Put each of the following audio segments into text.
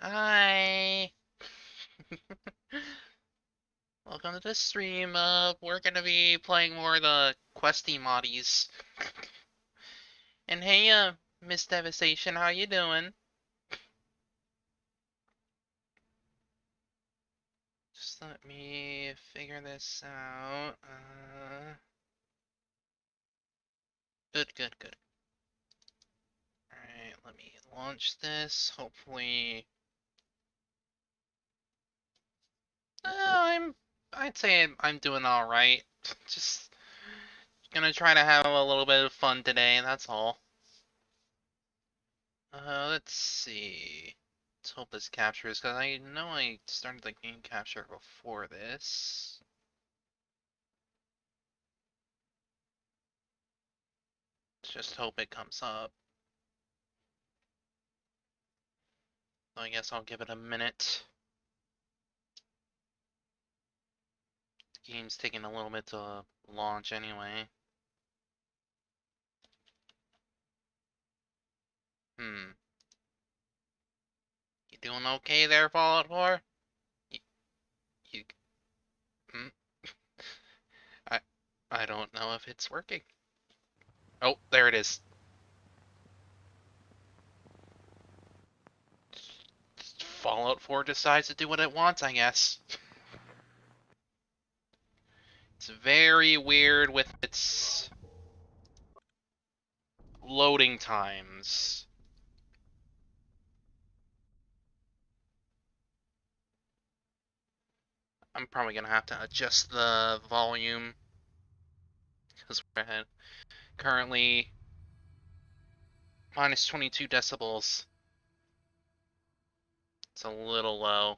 Hi. Welcome to the stream. We're gonna be playing more of the questy moddies. And hey, Miss Devastation, how you doing? Just let me figure this out. Good. Alright, let me launch this. Hopefully, I'd say I'm doing all right. Just gonna try to have a little bit of fun today, that's all. Let's see. Let's hope this captures, because I know I started the game capture before this. Let's just hope it comes up. So I guess I'll give it a minute. The game's taking a little bit to launch anyway. Hmm. You doing okay there, Fallout 4? You, you hmm? I, I don't know if it's working. Oh, there it is. Fallout 4 decides to do what it wants, I guess. It's very weird with its loading times. I'm probably gonna have to adjust the volume because we're at currently minus 22 decibels. It's a little low.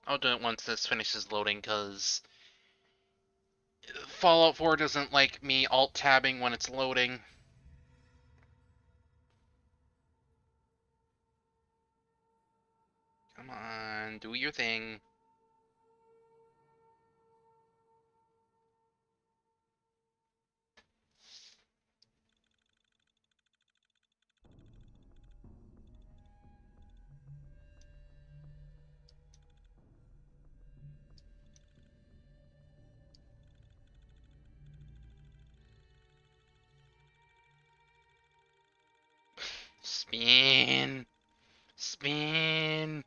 I'll do it once this finishes loading because Fallout 4 doesn't like me alt-tabbing when it's loading. Come on, do your thing. Spin. Spin.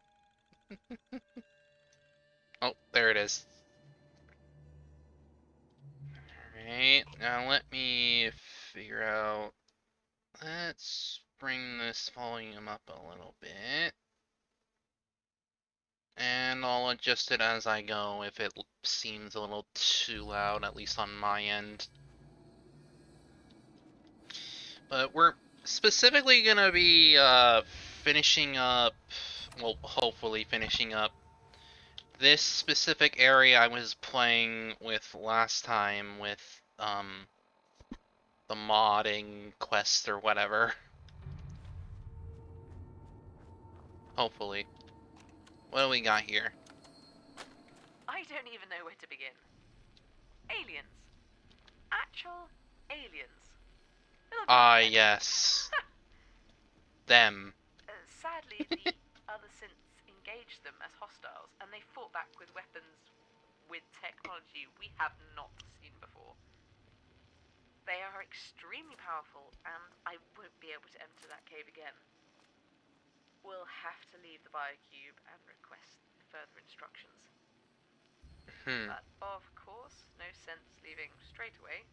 Oh, there it is. Alright, now let me figure out. Let's bring this volume up a little bit. And I'll adjust it as I go if it seems a little too loud, at least on my end. But we're specifically gonna be finishing up, well, hopefully finishing up this specific area I was playing with last time with the modding quest or whatever. Hopefully. What do we got here? I don't even know where to begin. Aliens. Actual aliens. Ah, yes. Them. Sadly, the other synths engaged them as hostiles, and they fought back with weapons with technology we have not seen before. They are extremely powerful, and I won't be able to enter that cave again. We'll have to leave the biocube and request further instructions. But, of course, no sense leaving straight away.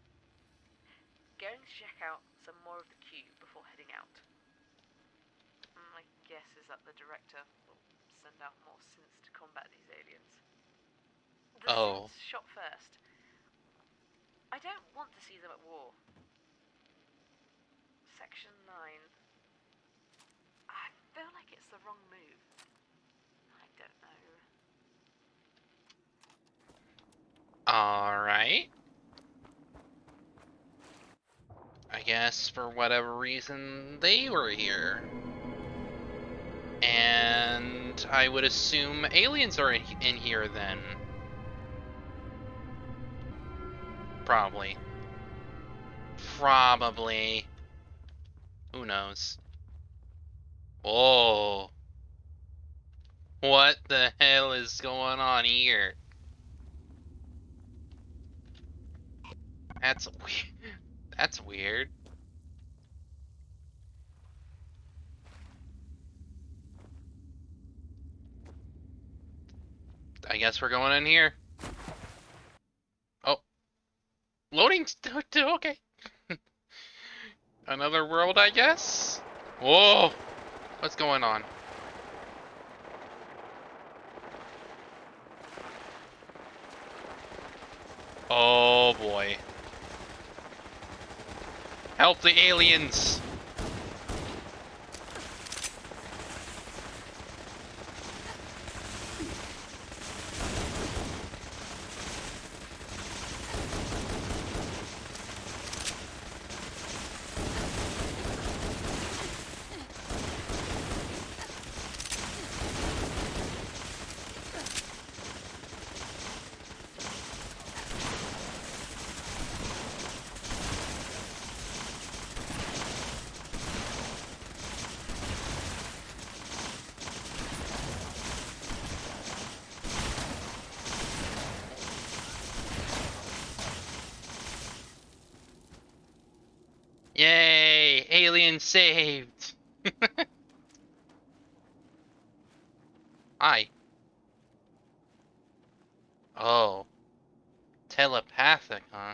Going to check out some more of the cube before heading out. My guess is that the director will send out more synths to combat these aliens. The synths shot first. I don't want to see them at war. Section 9. I feel like it's the wrong move. I don't know. Alright. I guess for whatever reason they were here. And I would assume aliens are in here then. Probably. Probably. Who knows? Oh. What the hell is going on here? That's weird. That's weird. I guess we're going in here. Oh. Loading. Okay. Another world, I guess? Whoa! What's going on? Oh boy. Help the aliens! Yay! Alien saved! Hi. Oh. Telepathic, huh?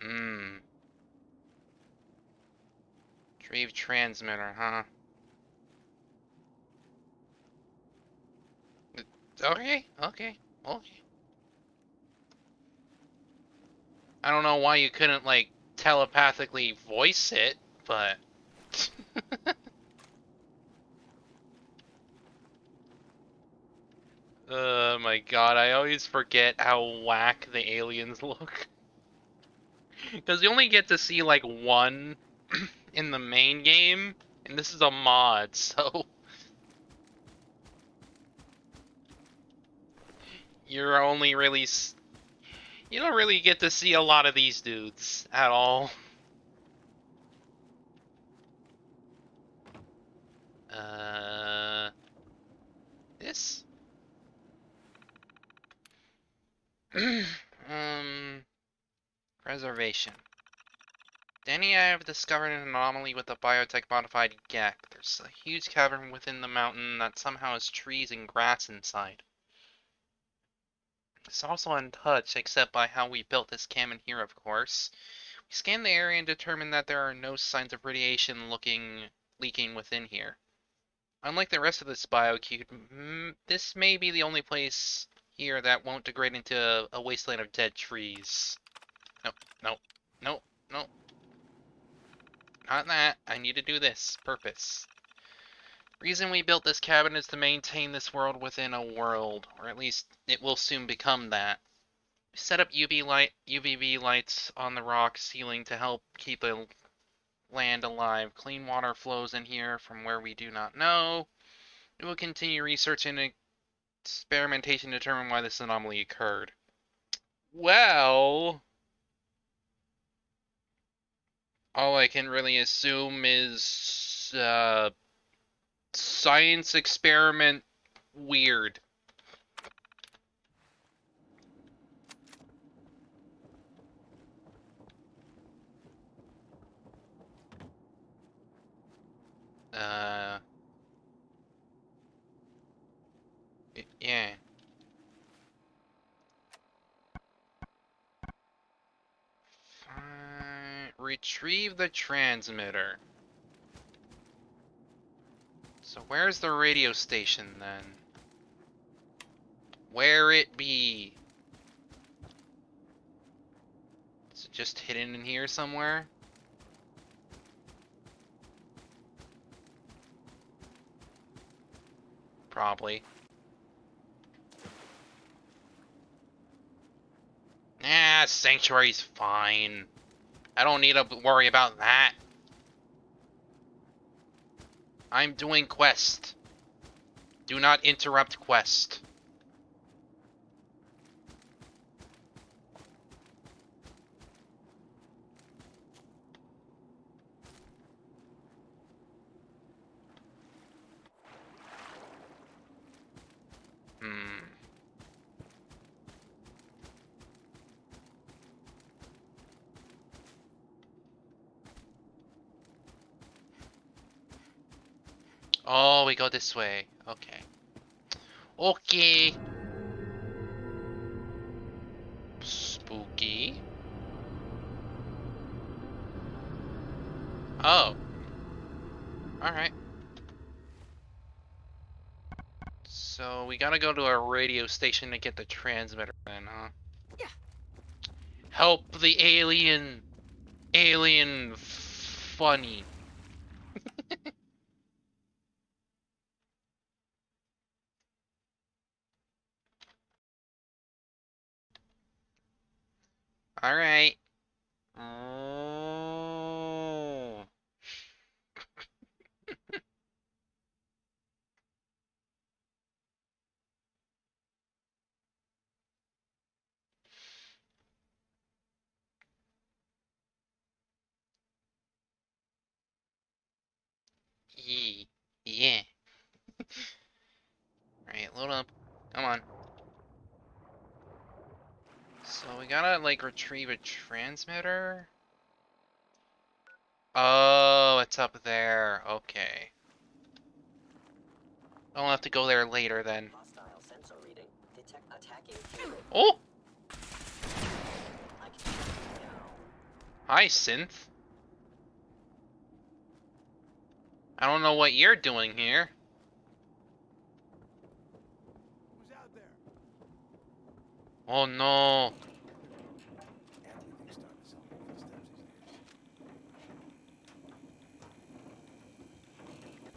Hmm. Retrieve transmitter, huh? Okay, okay, okay. I don't know why you couldn't, like, telepathically voice it, but... Oh my god, I always forget how whack the aliens look. Because you only get to see, like, one in the main game, and this is a mod, so... You're only really... You don't really get to see a lot of these dudes at all. This? um... Preservation. Danny, I have discovered an anomaly with the biotech-modified Gek. There's a huge cavern within the mountain that somehow has trees and grass inside. It's also untouched, except by how we built this cabin here, of course. We scanned the area and determined that there are no signs of radiation leaking within here. Unlike the rest of this biocube, this may be the only place here that won't degrade into a wasteland of dead trees. No, no, no, no. Not that. I need to do this. Purpose. Reason we built this cabin is to maintain this world within a world, or at least it will soon become that. We set up UVB lights on the rock ceiling to help keep the land alive. Clean water flows in here from where we do not know. We will continue research and experimentation to determine why this anomaly occurred. Well, all I can really assume is science experiment weird. Yeah. Retrieve the transmitter. So where's the radio station then? Where it be? Is it just hidden in here somewhere? Probably. Nah, Sanctuary's fine. I don't need to worry about that. I'm doing quest. Do not interrupt quest. Hmm. Oh, we go this way. Okay. Okay. Spooky. Oh. Alright. So we gotta go to a radio station to get the transmitter then, huh? Yeah. Help the alien. Alien funny. Alright. Oh. Yeah. Alright, load up. Come on. So we gotta, like, retrieve a transmitter? Oh, it's up there. Okay. I'll have to go there later then. Hostile sensor reading. Detect attacking human. Oh! I can hear you now. Hi, Synth. I don't know what you're doing here. Who's out there? Oh no. Everything's starting to sound like footsteps these days.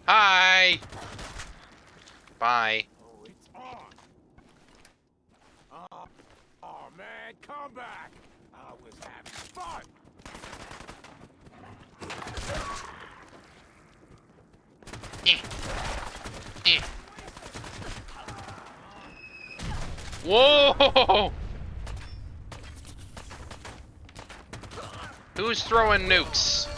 Hi! Bye. Oh, it's on. Oh man, come back. I was having fun. Eh. Eh. Whoa! Who's throwing nukes?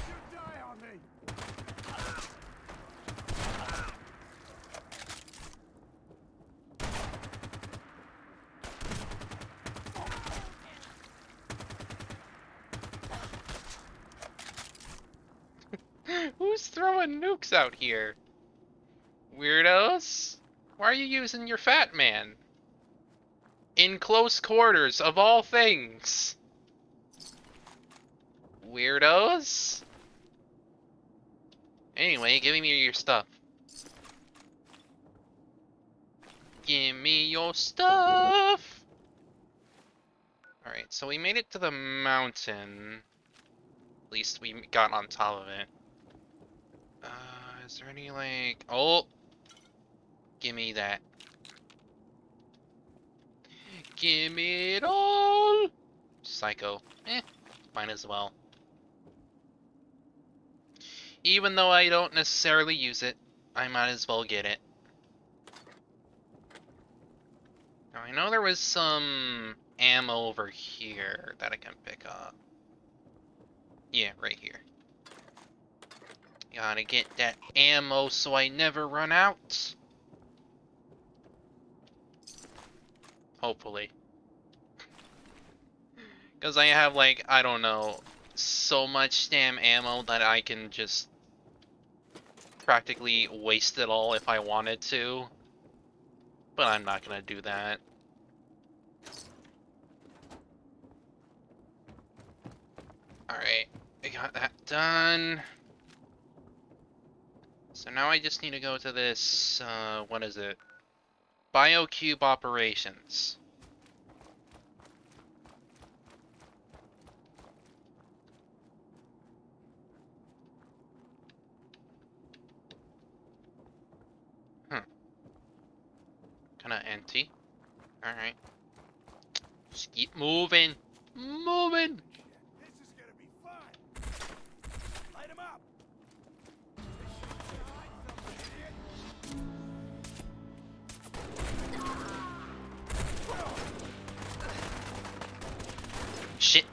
You die on me. Who's throwing nukes out here? Weirdos? Why are you using your fat man? In close quarters, of all things. Weirdos? Anyway, give me your stuff. Give me your stuff! Alright, so we made it to the mountain. At least we got on top of it. Is there any, like... Oh! Gimme that. Gimme it all! Psycho. Might as well. Even though I don't necessarily use it, I might as well get it. Now, I know there was some ammo over here that I can pick up. Yeah, right here. Gotta get that ammo so I never run out. Hopefully. Because I have, like, I don't know, so much damn ammo that I can just practically waste it all if I wanted to. But I'm not gonna do that. Alright, I got that done. So now I just need to go to this, what is it? BioCube Operations. Kinda empty. Alright. Just keep moving. Moving! This is gonna be fun. Light 'em up. This shit's behind something, idiot. Shit.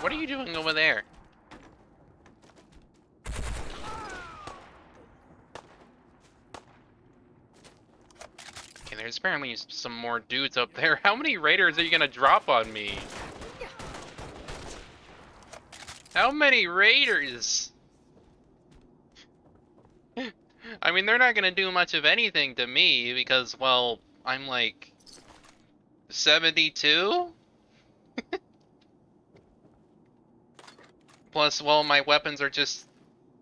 What are you doing over there? Okay, there's apparently some more dudes up there. How many raiders are you gonna drop on me? How many raiders? I mean, they're not gonna do much of anything to me because, well, I'm like 72? Plus, well, my weapons are just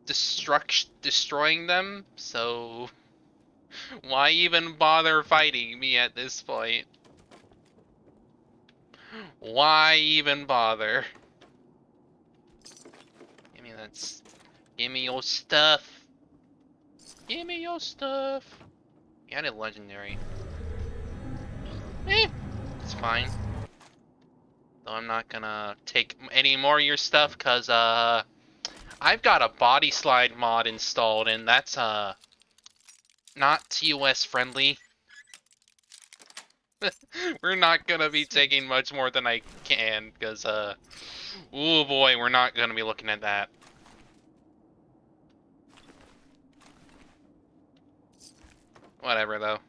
destroying them, so why even bother fighting me at this point? Why even bother? Give me your stuff. Give me your stuff. You had a legendary. It's fine. Though I'm not gonna take any more of your stuff, cause I've got a body slide mod installed, and that's not TOS friendly. We're not gonna be taking much more than I can, cause oh boy, we're not gonna be looking at that. Whatever though.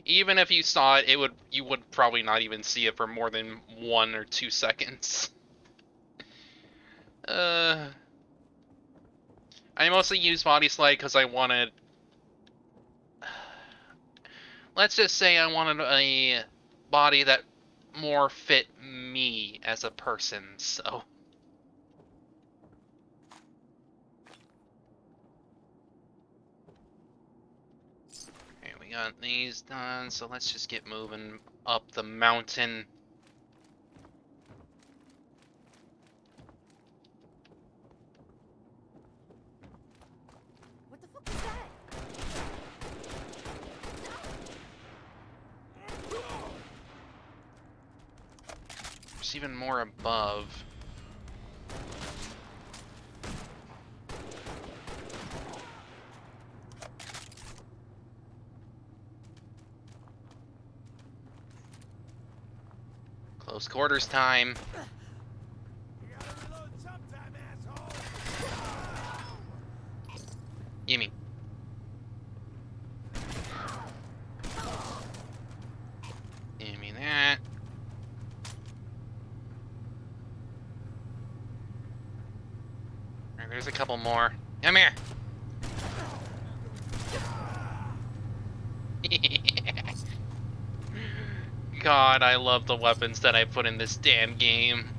Even if you saw it, you would probably not even see it for more than 1 or 2 seconds. I mostly use body slide because I wanted. Let's just say I wanted a body that more fit me as a person, so. Okay, we got these done, so let's just get moving up the mountain. What the fuck is that? There's even more above. Close quarters time. You gotta reload sometime, asshole. Gimme. Gimme that. Alright, there's a couple more. Come here. God, I love the weapons that I put in this damn game.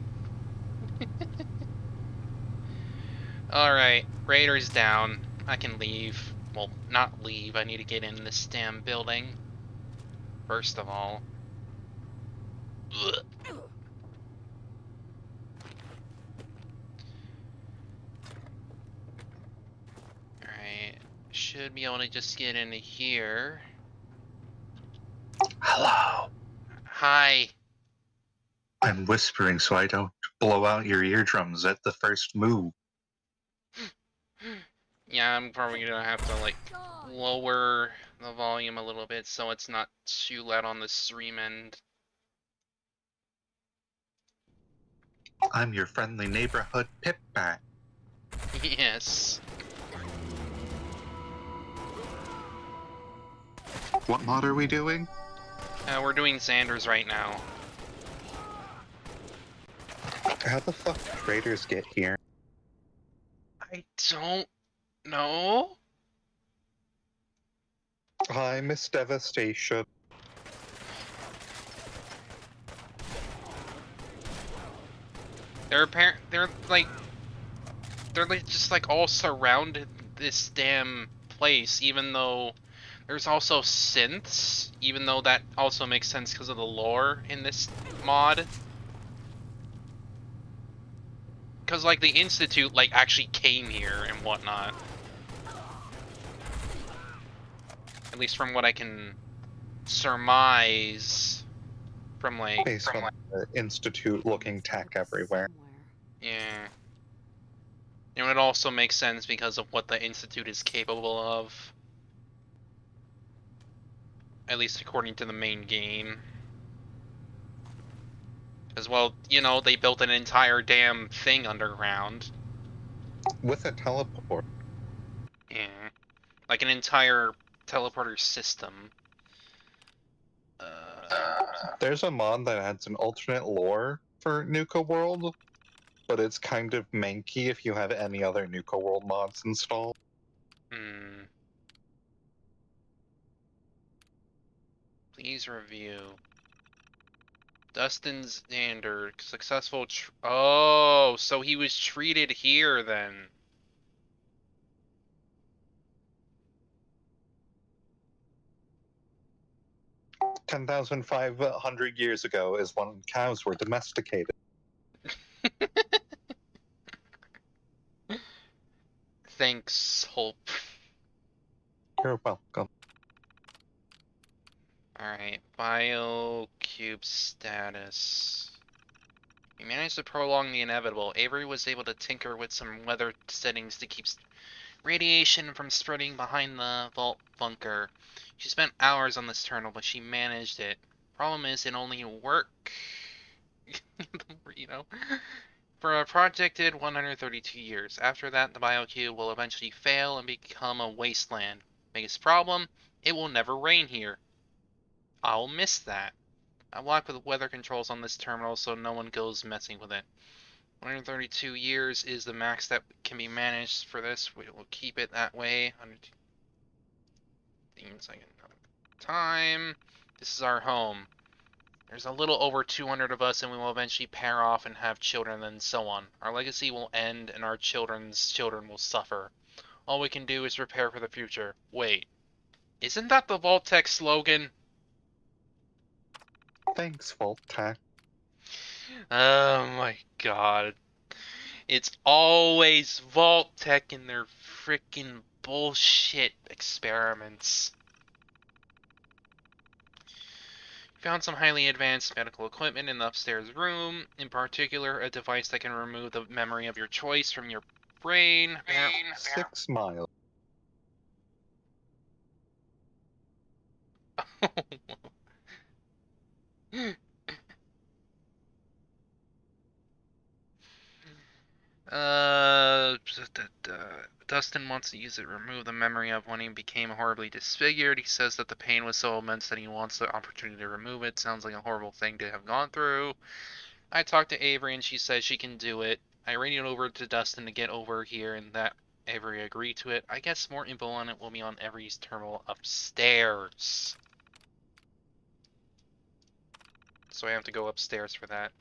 Alright, Raiders down. I can leave. Well, not leave. I need to get in this damn building. First of all. Ugh. Alright, should be able to just get into here. Hello. Hi. I'm whispering so I don't blow out your eardrums at the first move. Yeah, I'm probably gonna have to like lower the volume a little bit so it's not too loud on the stream end. I'm your friendly neighborhood pipbat. Yes. What mod are we doing? We're doing Xander's right now. How the fuck did raiders get here? I don't know. Hi, Miss Devastation. They're just like all surrounded this damn place, even though there's also synths, even though that also makes sense because of the lore in this mod. Because like the Institute like actually came here and whatnot. At least from what I can surmise from like Based on the institute looking tech everywhere. yeah. And it also makes sense because of what the institute is capable of. At least according to the main game. As well, you know, they built an entire damn thing underground. With a teleport. Yeah. Like an entire teleporter system. There's a mod that adds an alternate lore for Nuka World, but it's kind of manky if you have any other Nuka World mods installed. Hmm. Please review. Dustin Xander, successful. Oh, so he was treated here then. 10,500 years ago is when cows were domesticated. Thanks, Hope. You're welcome. Alright, BioCube status. We managed to prolong the inevitable. Avery was able to tinker with some weather settings to keep radiation from spreading behind the vault bunker. She spent hours on this terminal, but she managed it. Problem is, it only worked, you know, for a projected 132 years. After that, the BioCube will eventually fail and become a wasteland. Biggest problem, it will never rain here. I'll miss that. I lock with weather controls on this terminal so no one goes messing with it. 132 years is the max that can be managed for this. We will keep it that way. Time. This is our home. There's a little over 200 of us, and we will eventually pair off and have children, and so on. Our legacy will end, and our children's children will suffer. All we can do is prepare for the future. Wait, isn't that the Vault-Tec slogan? Thanks, Vault-Tec. Oh my god. It's always Vault-Tec and their freaking bullshit experiments. Found some highly advanced medical equipment in the upstairs room, in particular a device that can remove the memory of your choice from your brain. 6 miles. Dustin wants to use it to remove the memory of when he became horribly disfigured. He says that the pain was so immense that he wants the opportunity to remove it. Sounds like a horrible thing to have gone through. I talked to Avery and she says she can do it. I radioed over to Dustin to get over here and that Avery agreed to it. I guess more info on it will be on Avery's terminal upstairs. So I have to go upstairs for that.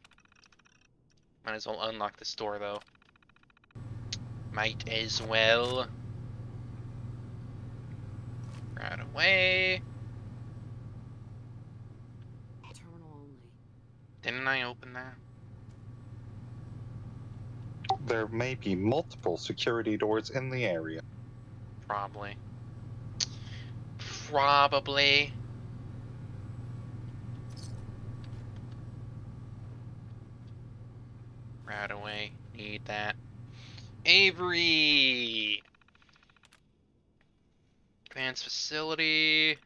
Might as well unlock this door though. Might as well. Right away. Terminal only. Didn't I open that? There may be multiple security doors in the area. Probably. Probably. Right away. Need that. Avery! Advanced facility.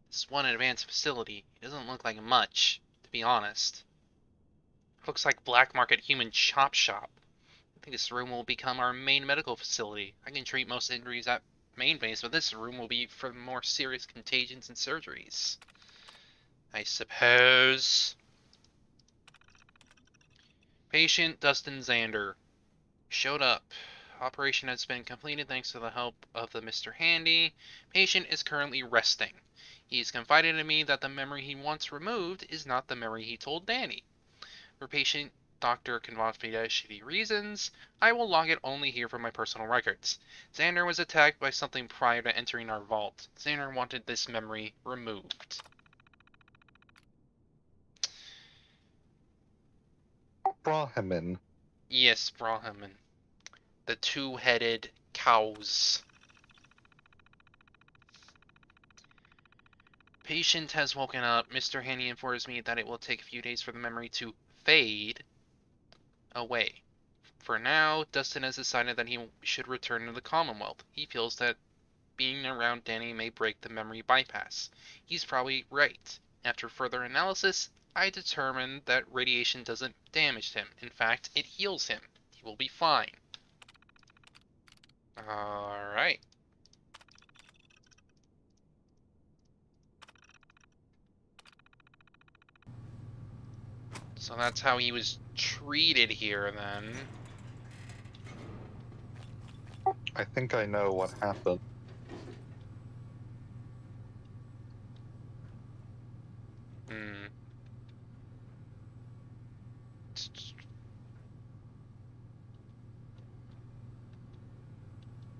This one advanced facility. It doesn't look like much, to be honest. Looks like black market human chop shop. I think this room will become our main medical facility. I can treat most injuries at main base, but this room will be for more serious contagions and surgeries. I suppose. Patient Dustin Xander showed up. Operation has been completed thanks to the help of the Mr. Handy. Patient is currently resting. He's confided to me that the memory he wants removed is not the memory he told Danny. For patient doctor confidentiality reasons, I will log it only here for my personal records. Xander was attacked by something prior to entering our vault. Xander wanted this memory removed. Brahmin. Yes, Brahmin. The two-headed cows. Patient has woken up. Mr. Haney informs me that it will take a few days for the memory to fade away. For now, Dustin has decided that he should return to the Commonwealth. He feels that being around Danny may break the memory bypass. He's probably right. After further analysis, I determined that radiation doesn't damage him. In fact, it heals him. He will be fine. Alright. So that's how he was treated here, then. I think I know what happened. Hmm.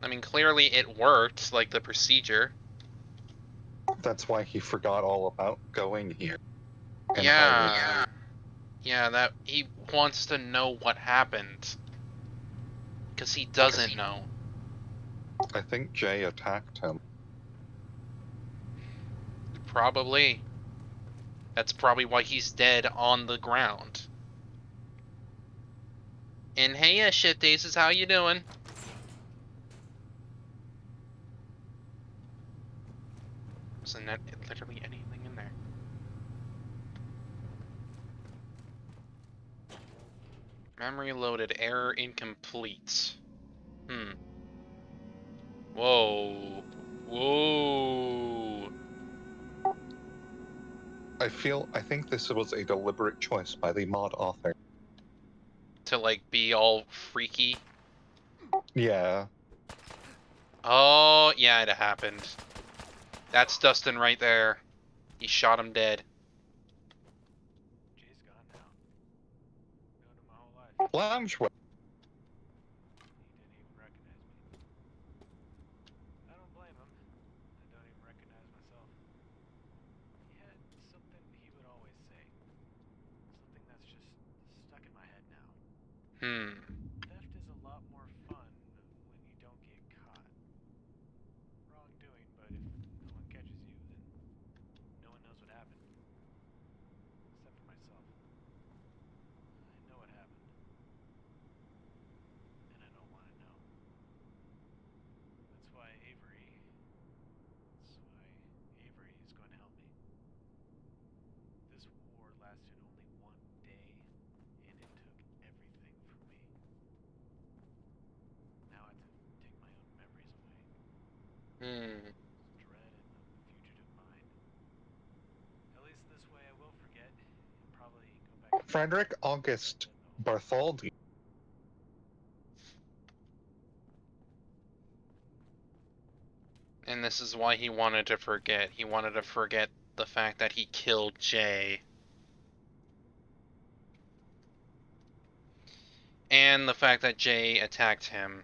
I mean, clearly it worked, like the procedure. That's why he forgot all about going here. And Yeah. Yeah, that he wants to know what happened. Because he doesn't know. I think Jay attacked him. Probably. That's probably why he's dead on the ground. And hey, Shift Aces, how you doing? Wasn't that literally anything in there? Memory loaded, error incomplete. Whoa. Whoa. I think this was a deliberate choice by the mod author. To like be all freaky. Yeah. Oh, yeah, it happened. That's Dustin right there. He shot him dead. Jay's gone now. Known him my whole life. Lounge. He didn't even recognize me. I don't blame him. I don't even recognize myself. He had something he would always say. Something that's just stuck in my head now. Theft is a lot more fun when you don't get caught. Wrongdoing, but if no one catches you, then no one knows what happened. Except for myself. I know what happened. And I don't want to know. That's why Avery is going to help me. This war lasted only one day, and it took everything from me. Now I have to take my own memories away. Dread in the fugitive mind. At least this way I will forget, and probably go back to Frederick August Bartholdi. And this is why he wanted to forget. He wanted to forget the fact that he killed Jay. And the fact that Jay attacked him.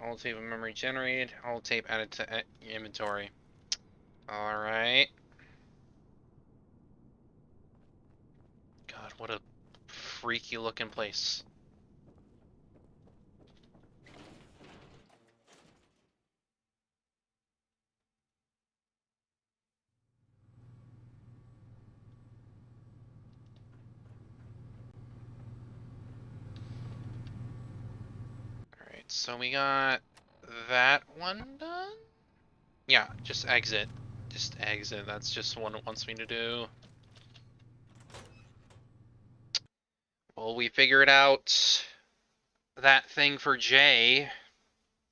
Holotape of memory generated. Holotape added to inventory. Alright. God, what a freaky looking place. Alright, so we got that one done? Yeah, just exit. Just exit. That's just what it wants me to do. Well, we figured out that thing for Jay.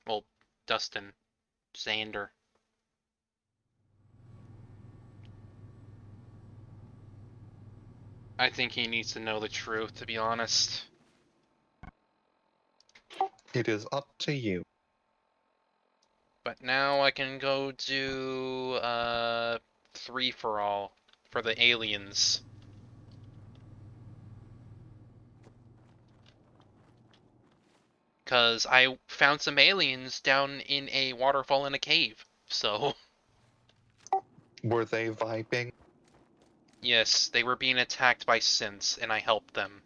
Well, Dustin. Xander. I think he needs to know the truth, to be honest. It is up to you. But now I can go do, 3-for-all for the aliens. Because I found some aliens down in a waterfall in a cave, so... Were they vibing? Yes, they were being attacked by synths, and I helped them.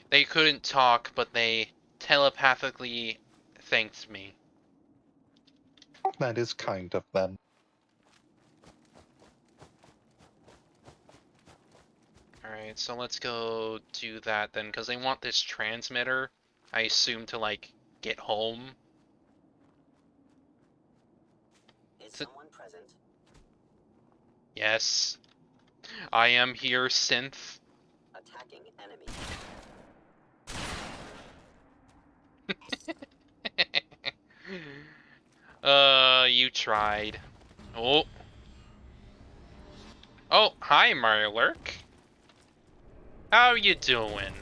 They couldn't talk, but they telepathically thanked me. That is kind of them. Alright, so let's go do that then, because they want this transmitter, I assume, to, like, get home. Is So- someone present? Yes. I am here, synth. Attacking enemy. You tried. Oh. Oh, hi, Mario Lurk. How you doing?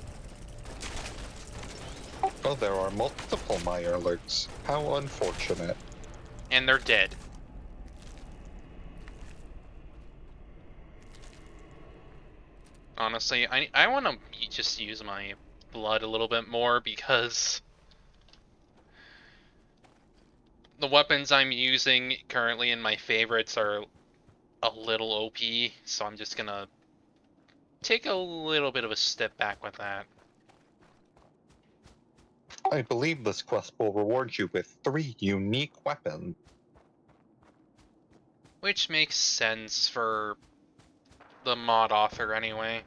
Oh, there are multiple Meyer alerts. How unfortunate. And they're dead. Honestly, I want to just use my blood a little bit more because the weapons I'm using currently in my favorites are a little OP, so I'm just gonna take a little bit of a step back with that. I believe this quest will reward you with 3 unique weapons. Which makes sense for the mod author anyway.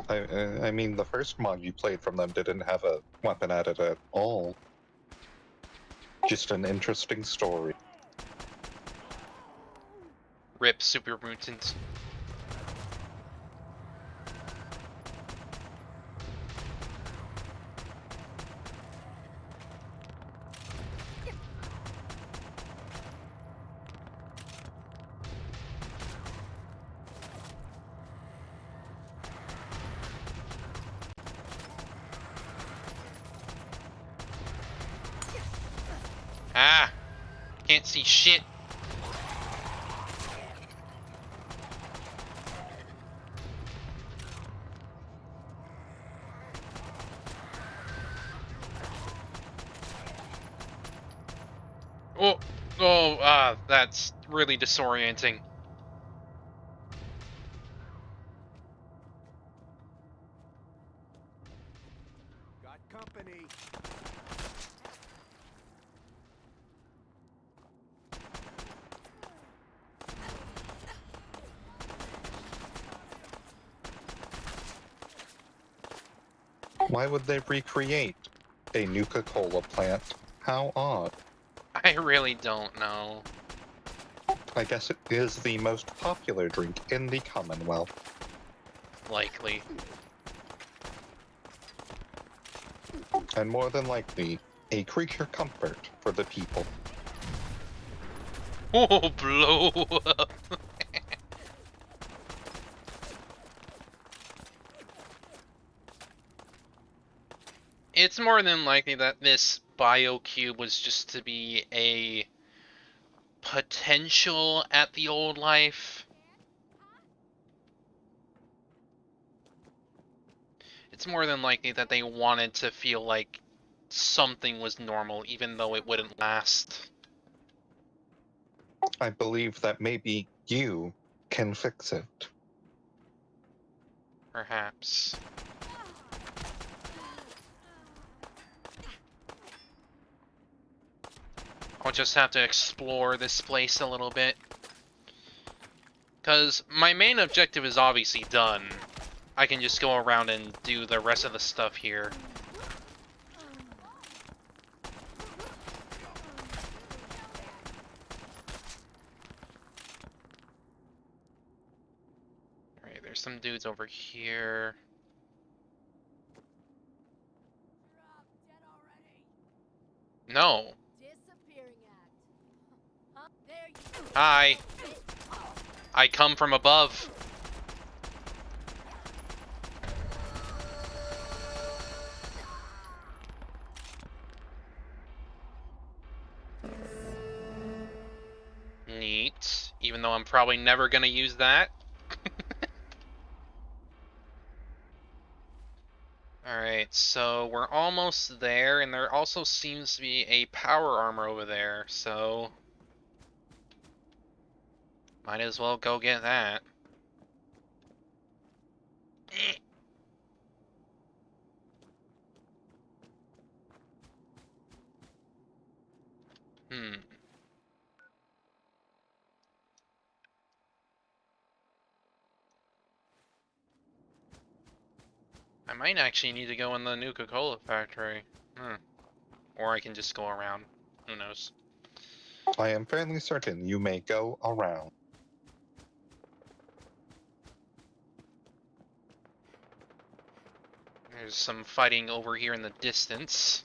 I mean, the first mod you played from them didn't have a weapon added at all. Just an interesting story. RIP Super Mutant. Ah! Can't see shit. That's really disorienting. Got company. Why would they recreate a Nuka-Cola plant? How odd. I really don't know. I guess it is the most popular drink in the Commonwealth. Likely. And more than likely, a creature comfort for the people. Oh, blow up. It's more than likely that this BioCube was just to be a potential at the old life. It's more than likely that they wanted to feel like something was normal, even though it wouldn't last. I believe that maybe you can fix it. Perhaps. I'll just have to explore this place a little bit. Because my main objective is obviously done. I can just go around and do the rest of the stuff here. Alright, there's some dudes over here. No. Hi. I come from above. Neat. Even though I'm probably never gonna use that. Alright, so we're almost there, and there also seems to be a power armor over there, so might as well go get that. Hmm. might actually need to go in the new Coca-Cola factory. Or I can just go around. Who knows? I am fairly certain you may go around. There's some fighting over here in the distance.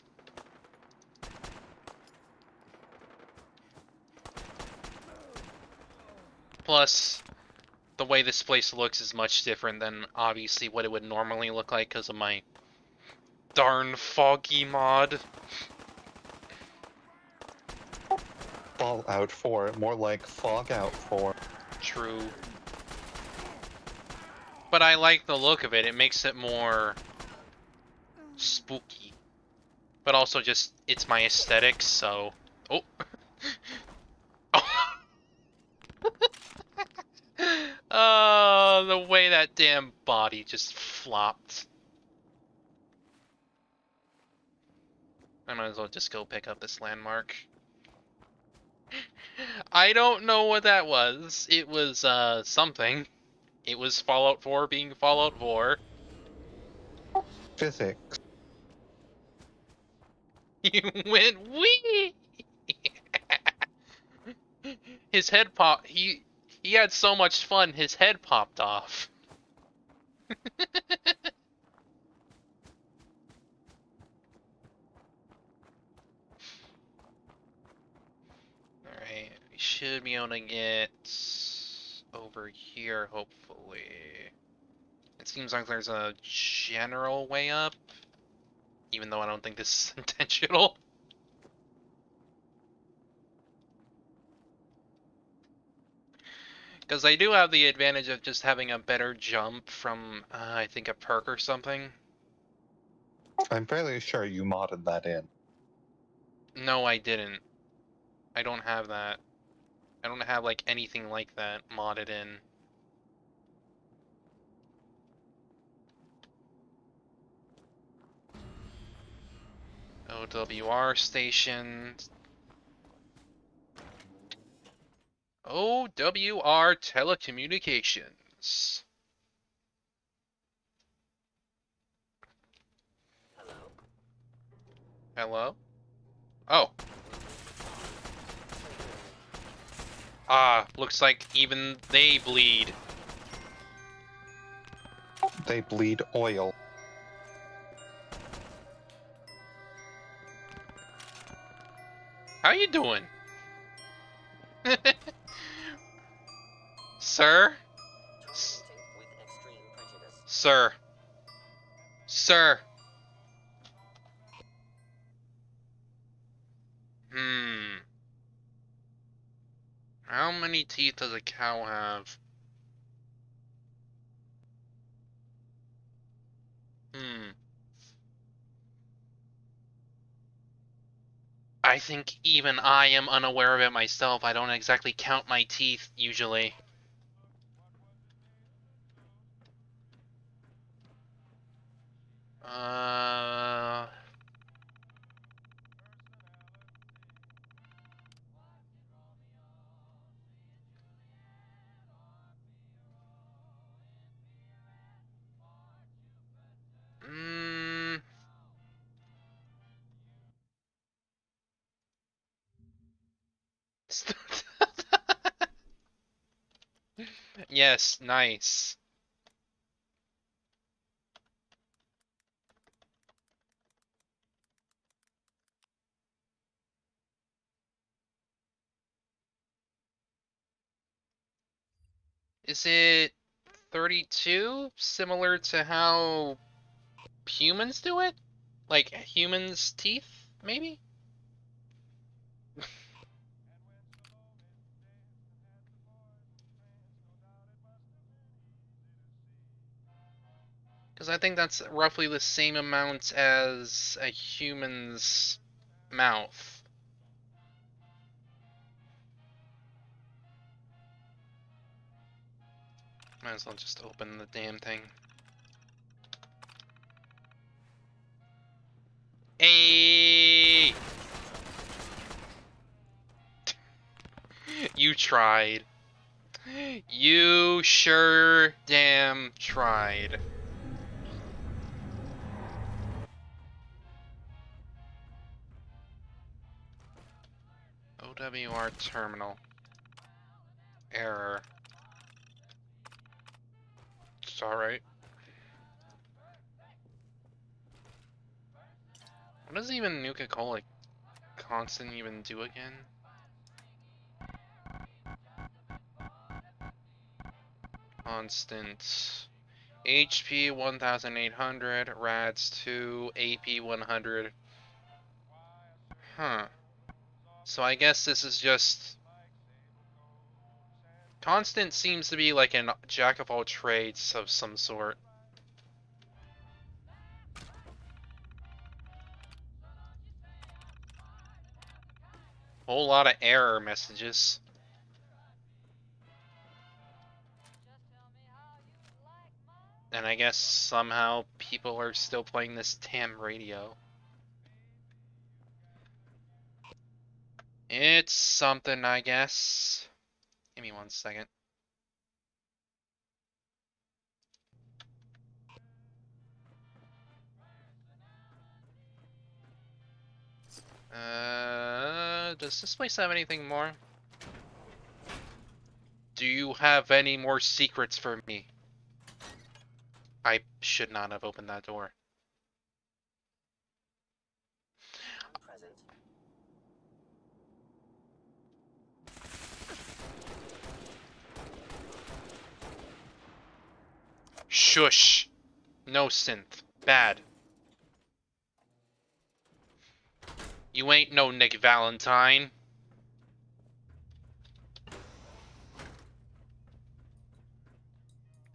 Plus, the way this place looks is much different than obviously what it would normally look like because of my darn foggy mod. Fallout 4, more like Fogout 4. True. But I like the look of it. It makes it more spooky. But also just, it's my aesthetic, so... Oh! Oh, the way that damn body just flopped. I might as well just go pick up this landmark. I don't know what that was. It was, something. It was Fallout 4 being Fallout 4. Physics. You went wee. His head pop. He had so much fun. His head popped off. All right, we should be able to get over here. Hopefully, it seems like there's a general way up, even though I don't think this is intentional. Because I do have the advantage of just having a better jump from, I think, a perk or something. I'm fairly sure you modded that in. No, I didn't. I don't have that. I don't have, like, anything like that modded in. OWR station. OWR telecommunications. Hello? Hello? Oh. Ah, looks like even they bleed. They bleed oil. How you doing? Sir? Transmitting with extreme prejudice. Sir. Sir. How many teeth does a cow have? I think even I am unaware of it myself. I don't exactly count my teeth, usually. Uh... Mm... Yes, nice. Is it 32? Similar to how humans do it? Like humans' teeth, maybe? Because I think that's roughly the same amount as a human's mouth. Might as well just open the damn thing. Hey! You tried. You sure damn tried. OWR terminal. Error. It's alright. What does even Nuka-Cola Constant even do again? Constant. HP 1800, RADS 2, AP 100. Huh. So I guess this is just... Constant seems to be like a jack of all trades of some sort. Whole lot of error messages. And I guess somehow people are still playing this TAM radio. It's something, I guess. Give me 1 second. Does this place have anything more? Do you have any more secrets for me? I should not have opened that door. Present. Shush! No synth. Bad. You ain't no Nick Valentine.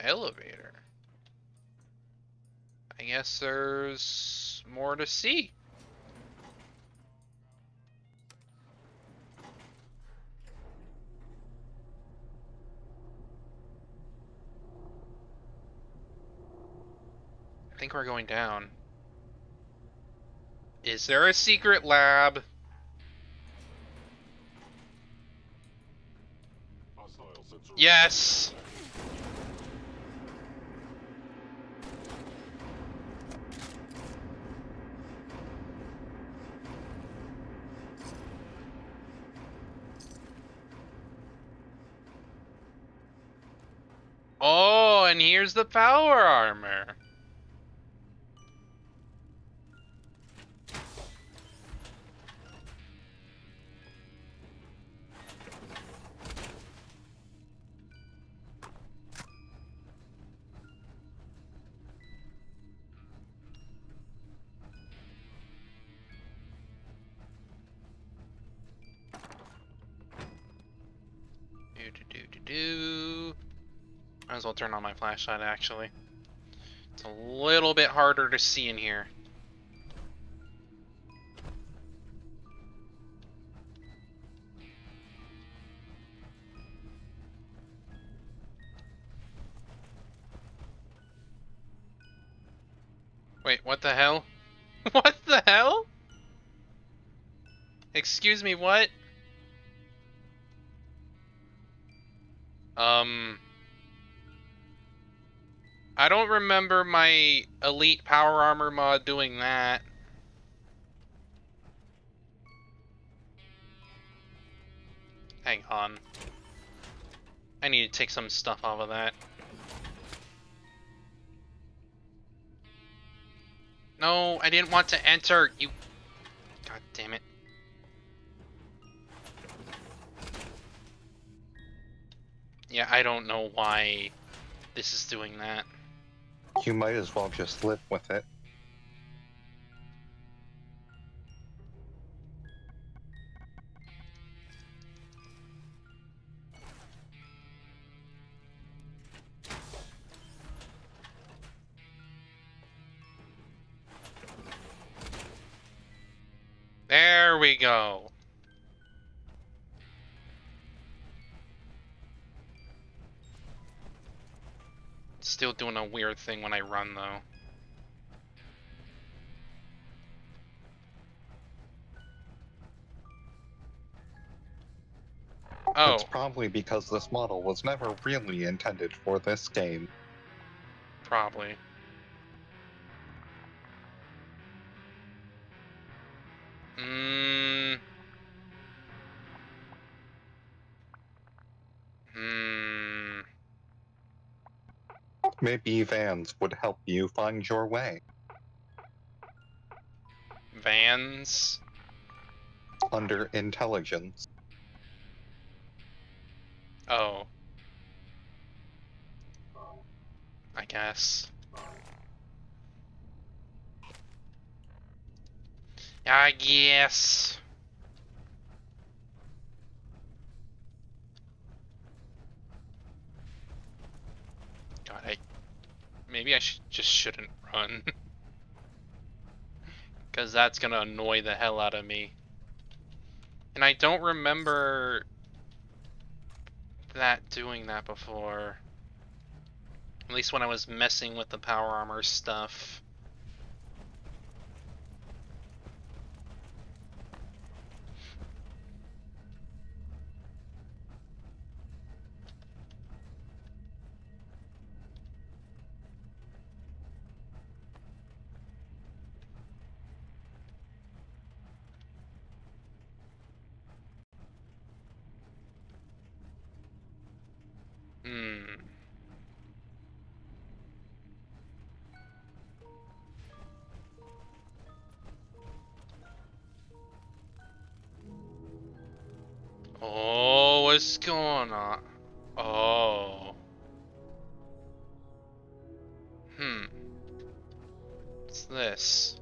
Elevator. I guess there's more to see. I think we're going down. Is there a secret lab? Yes! Oh, and here's the power armor. Do. Might as well turn on my flashlight, actually. It's a little bit harder to see in here. Wait, what the hell? What the hell? Excuse me, what? I don't remember my Elite Power Armor mod doing that. Hang on. I need to take some stuff off of that. No, I didn't want to enter, you... God damn it. Yeah, I don't know why this is doing that. You might as well just live with it. There we go. Still doing a weird thing when I run, though. Oh, It's probably because this model was never really intended for this game. probably. Maybe Vans would help you find your way. Vans? Under intelligence. Oh. I guess. I guess. God, maybe I just shouldn't run. Because that's gonna annoy the hell out of me. And I don't remember that doing that before. At least when I was messing with the power armor stuff. Hmm. Oh, what's going on? Oh. What's this?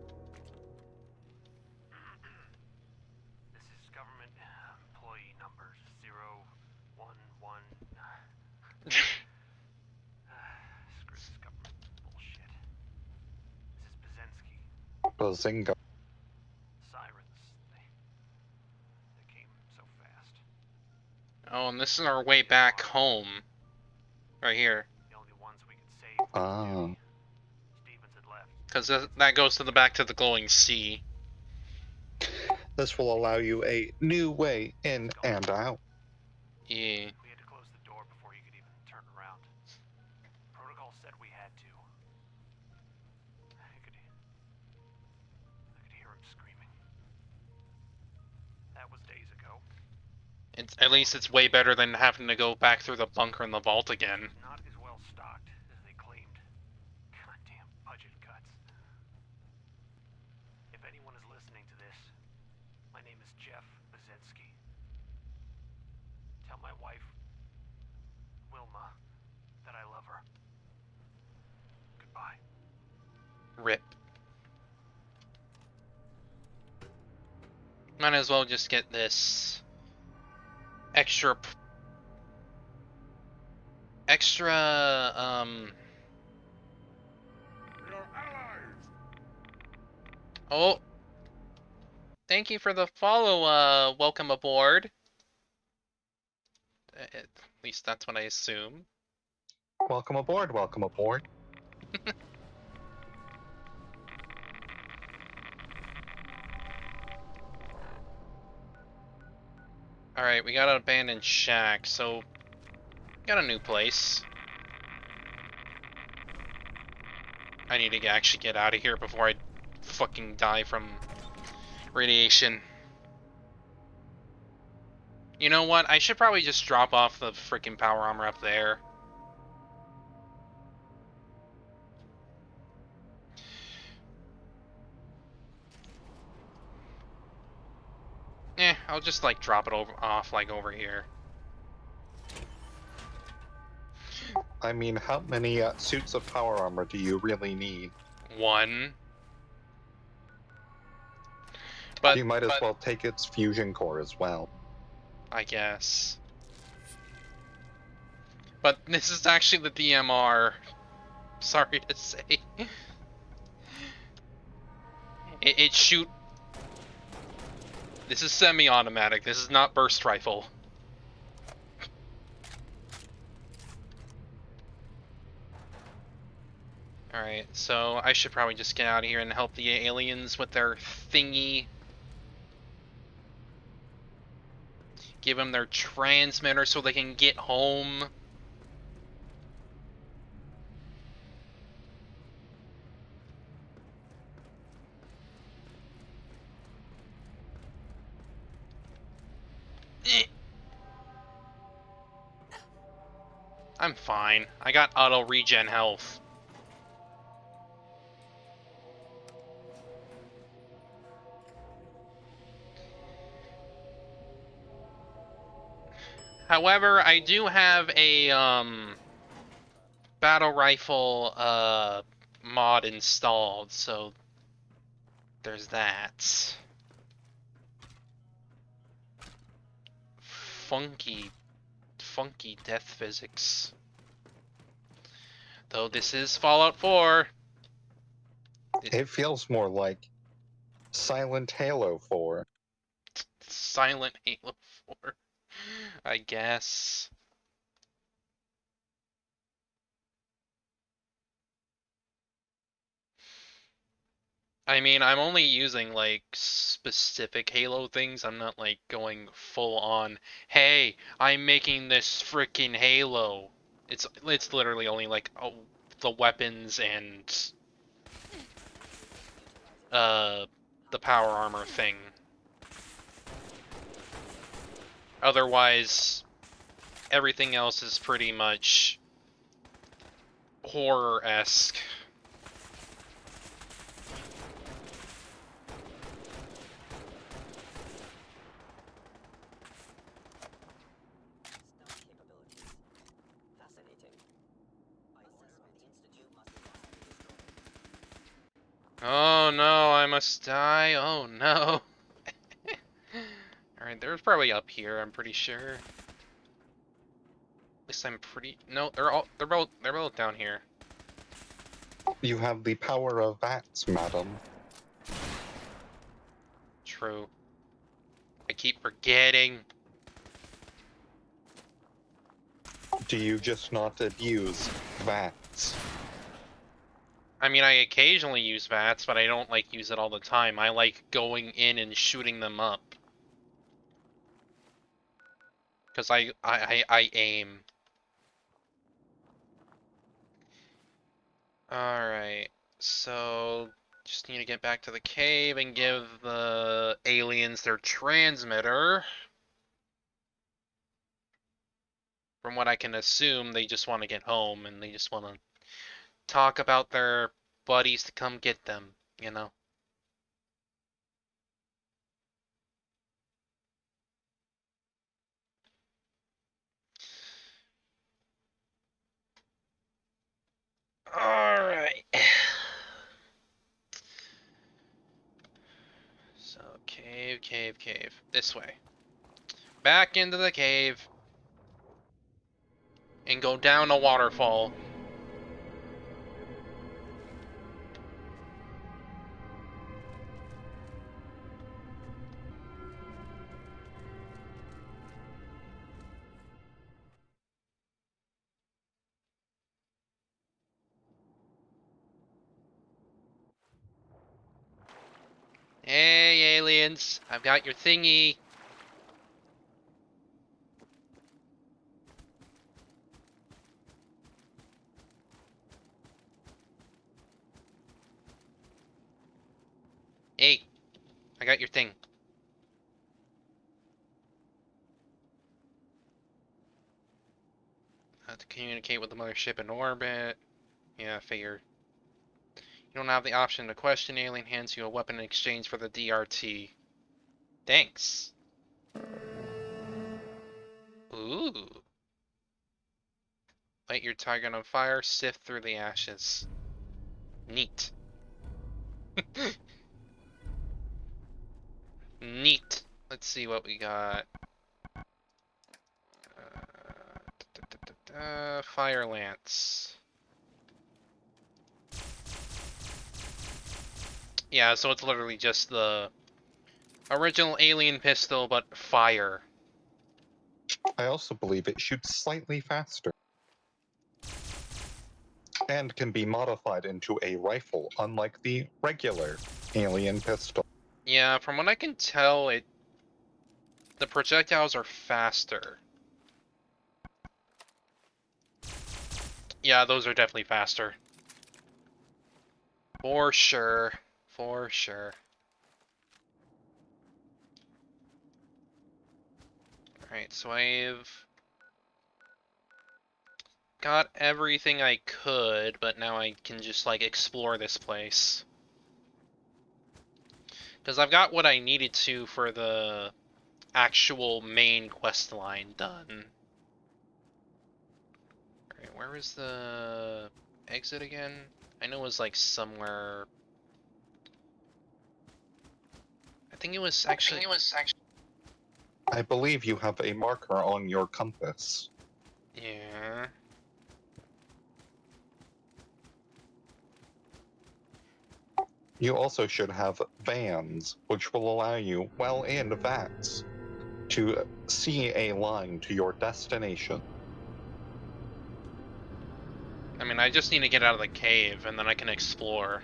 This is government employee number 011. Screw this government bullshit. This is Bazensky. Bazinga. Sirens. They came so fast. Oh, and this is our way back home. Right here. The only ones we could save. Ah. Stevens had left. Because that goes to the back to the glowing sea. This will allow you a new way in and out. Yeah. We had to close the door before he could even turn around. Protocol said we had to. I could hear him screaming. That was days ago. At least it's way better than having to go back through the bunker and the vault again. Not as well stocked as they claimed. Goddamn budget cuts. If anyone is listening to this, my name is Jeff Bazensky. Tell my wife, Wilma, that I love her. Goodbye. Rip. Might as well just get this extra Your allies! oh, thank you for the follow, welcome aboard. At least that's what I assume. Welcome aboard, welcome aboard. Alright, we got an abandoned shack, so got a new place. I need to actually get out of here before I fucking die from radiation. You know what? I should probably just drop off the freaking power armor up there. I'll just like drop it off like over here. I mean, how many suits of power armor do you really need? One. But You might as well take its fusion core as well. I guess. But this is actually the DMR. Sorry to say. It shoot. This is semi-automatic. This is not burst rifle. Alright, so I should probably just get out of here and help the aliens with their thingy. Give them their transmitter so they can get home. I'm fine. I got auto regen health. However, I do have a battle rifle mod installed, so there's that. Funky death physics. Though this is Fallout 4. It feels more like Silent Halo 4. Silent Halo 4, I guess. I mean, I'm only using like specific Halo things. I'm not like going full on, hey, I'm making this freaking Halo. It's literally only like the weapons and the power armor thing. Otherwise, everything else is pretty much horror-esque. Stealth capabilities. Fascinating. I suspect the Institute must be destroyed. Oh no, I must die. Oh no. Alright, there's probably up here, I'm pretty sure. At least I'm pretty... No, they're both down here. You have the power of VATS, madam. True. I keep forgetting. Do you just not abuse VATS? I mean, I occasionally use VATS, but I don't like use it all the time. I like going in and shooting them up. Because I aim. Alright, so just need to get back to the cave and give the aliens their transmitter. From what I can assume, they just want to get home and they just want to talk about their buddies to come get them, you know? Alright. So, cave. This way. Back into the cave. And go down a waterfall. Hey, aliens. I've got your thingy. Hey, I got your thing. Have to communicate with the mothership in orbit. Yeah, figured. You don't have the option to question. Alien hands you a weapon in exchange for the DRT. Thanks. Ooh. Light your target on fire, sift through the ashes. Neat. Neat. Let's see what we got. Fire lance. Yeah, so it's literally just the original alien pistol, but fire. I also believe it shoots slightly faster. And can be modified into a rifle, unlike the regular alien pistol. Yeah, from what I can tell, the projectiles are faster. Yeah, those are definitely faster. For sure. For sure. Alright, so I've got everything I could, but now I can just, like, explore this place. Because I've got what I needed to for the actual main quest line done. Alright, where was the exit again? I know it was, like, somewhere... I think it was actually... I believe you have a marker on your compass. Yeah... You also should have vans, which will allow you, well, and VATs, to see a line to your destination. I mean, I just need to get out of the cave, and then I can explore.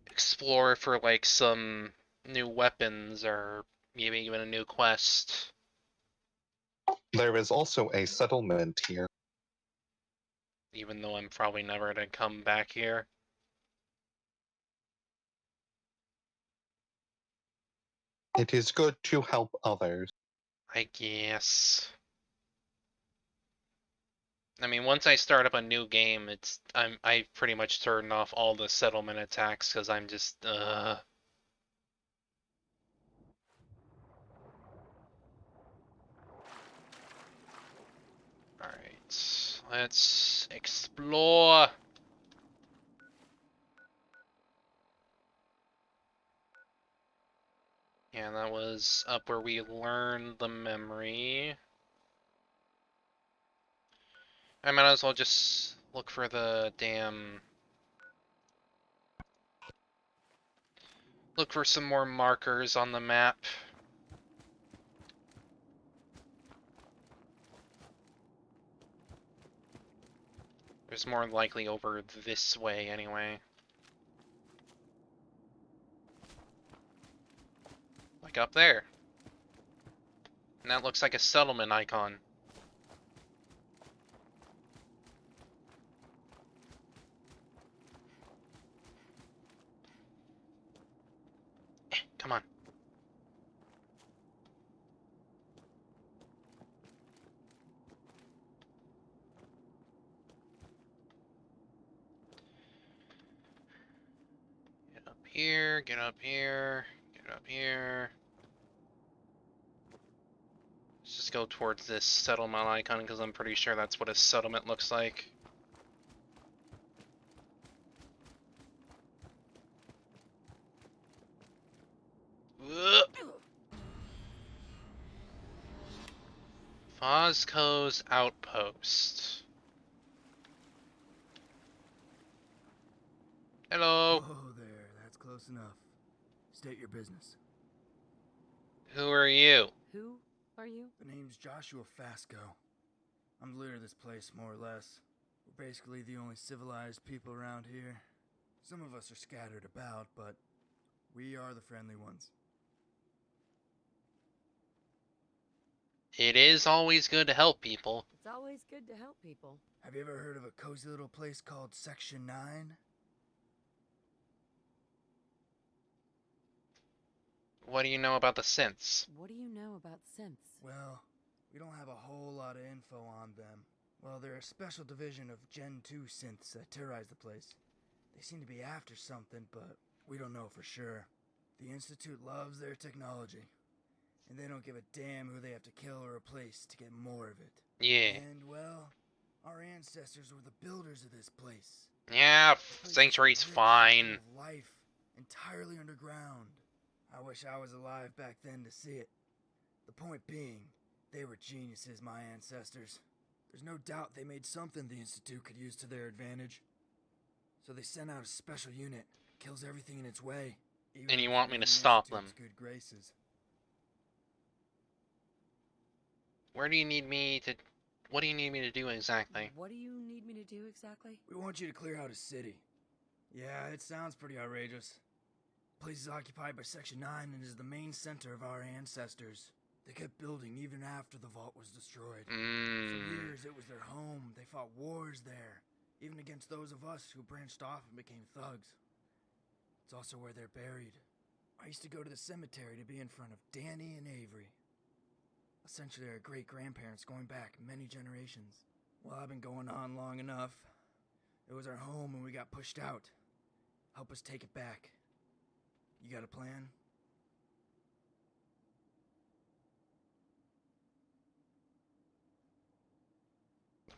Explore for, like, some new weapons, or maybe even a new quest. There is also a settlement here. Even though I'm probably never gonna come back here. It is good to help others. I guess. I mean, once I start up a new game, I pretty much turned off all the settlement attacks because I'm just Alright, let's explore. Yeah, that was up where we learned the memory. I might as well just look for the damn... Look for some more markers on the map. There's more likely over this way anyway. Like up there. And that looks like a settlement icon. Come on. Get up here, get up here, get up here. Let's just go towards this settlement icon because I'm pretty sure that's what a settlement looks like. Whoop. Fosco's Outpost. Hello. Oh, there. That's close enough. State your business. Who are you? Who are you? The name's Joshua Fasco. I'm the leader of this place, more or less. We're basically the only civilized people around here. Some of us are scattered about, but we are the friendly ones. It is always good to help people. It's always good to help people. Have you ever heard of a cozy little place called Section 9? What do you know about the synths? What do you know about synths? Well, we don't have a whole lot of info on them. Well, they're a special division of Gen 2 synths that terrorize the place. They seem to be after something, but we don't know for sure. The Institute loves their technology, and they don't give a damn who they have to kill or replace to get more of it. Yeah. And, well, our ancestors were the builders of this place. Yeah, This place is Sanctuary's rich, fine. full of life, entirely underground. I wish I was alive back then to see it. The point being, they were geniuses, my ancestors. There's no doubt they made something the Institute could use to their advantage. So they sent out a special unit, kills everything in its way. Even And you if want you're me to in the stop them? Institute's good graces. Where do you need me to... What do you need me to do exactly? What do you need me to do exactly? We want you to clear out a city. Yeah, it sounds pretty outrageous. The place is occupied by Section 9 and is the main center of our ancestors. They kept building even after the vault was destroyed. For years, it was their home. They fought wars there, even against those of us who branched off and became thugs. It's also where they're buried. I used to go to the cemetery to be in front of Danny and Avery. Essentially our great-grandparents going back many generations. Well, I've been going on long enough. It was our home and we got pushed out. Help us take it back. You got a plan?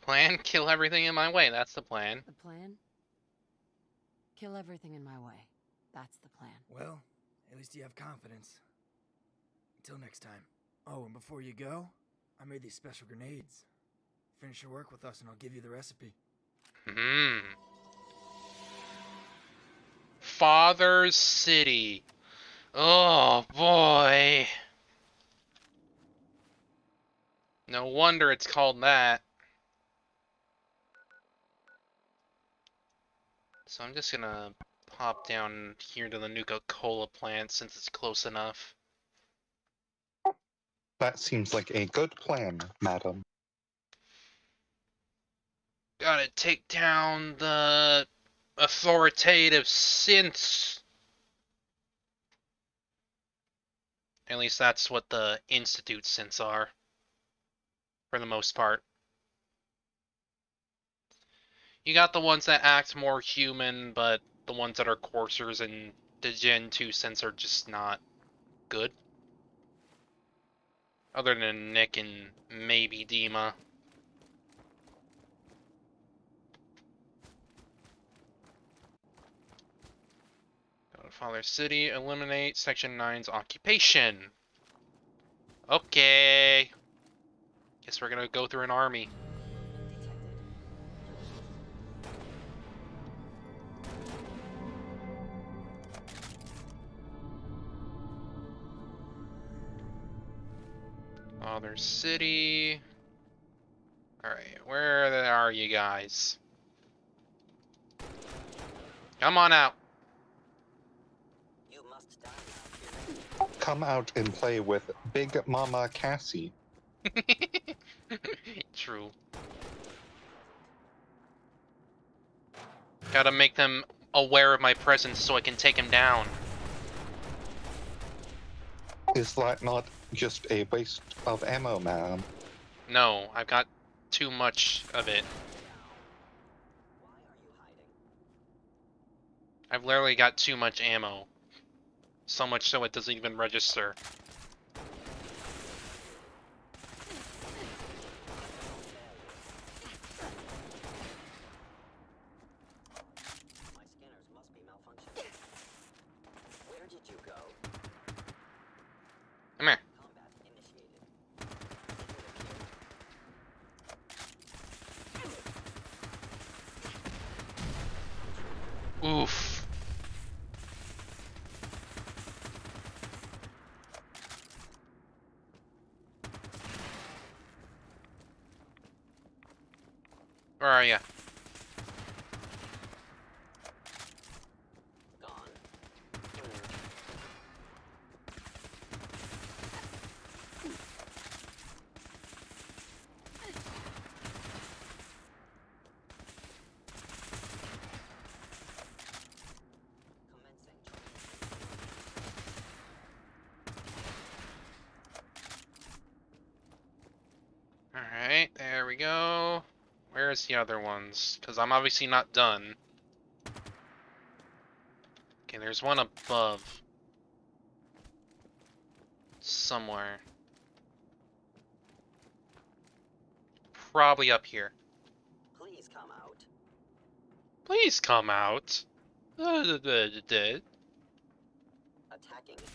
Plan? Kill everything in my way. That's the plan. The plan? Kill everything in my way. That's the plan. Well, at least you have confidence. Until next time. Oh, and before you go, I made these special grenades. Finish your work with us and I'll give you the recipe. Father's City. Oh boy. No wonder it's called that. So I'm just gonna pop down here to the Nuka-Cola plant since it's close enough. That seems like a good plan, madam. Gotta take down the authoritative synths. At least that's what the Institute synths are. For the most part. You got the ones that act more human, but the ones that are coursers and the Gen 2 synths are just not good. Other than Nick and maybe Dima. Go to Father City, eliminate Section 9's occupation. Okay. Guess we're gonna go through an army. Father City. Alright, where are you guys? Come on out. You must die now, human. Come out and play with Big Mama Cassie. True. Gotta make them aware of my presence so I can take him down. Is that not just a waste of ammo, ma'am? No, I've got too much of it. Why are you hiding? I've literally got too much ammo. So much so it doesn't even register. My scanners must be malfunctioning. Where did you go? Come here. Combat initiated. Oof. Where are ya? Gone. Commencing Alright, there we go. Where's the other ones? Because I'm obviously not done. Okay, there's one above. Somewhere. Probably up here. Please come out. Please come out. Attacking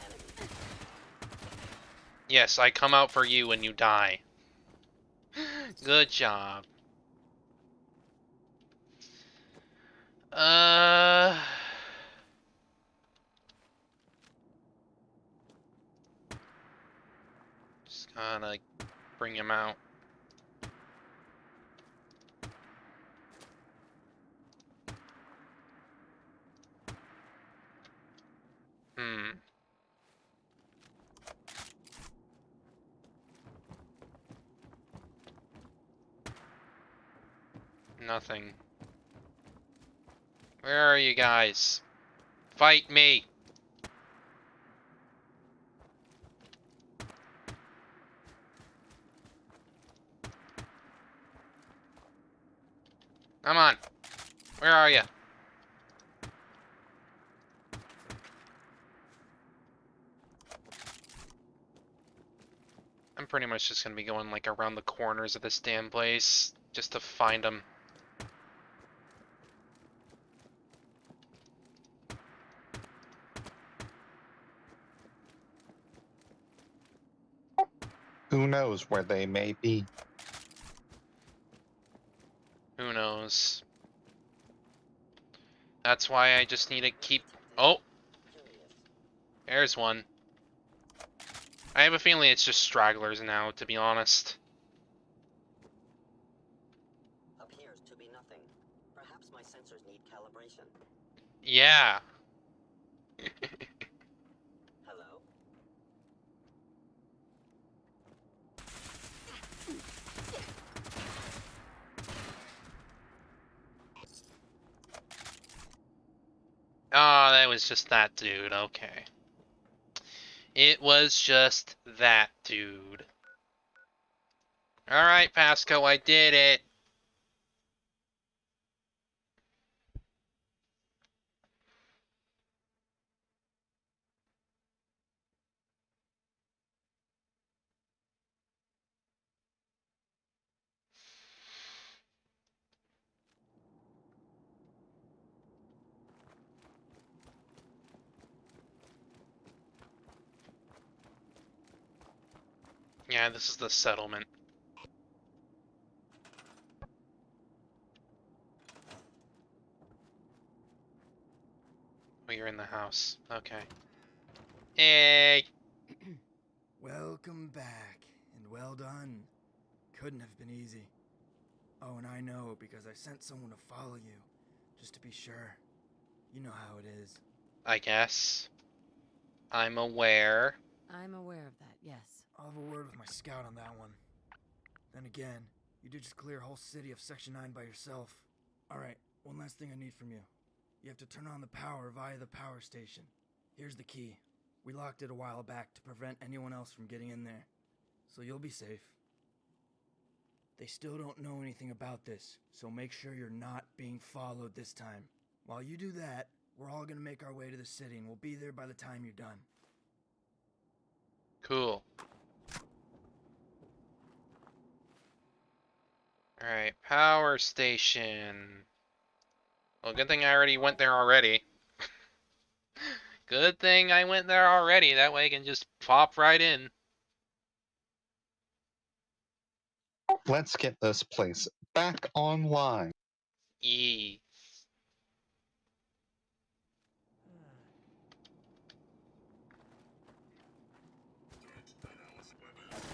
enemy. Yes, I come out for you when you die. Good job. Just gonna bring him out. Hmm. Nothing. Where are you guys? Fight me! Come on. Where are you? I'm pretty much just gonna be going like around the corners of this damn place just to find them. Who knows where they may be? Who knows? That's why I just need to keep... Oh! Curious. There's one. I have a feeling it's just stragglers now, to be honest. Appears to be nothing. Perhaps my sensors need calibration. Yeah. Hello? Oh, that was just that dude. Okay. It was just that dude. Alright, Pasco, I did it. Yeah, this is the settlement. Oh, you're in the house. Okay. Hey! Welcome back, and well done. Couldn't have been easy. Oh, and I know because I sent someone to follow you, just to be sure. You know how it is. I guess. I'm aware. I'm aware of that, yes. I'll have a word with my scout on that one. Then again, you did just clear a whole city of Section 9 by yourself. Alright, one last thing I need from you. You have to turn on the power via the power station. Here's the key. We locked it a while back to prevent anyone else from getting in there. So you'll be safe. They still don't know anything about this, so make sure you're not being followed this time. While you do that, we're all gonna make our way to the city and we'll be there by the time you're done. Cool. Alright, power station. Well, good thing I already went there already. Good thing I went there already. That way I can just pop right in. Let's get this place back online. Yee.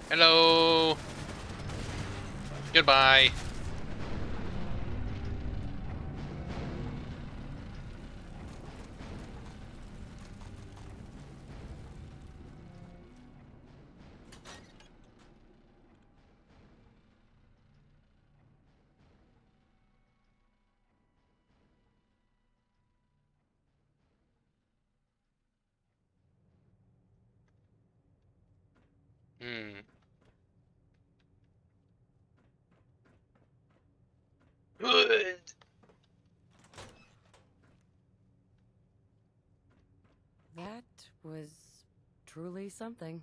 Hello. Goodbye. Hmm. Good. That was truly something.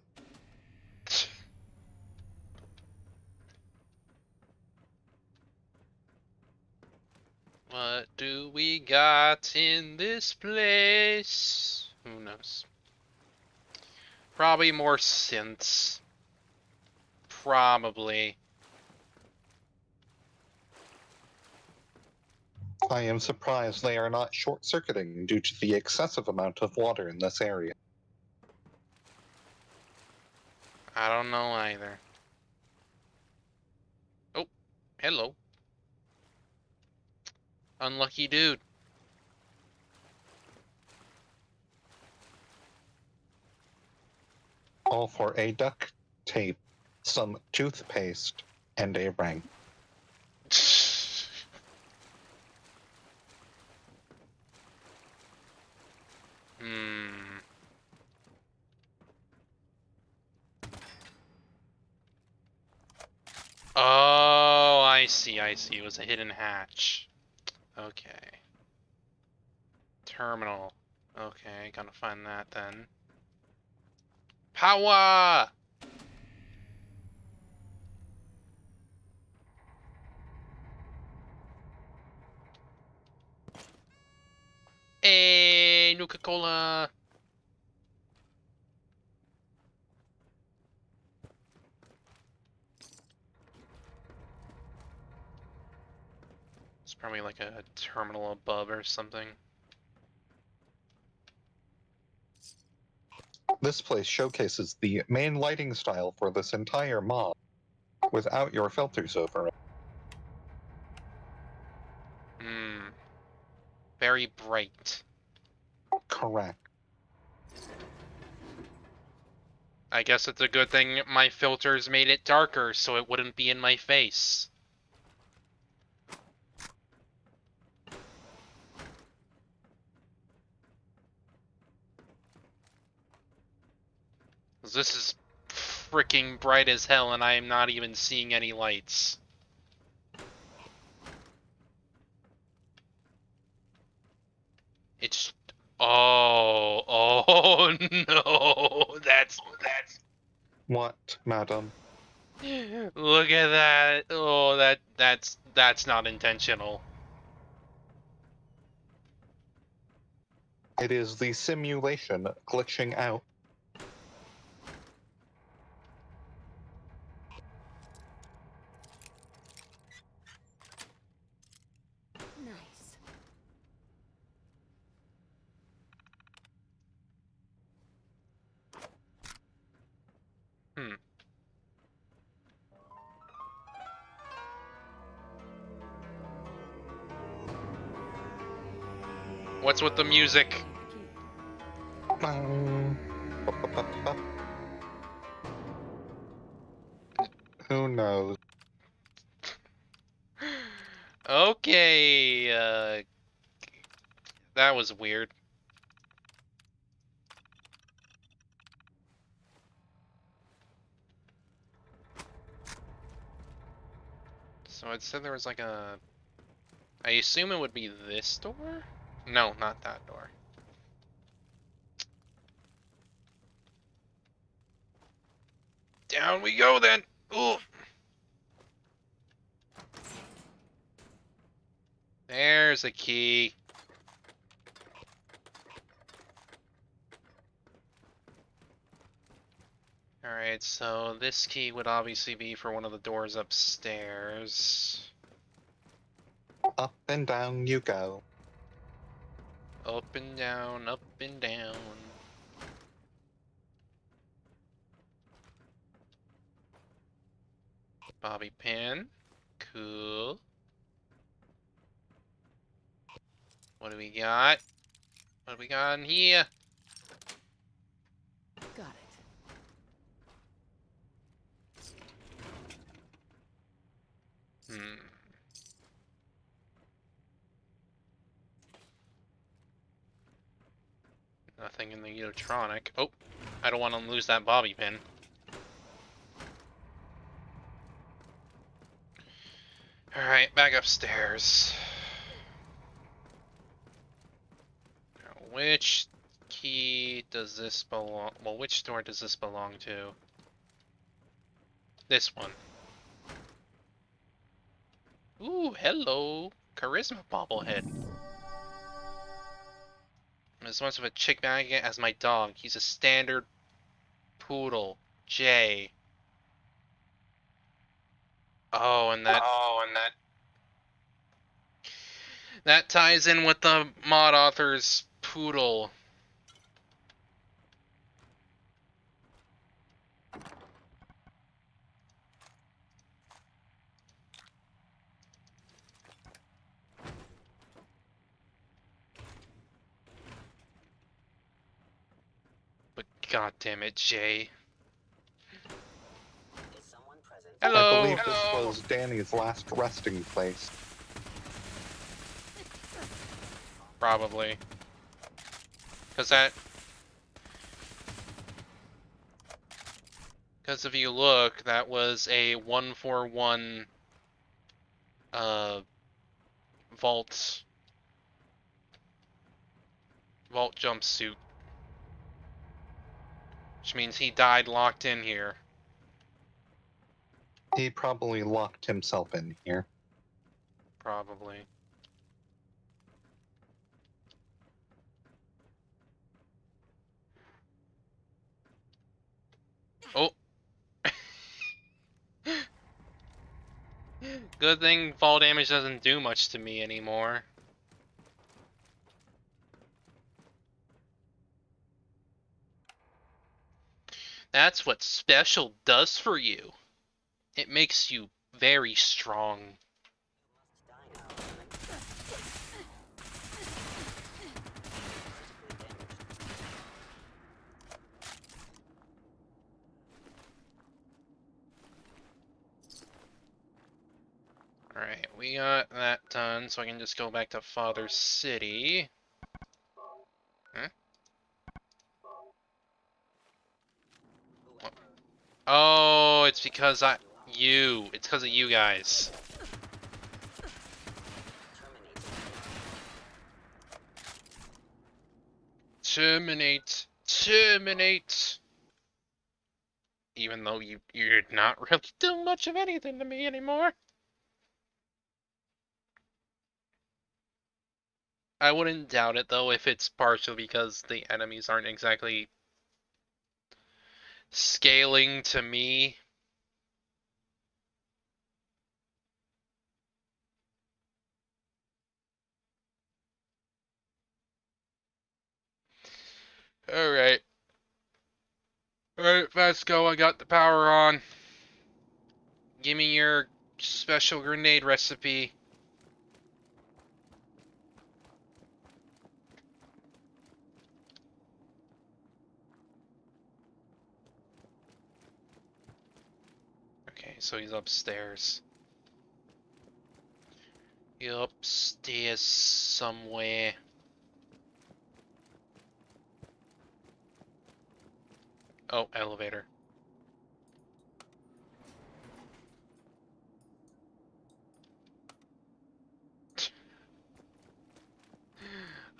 What do we got in this place? Who knows? Probably more synths. Probably. I am surprised they are not short-circuiting due to the excessive amount of water in this area. I don't know either. Oh, hello. Unlucky dude. All for a duct tape, some toothpaste, and a ring. Hmm. Oh, I see, I see. It was a hidden hatch. Okay. Terminal. Okay, gotta find that then. Power! Hey, Nuka-Cola! It's probably like a terminal above or something. This place showcases the main lighting style for this entire mod, without your filters over it. Hmm. Very bright. Correct. I guess it's a good thing my filters made it darker so it wouldn't be in my face. This is freaking bright as hell and I am not even seeing any lights. It's oh no, that's What, madam? look at that. Oh, that's not intentional. It is the simulation glitching out. Nice. Hmm. What's with the music? Who knows? Okay, that was weird. So it said there was like a... I assume it would be this door? No, not that door. Down we go then! Ooh! There's a key. Alright, so this key would obviously be for one of the doors upstairs. Up and down you go. Up and down, up and down. Bobby pin. Cool. What do we got? What do we got in here? Got it. Hmm. Nothing in the electronic. Oh, I don't want to lose that bobby pin. Alright, back upstairs. Now, which key does this belong? Well, which door does this belong to? This one. Ooh, hello. Charisma bobblehead. I'm as much of a chick magnet as my dog. He's a standard poodle. Jay. Oh, and that that ties in with the mod author's poodle. But god damn it, Jay. Is someone present? I Hello. believe this was Danny's last resting place. Probably. Because if you look, that was a 141 vault vault jumpsuit. Which means he died locked in here. He probably locked himself in here. Probably. Oh! Good thing fall damage doesn't do much to me anymore. That's what special does for you. It makes you very strong. You must die now, Herman. Critically damaged. Alright, we got that done, so I can just go back to Father City. Huh? Whoever Oh, it's because it's because of you guys. terminates. Terminate! Even though you're not really doing much of anything to me anymore. I wouldn't doubt it though if it's partially because the enemies aren't exactly scaling to me. Alright. Alright, Vasco, I got the power on. Give me your special grenade recipe. Okay, so he's upstairs. He's upstairs somewhere. Oh, elevator.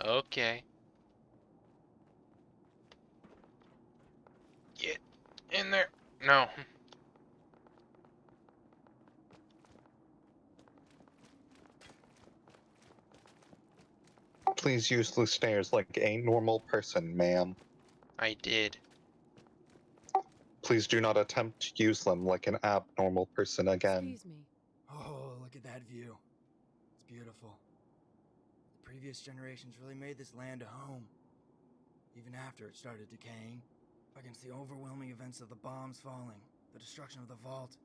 Okay. Get in there. No. Please use the stairs like a normal person, ma'am. I did. Please do not attempt to use them like an abnormal person again. Excuse me. Oh, look at that view. It's beautiful. The previous generations really made this land a home, even after it started decaying. Against the overwhelming events of the bombs falling, the destruction of the vault,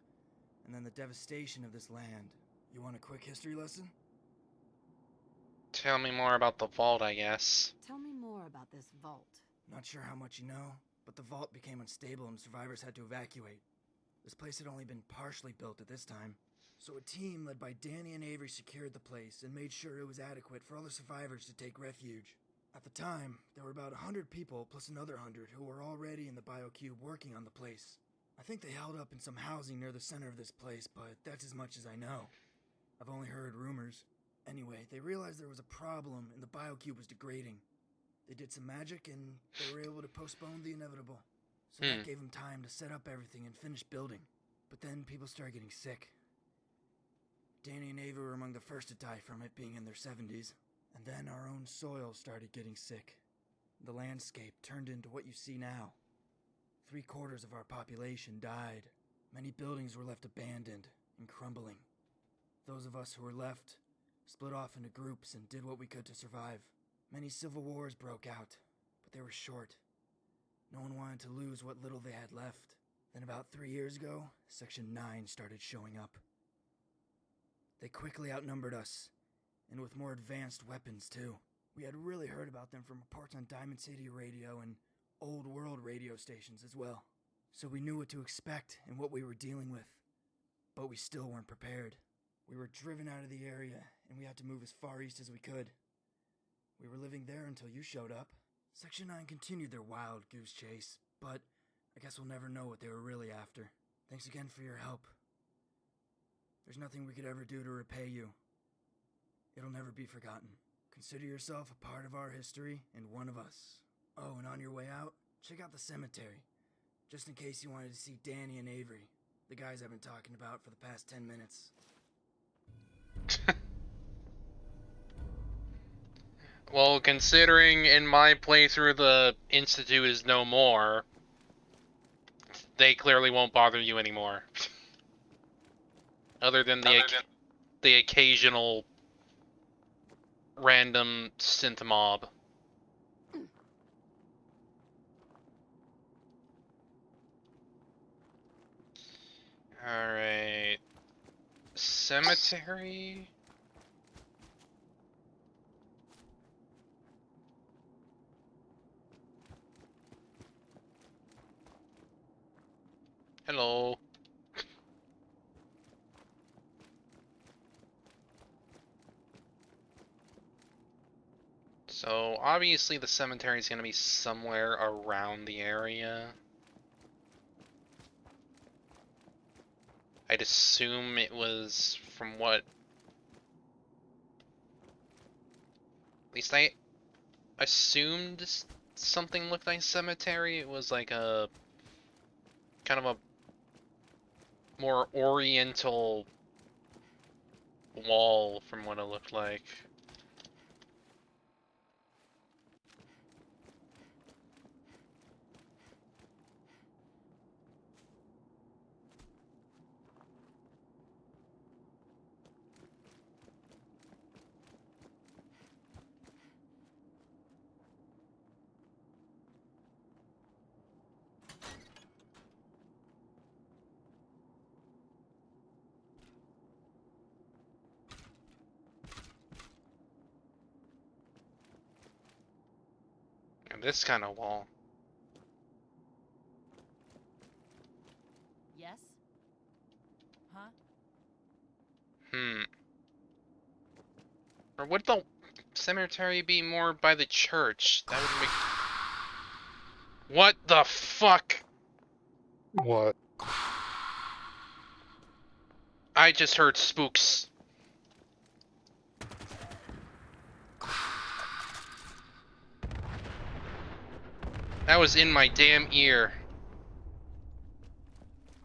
and then the devastation of this land. You want a quick history lesson? Tell me more about the vault, I guess. Tell me more about this vault. Not sure how much you know, but the vault became unstable and survivors had to evacuate. This place had only been partially built at this time, so a team led by Danny and Avery secured the place and made sure it was adequate for all the survivors to take refuge. At the time, there were about 100 people plus another 100 who were already in the BioCube working on the place. I think they held up in some housing near the center of this place, but that's as much as I know. I've only heard rumors. Anyway, they realized there was a problem and the BioCube was degrading. They did some magic and they were able to postpone the inevitable. So that gave them time to set up everything and finish building. But then people started getting sick. Danny and Ava were among the first to die from it, being in their 70s. And then our own soil started getting sick. The landscape turned into what you see now. 3/4 of our population died. Many buildings were left abandoned and crumbling. Those of us who were left split off into groups and did what we could to survive. Many civil wars broke out, but they were short. No one wanted to lose what little they had left. Then about 3 years ago, Section 9 started showing up. They quickly outnumbered us, and with more advanced weapons too. We had really heard about them from reports on Diamond City Radio and Old World radio stations as well. So we knew what to expect and what we were dealing with. But we still weren't prepared. We were driven out of the area, and we had to move as far east as we could. We were living there until you showed up. Section 9 continued their wild goose chase, but I guess we'll never know what they were really after. Thanks again for your help. There's nothing we could ever do to repay you. It'll never be forgotten. Consider yourself a part of our history and one of us. Oh, and on your way out, check out the cemetery. Just in case you wanted to see Danny and Avery, the guys I've been talking about for the past 10 minutes. Well, considering in my playthrough the Institute is no more, they clearly won't bother you anymore. Other than the occasional random synth mob. Alright. Cemetery? Hello. So, obviously the cemetery is going to be somewhere around the area. I'd assume it was from what... At least I assumed something looked like a cemetery. It was like a... kind of a more oriental wall from what it looked like. And this kind of wall. Yes? Huh? Or would the cemetery be more by the church? That would make... What the fuck? What? I just heard spooks. That was in my damn ear.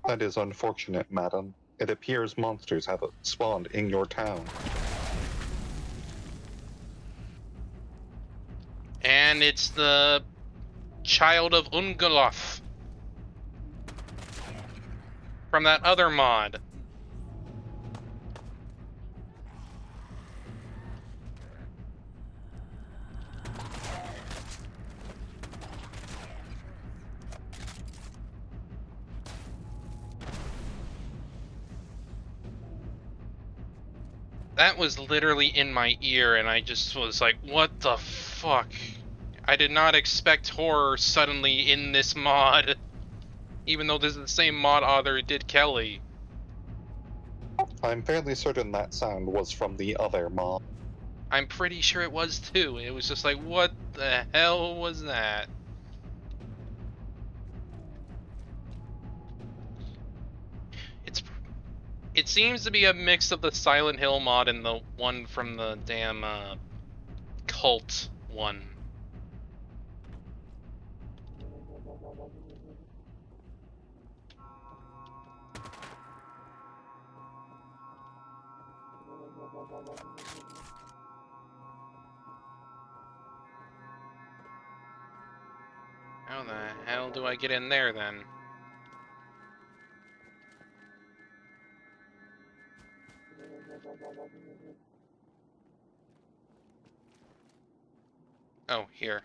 That is unfortunate, madam. It appears monsters have spawned in your town. And it's the child of Ungoloth from that other mod. That was literally in my ear, and I just was like, what the fuck? I did not expect horror suddenly in this mod. Even though this is the same mod author who did Kelly. I'm fairly certain that sound was from the other mod. I'm pretty sure it was too. It was just like, what the hell was that? It seems to be a mix of the Silent Hill mod and the one from the damn cult one. How the hell do I get in there then? Oh, here.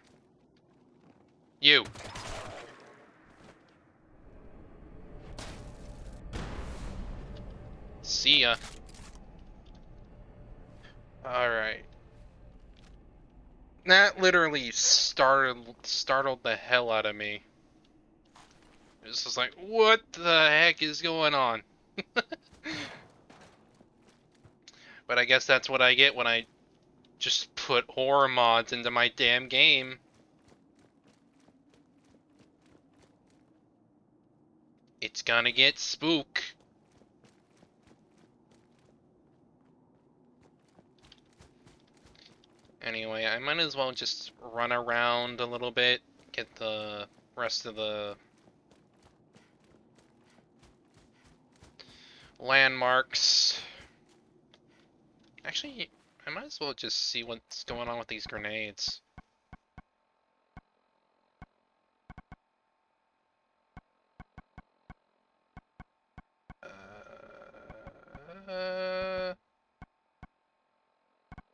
You! See ya. Alright. That literally startled the hell out of me. It was just like, what the heck is going on? But I guess that's what I get when I just put horror mods into my damn game. It's gonna get spook. Anyway, I might as well just run around a little bit, get the rest of the landmarks. Actually, I might as well just see what's going on with these grenades.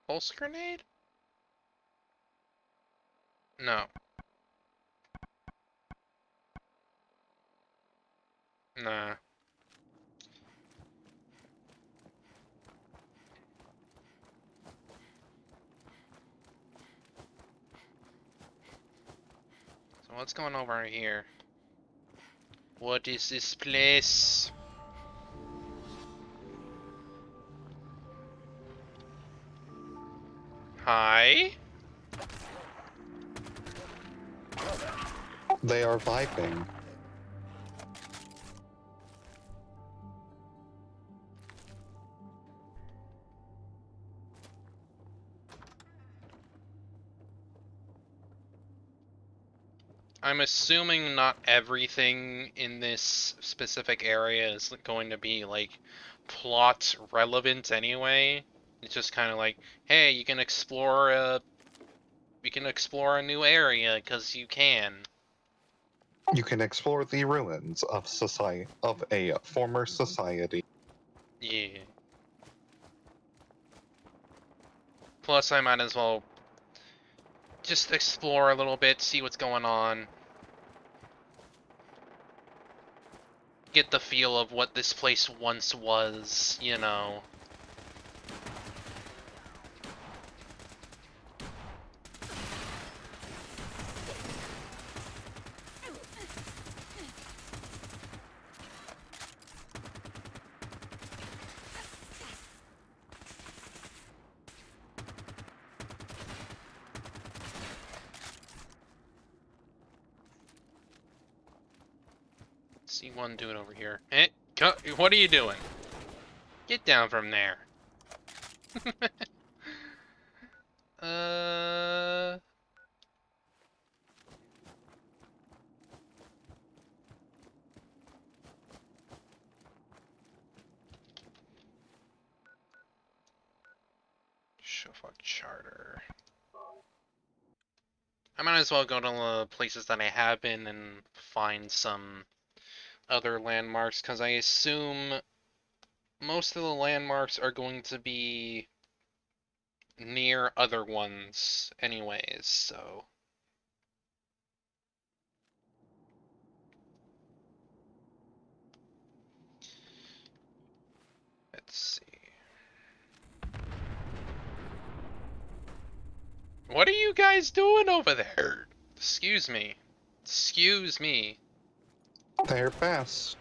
Pulse grenade? No. Nah. So what's going on over here? What is this place? Hi? They are vibing. I'm assuming not everything in this specific area is going to be like plot relevant anyway. It's just kind of like, hey, you can explore a new area because you can. You can explore the ruins of a former society. Yeah. Plus, I might as well just explore a little bit, see what's going on. Get the feel of what this place once was, you know. See one dude over here. What are you doing? Get down from there. uh... Shofak Charter. I might as well go to the places that I have been and find some other landmarks, because I assume most of the landmarks are going to be near other ones anyways, so... Let's see. What are you guys doing over there? Excuse me. Excuse me. They're best.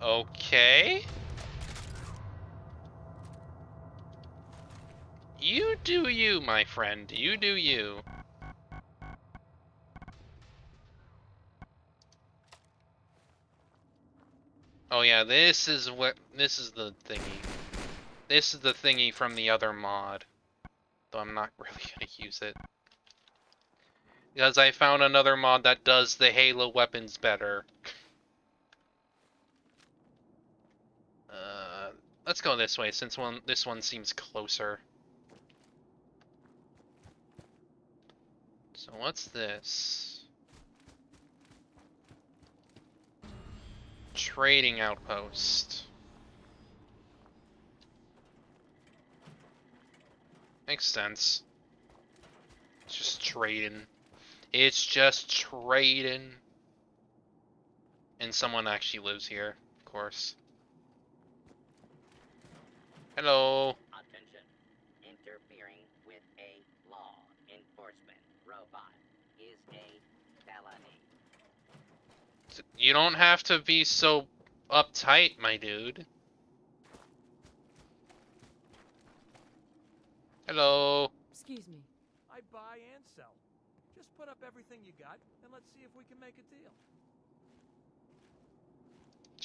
Okay. You do you, my friend. You do you. Oh yeah, this is the thingy. This is the thingy from the other mod. Though I'm not really gonna use it. Because I found another mod that does the Halo weapons better. Let's go this way, since this one seems closer. So what's this? Trading outpost. Makes sense. It's just trading. It's just trading. And someone actually lives here, of course. Hello. Attention. Interfering with a law enforcement robot is a felony. You don't have to be so uptight, my dude. Hello. Excuse me. I buy and sell. Just put up everything you got, and let's see if we can make a deal.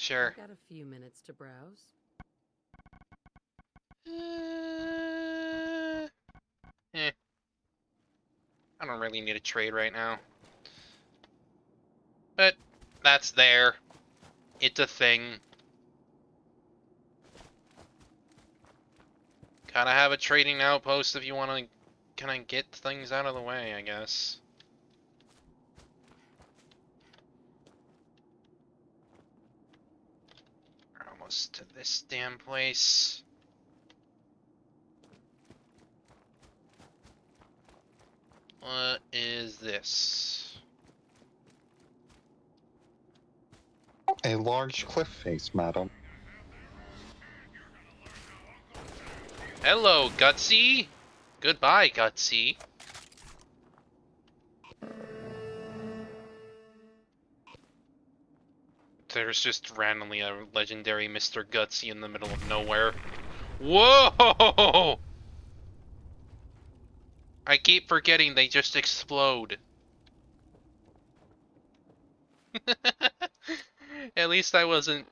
Sure. I've got a few minutes to browse. I don't really need a trade right now. But that's there. It's a thing. Gotta have a trading outpost if you want to kind of get things out of the way, I guess. We're almost to this damn place. What is this? A large cliff face, madam. Hello, Gutsy! Goodbye, Gutsy. There's just randomly a legendary Mr. Gutsy in the middle of nowhere. Whoa! I keep forgetting they just explode. At least I wasn't,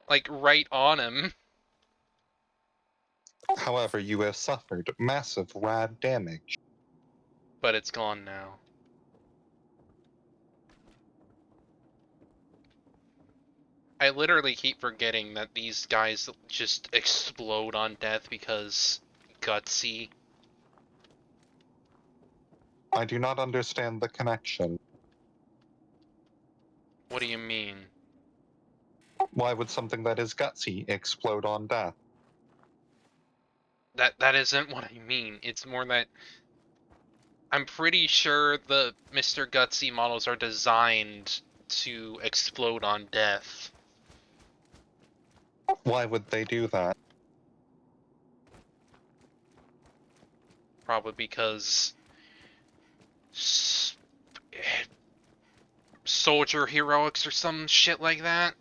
like, right on him. However, you have suffered massive rad damage. But it's gone now. I literally keep forgetting that these guys just explode on death because Gutsy. I do not understand the connection. What do you mean? Why would something that is gutsy explode on death? That isn't what I mean. It's more that I'm pretty sure the Mr. Gutsy models are designed to explode on death. Why would they do that? Probably because soldier heroics or some shit like that.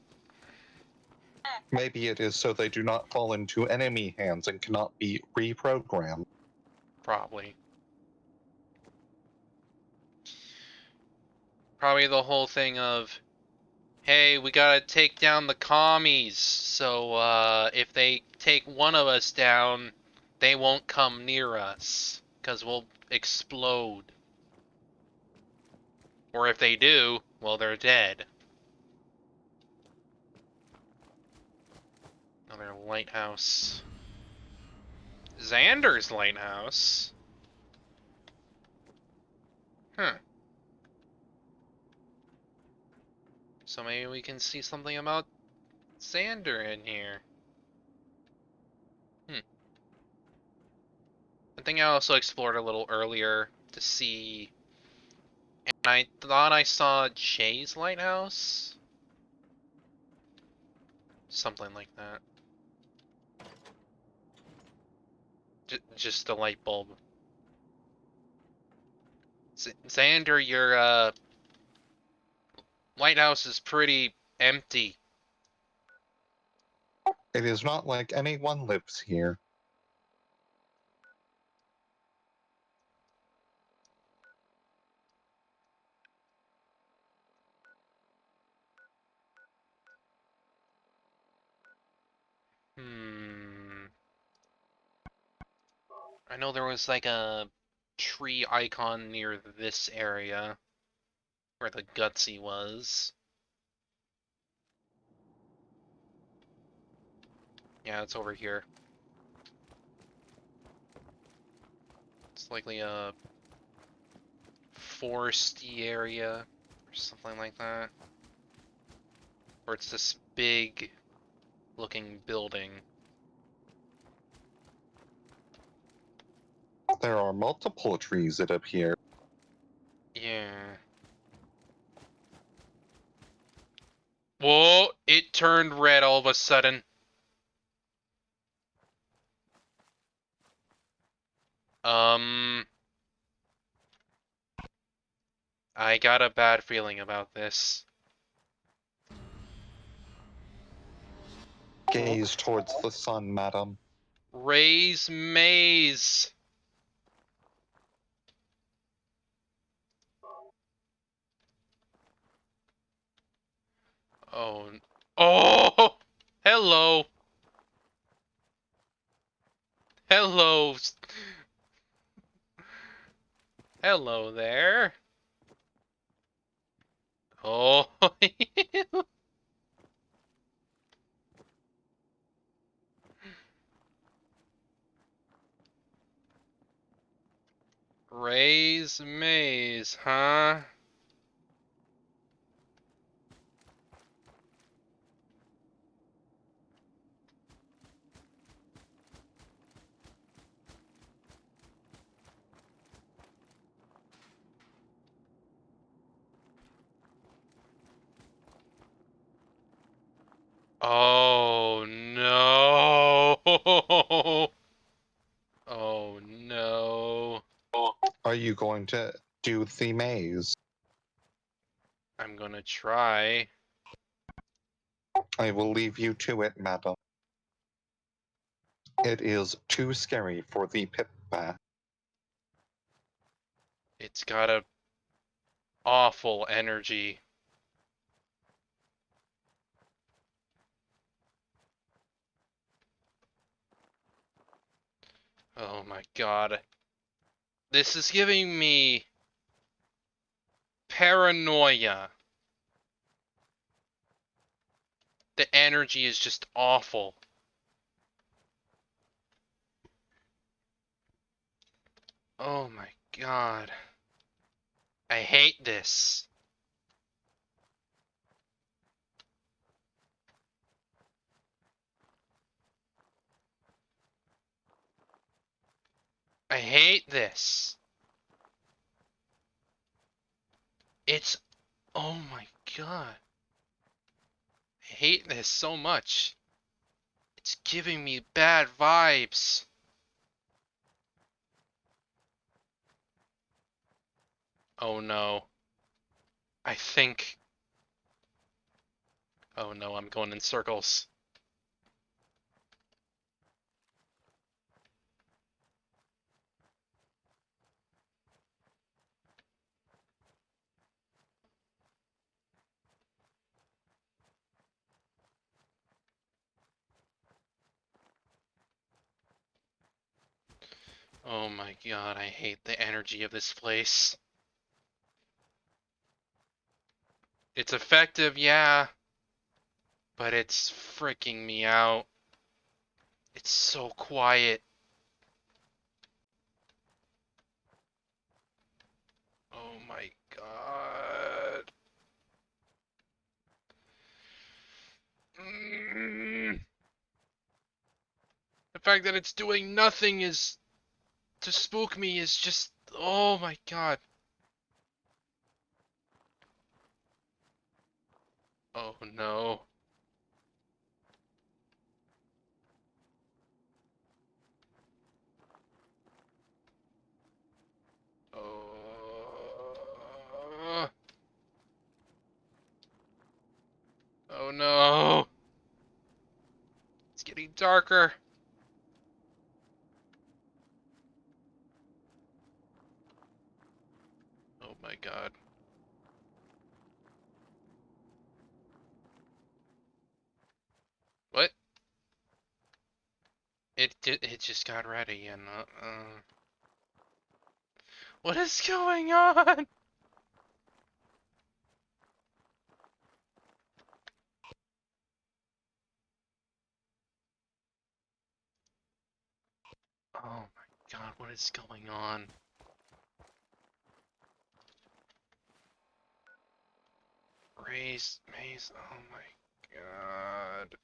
Maybe it is so they do not fall into enemy hands and cannot be reprogrammed. Probably. Probably the whole thing of, hey, we gotta take down the commies, so if they take one of us down, they won't come near us, because we'll explode. Or if they do, well, they're dead. Another lighthouse. Xander's lighthouse? Huh. So maybe we can see something about Xander in here. I think I also explored a little earlier to see, and I thought I saw Jay's lighthouse? Something like that. Just a light bulb. Xander, your lighthouse is pretty empty. It is not like anyone lives here. I know there was like a tree icon near this area where the Gutsy was. Yeah, it's over here. It's likely a foresty area or something like that. Or it's this big looking building. There are multiple trees, it appears. Yeah. Whoa, it turned red all of a sudden. I got a bad feeling about this. Gaze towards the sun, madam. Ray's Maze. Oh, Oh, hello. Hello. Hello there. Oh. Ray's Maze, huh? Oh no. Oh no. Are you going to do the maze? I'm gonna try. I will leave you to it, madam. It is too scary for the pit bat. It's got a awful energy. Oh my god. This is giving me paranoia. The energy is just awful. Oh my god. I hate this. I hate this. It's... Oh my god. I hate this so much. It's giving me bad vibes. Oh no. I think... Oh no, I'm going in circles. Oh my god, I hate the energy of this place. It's effective, yeah, but it's freaking me out. It's so quiet. Oh my god. Mm. The fact that it's doing nothing is to spook me is just, oh my god. Oh no. Oh. Oh no. It's getting darker. Oh my god. What? It just got ready and what is going on? Oh my god, what is going on? Raise maze, oh my god.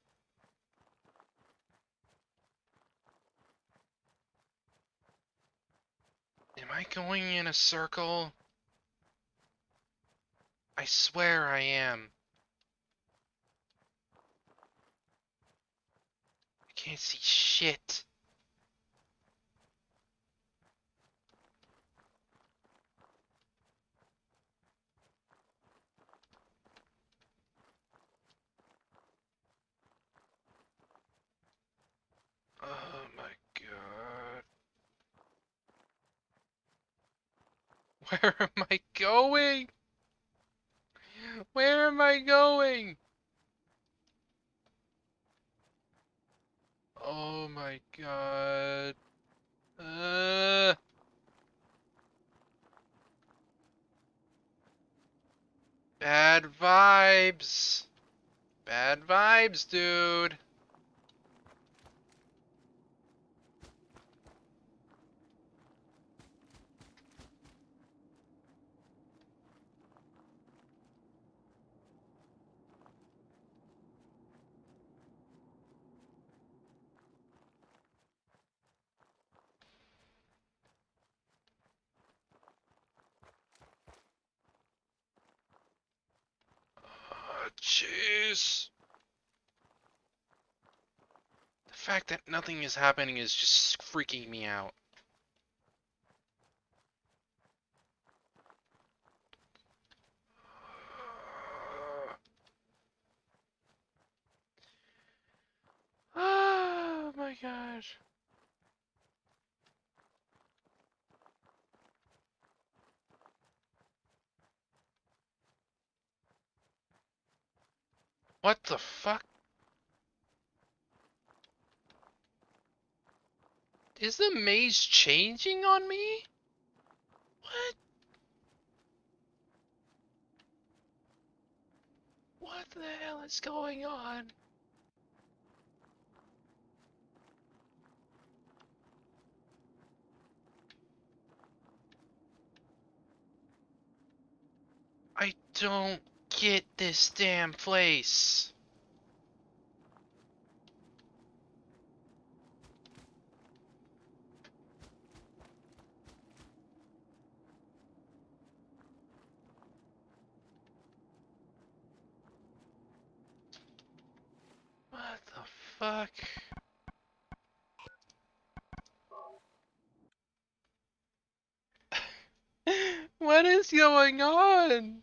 Am I going in a circle? I swear I am. I can't see shit. Oh my god. Where am I going? Where am I going? my god. Bad vibes. Bad vibes, dude. Jeez. The fact that nothing is happening is just freaking me out. Oh my gosh. What the fuck? Is the maze changing on me? What? What the hell is going on? I don't get this damn place. What the fuck? What is going on?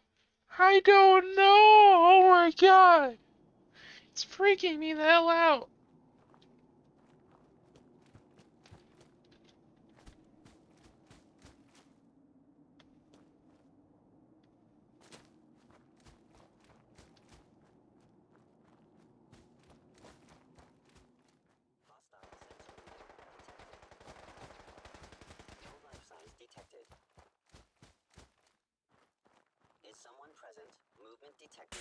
I don't know. Oh my god. It's freaking me the hell out. Hostile sensor detected. No life signs detected. Is someone present? Movement detected.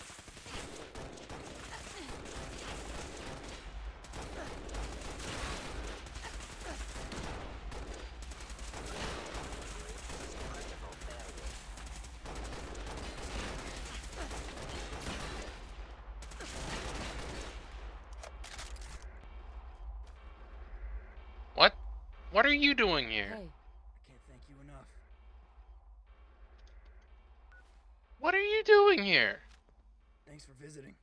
Critical failure. What? What are you doing here? Hey, I can't thank you enough. What are you doing here? Thanks for visiting.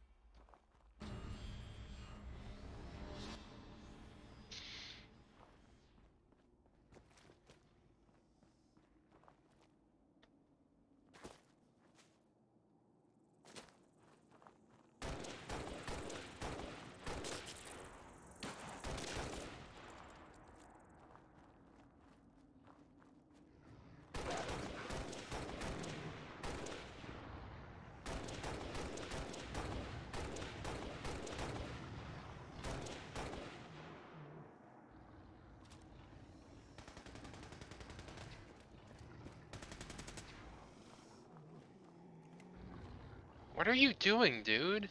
What are you doing, dude?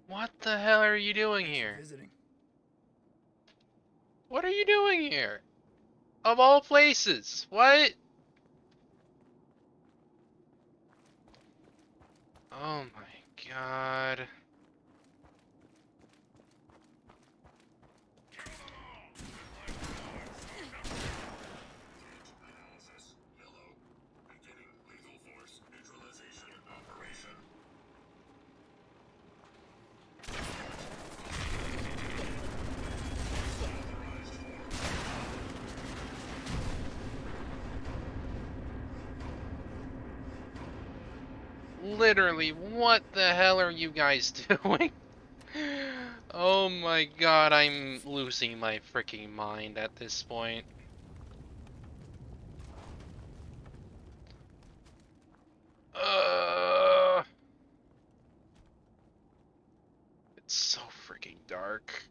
What the hell are you doing Thanks for here? visiting. What are you doing here? Of all places, what? Oh my god. Analysis. Yellow. Beginning lethal force neutralization operation. Literally, what the hell are you guys doing? Oh my my god, I'm losing my freaking mind at this point. It's so freaking dark.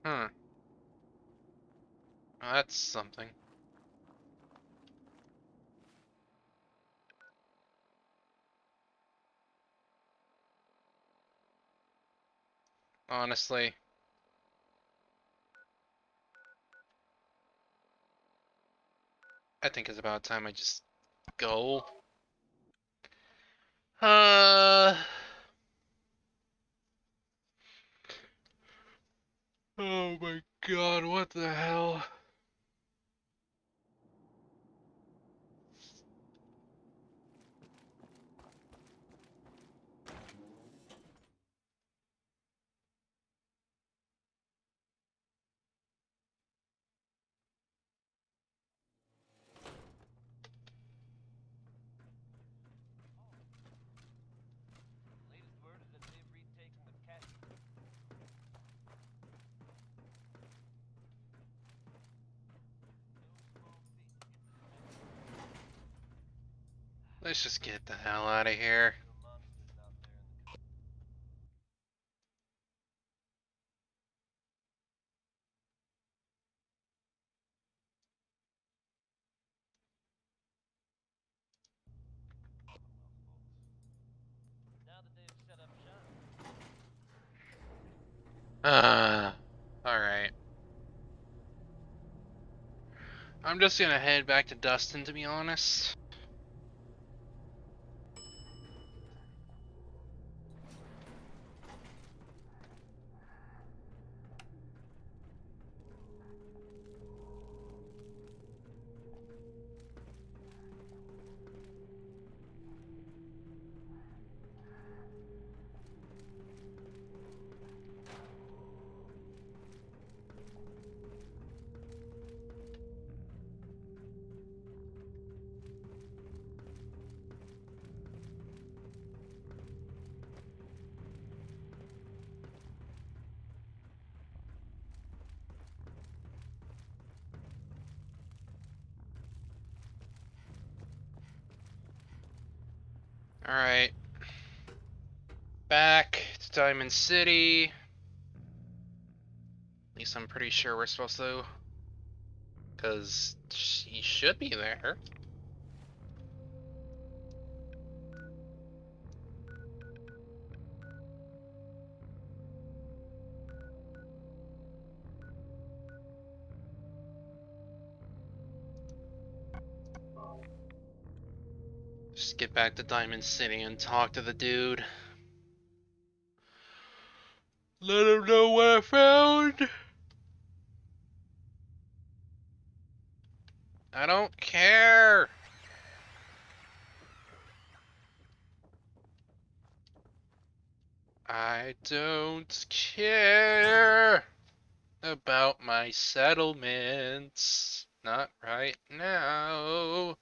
Huh. Well, that's something. Honestly. I think it's about time I just go. Uh... Oh my god, what the hell? Latest word is that they've retaken the cache. Let's just get the hell out of here. Now that they've set up shop. Alright. I'm just gonna head back to Dustin, to be honest. Alright. Back to Diamond City. At least I'm pretty sure we're supposed to. Because she should be there. Just get back to Diamond City and talk to the dude. Let him know what I found. I don't care. I don't care about my settlements. Not right now.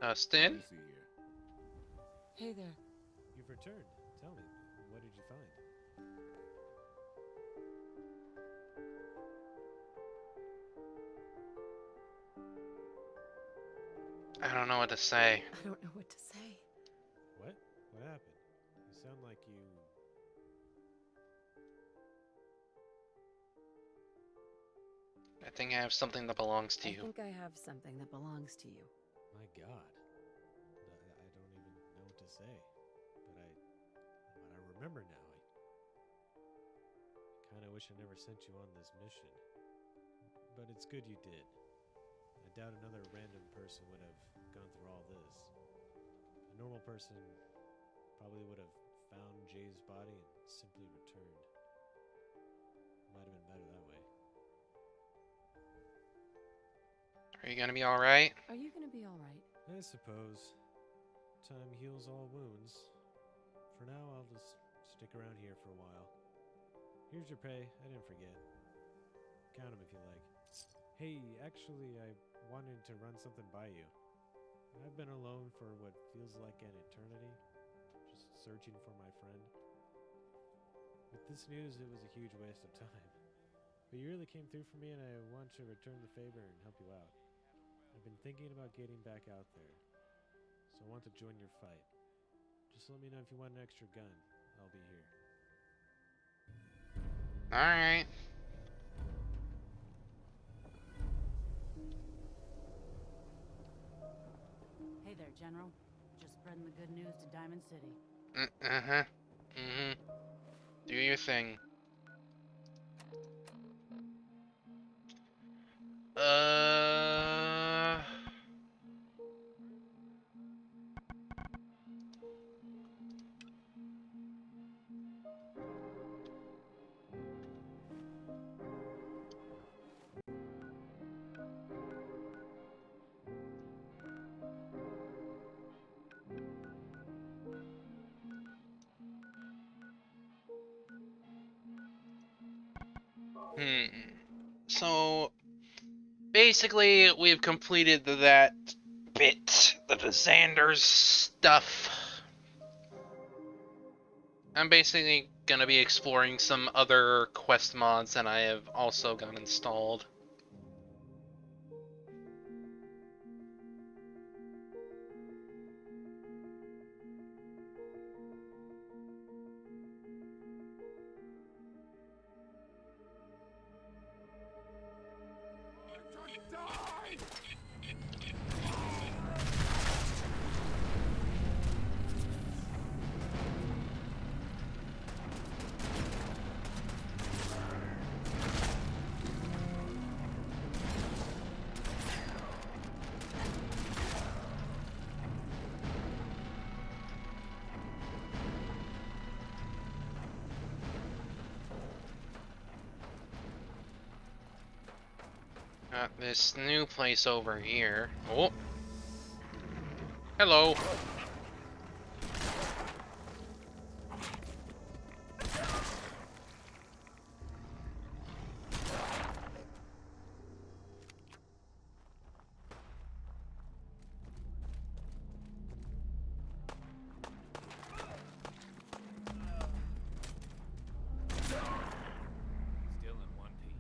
Dustin? Lucy here. Hey there. You've returned. Tell me, what did you find? I don't know what to say. I don't know what to say. What? What happened? You sound like you... I think I have something that belongs to I you. think I have something that belongs to you. My God. I don't even know what to say. But I remember now. I kind of wish I never sent you on this mission. but it's good you did. I doubt another random person would have gone through all this. A normal person probably would have found Jay's body and simply returned. Might have been better that way. Are you gonna be alright? Are you gonna be alright? I suppose. Time heals all wounds. For now, I'll just stick around here for a while. Here's your pay. I didn't forget. Count 'em if you like. Hey, actually, I wanted to run something by you. I've been alone for what feels like an eternity, just searching for my friend. With this news, it was a huge waste of time. But you really came through for me, and I want to return the favor and help you out. I've been thinking about getting back out there, so I want to join your fight. Just let me know if you want an extra gun. I'll be here. Alright. Hey there, General. Just spreading the good news to Diamond City. Uh-huh. Mm-hmm. Do your thing. So, basically, we've completed that bit, the Xander's stuff. I'm basically gonna be exploring some other quest mods that I have also got installed. Got this new place over here. Oh. Hello. Still in one piece.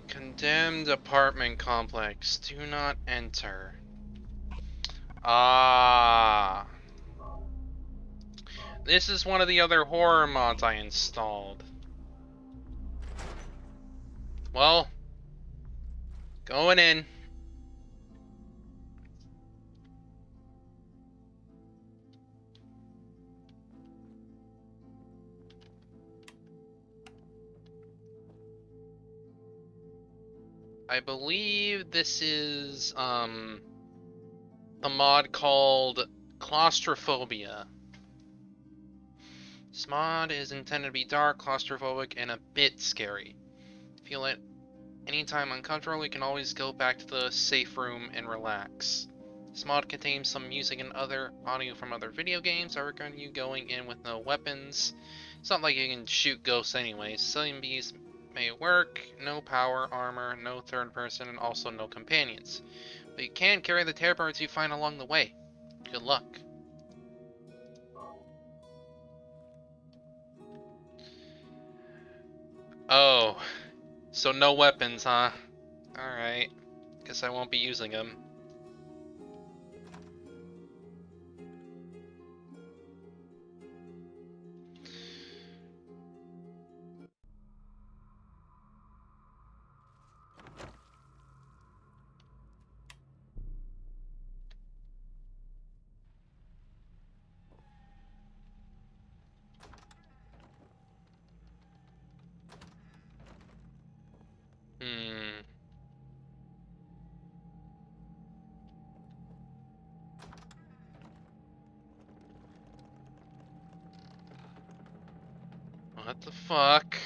Condemned apartment complex. Do not enter. Ah. This is one of the other horror mods I installed. Well, going in. I believe this is a mod called Claustrophobia. This mod is intended to be dark, claustrophobic, and a bit scary. Feel it anytime uncomfortable, you can always go back to the safe room and relax. This mod contains some music and other audio from other video games. I recommend you going in with no weapons. It's not like you can shoot ghosts anyways. Zombies may work, no power, armor, no third person, and also no companions. But you can carry the terror birds you find along the way. Good luck. Oh, so no weapons, huh? Alright, guess I won't be using them. What the fuck?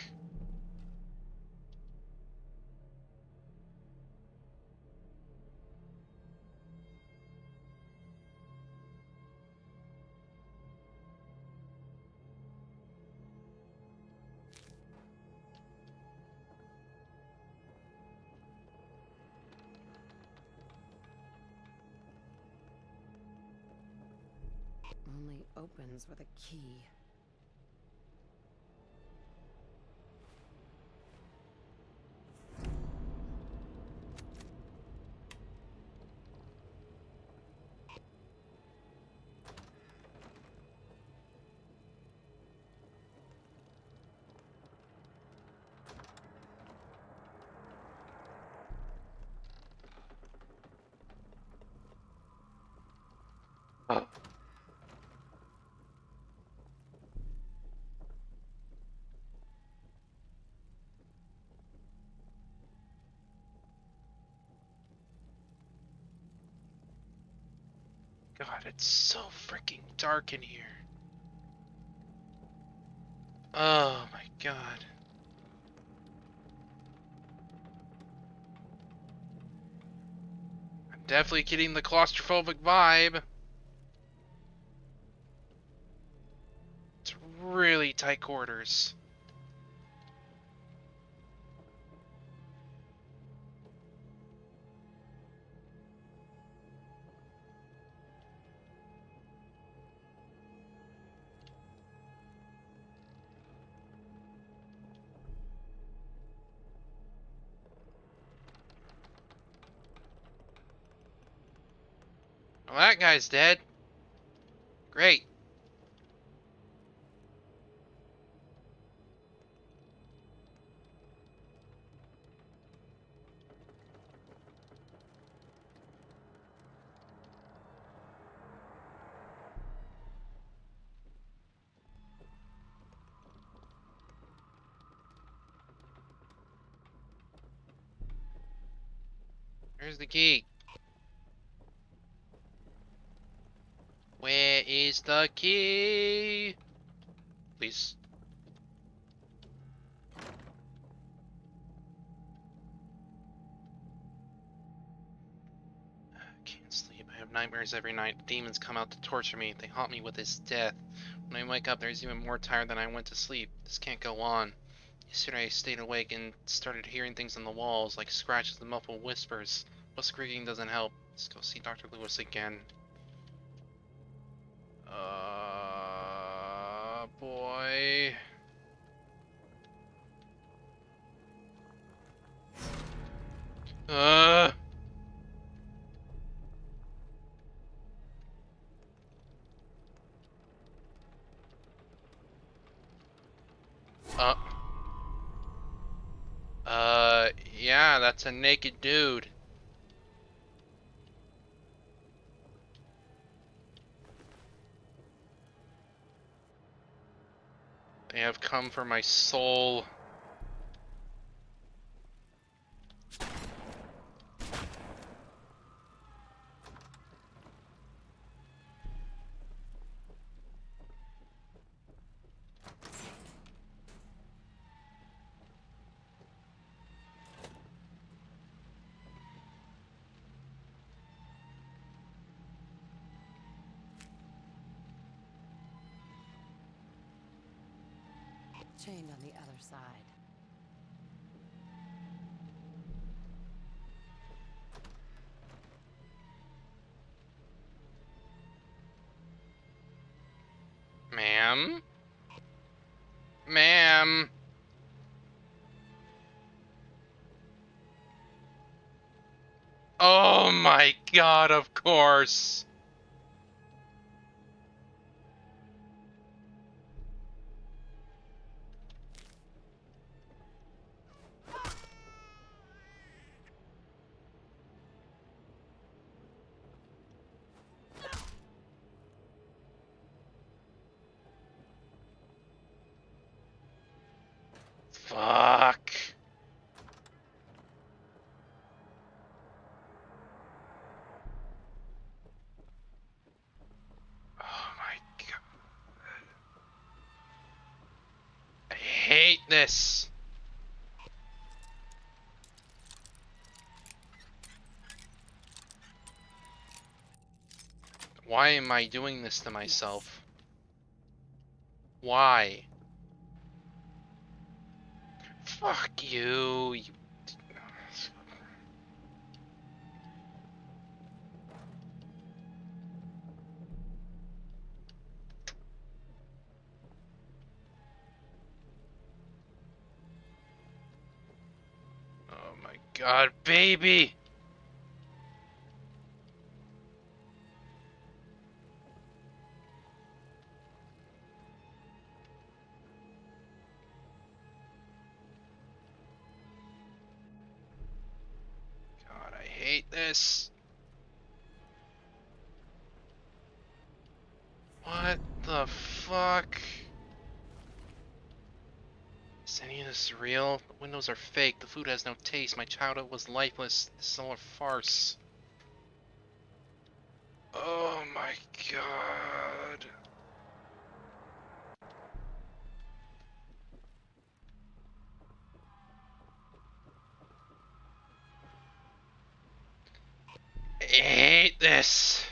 Only opens with a key. God, it's so freaking dark in here. Oh my god. I'm definitely getting the claustrophobic vibe. It's really tight quarters. Well, that guy's dead. Great. Where's the key? Where is the key? Please. I can't sleep. I have nightmares every night. Demons come out to torture me. They haunt me with his death. When I wake up, there's even more tired than I went to sleep. This can't go on. Yesterday I stayed awake and started hearing things on the walls, like scratches and muffled whispers. But screaming doesn't help. Let's go see Dr. Lewis again. Boy. Uh. Yeah, that's a naked dude. They have come for my soul. Chained on the other side. Ma'am? Ma'am? Oh my god, of course. Fuck. hate this. Why am I doing this to myself? Why? Fuck you, you... Oh my god, baby! God, I hate this. What the fuck? Is any of this real? The windows are fake. The food has no taste. My childhood was lifeless. This is all a farce. Oh my god. I hate this.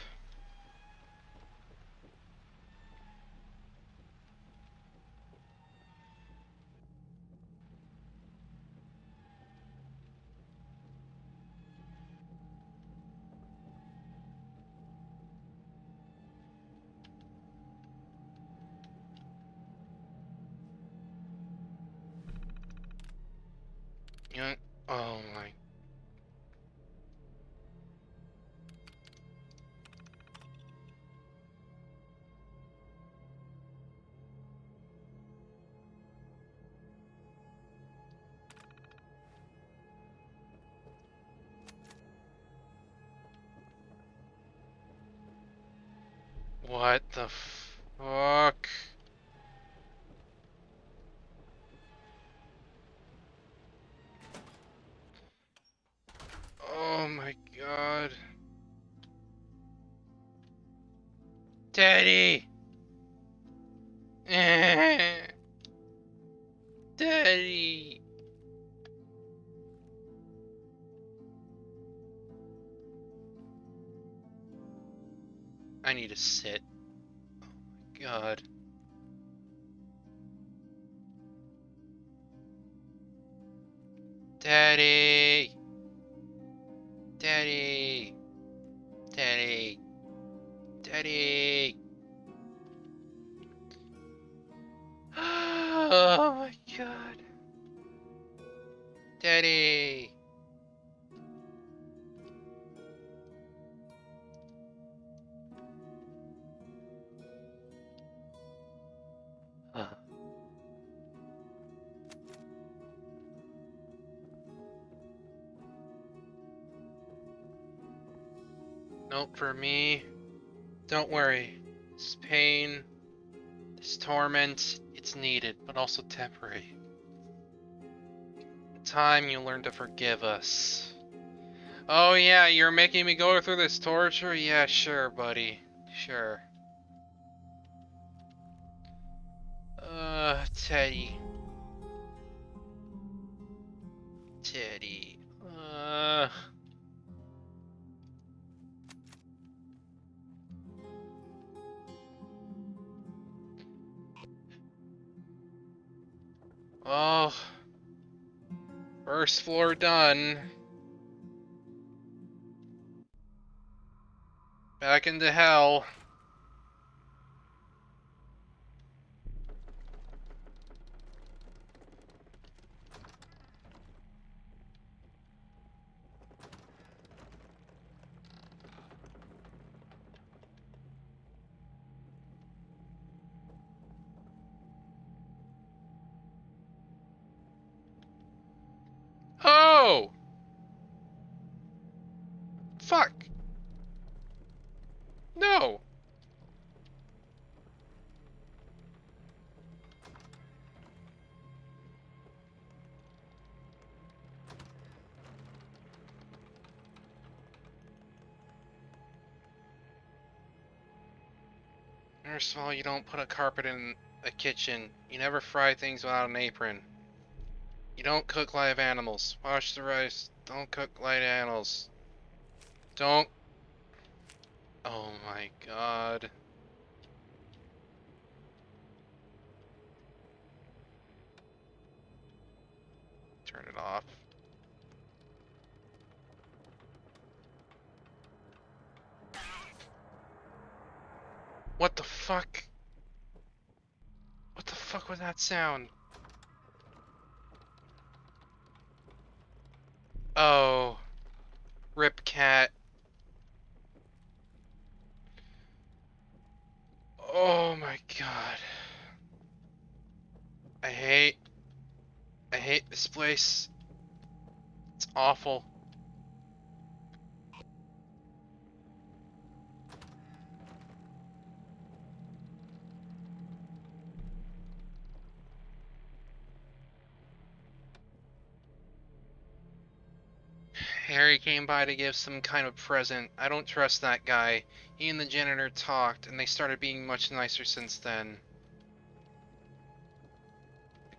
You know, oh my. What the fuck? Oh my god. Daddy! Daddy! I need to sit. Oh my god. Daddy! Daddy! Daddy! Daddy! Oh my god. Daddy! Nope, for me. Don't worry. This pain, this torment, it's needed, but also temporary. In time, you'll learn to forgive us. Oh yeah, you're making me go through this torture? Yeah, sure, buddy. Sure. Teddy. Teddy. Oh. First floor done. Back into hell. Oh! Fuck! No! First of all, you don't put a carpet in a kitchen. You never fry things without an apron. You don't cook live animals. Wash the rice. Don't cook live animals. Don't. Oh my god. Turn it off. What the fuck? What the fuck was that sound? Oh. Rip cat. Oh my god. I hate this place. It's awful. Harry came by to give some kind of present. I don't trust that guy. He and the janitor talked, and they started being much nicer since then.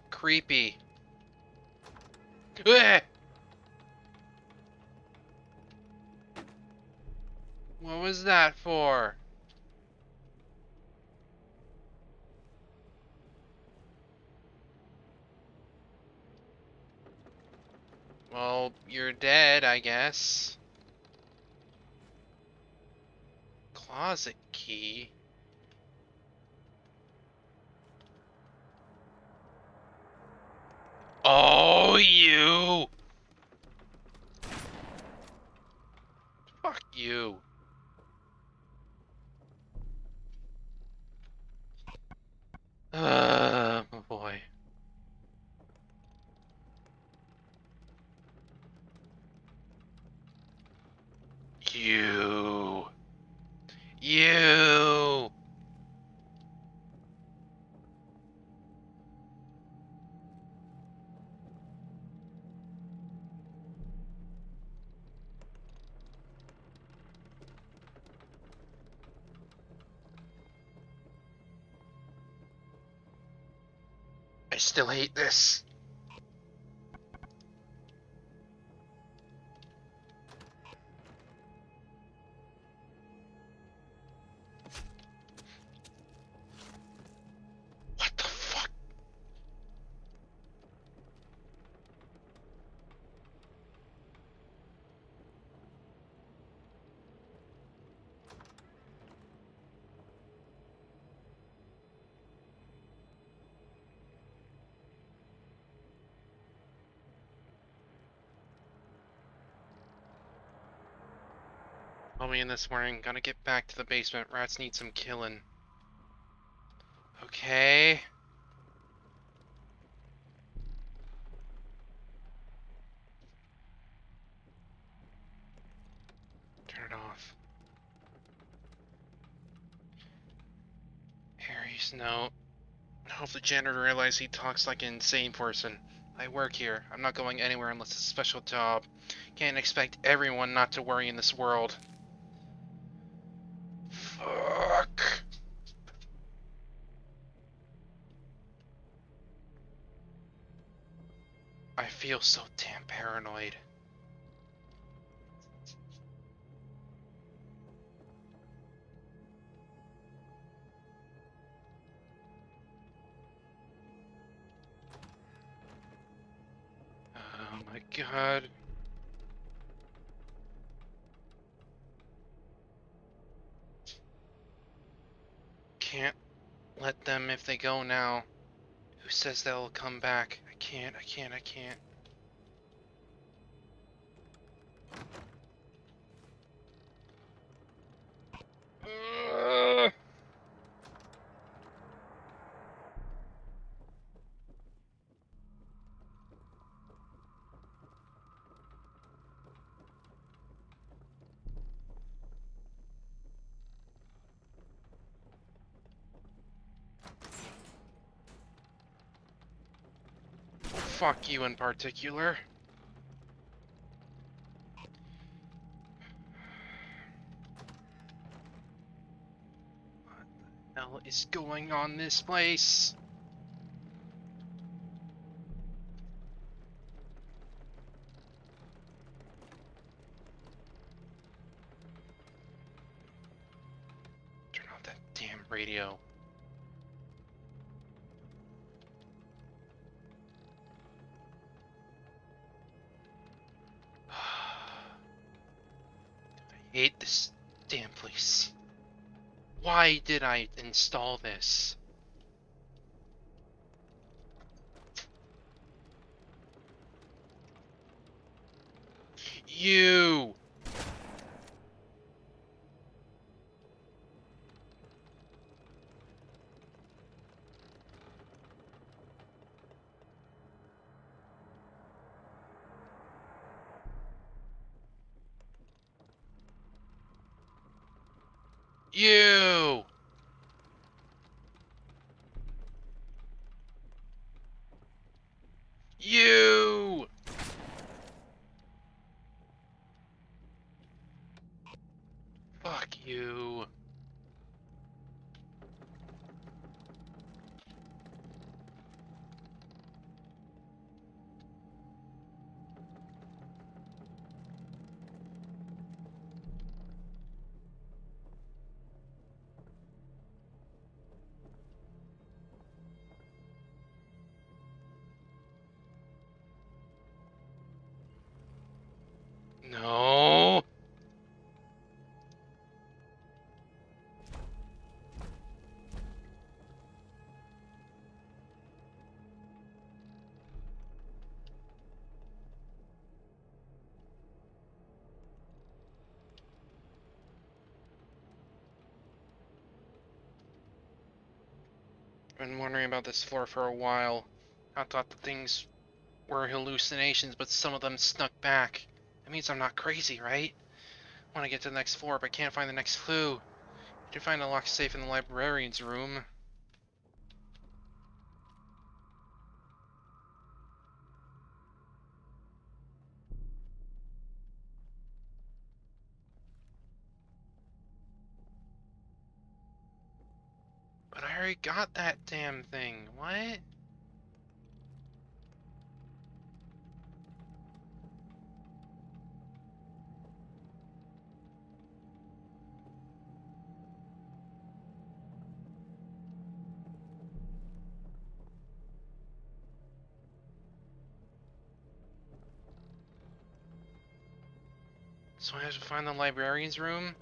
Creepy. Ugh! What was that for? Well, you're dead, I guess. Closet key? Oh, you! Fuck you. Oh boy. You. You. I still hate this. What the fuck? I'll be in this morning. Gotta get back to the basement. Rats need some killing. Okay. Turn it off. Harry's note. I hope the janitor realized he talks like an insane person. I work here. I'm not going anywhere unless it's a special job. Can't expect everyone not to worry in this world. Fuck. I feel so damn paranoid. Oh my god. Can't let them if they go now. Who says they'll come back? I can't. Ugh. Fuck you in particular. What the hell is going on in this place? Turn off that damn radio. I hate this damn place. Why did I install this? You! You! You! Fuck you. No. I've been wondering about this floor for a while. I thought the things were hallucinations, but some of them snuck back. That means I'm not crazy, right? I want to get to the next floor, but can't find the next clue. I did find a locked safe in the librarian's room. But I already got that damn thing. What? So I have to find the librarian's room?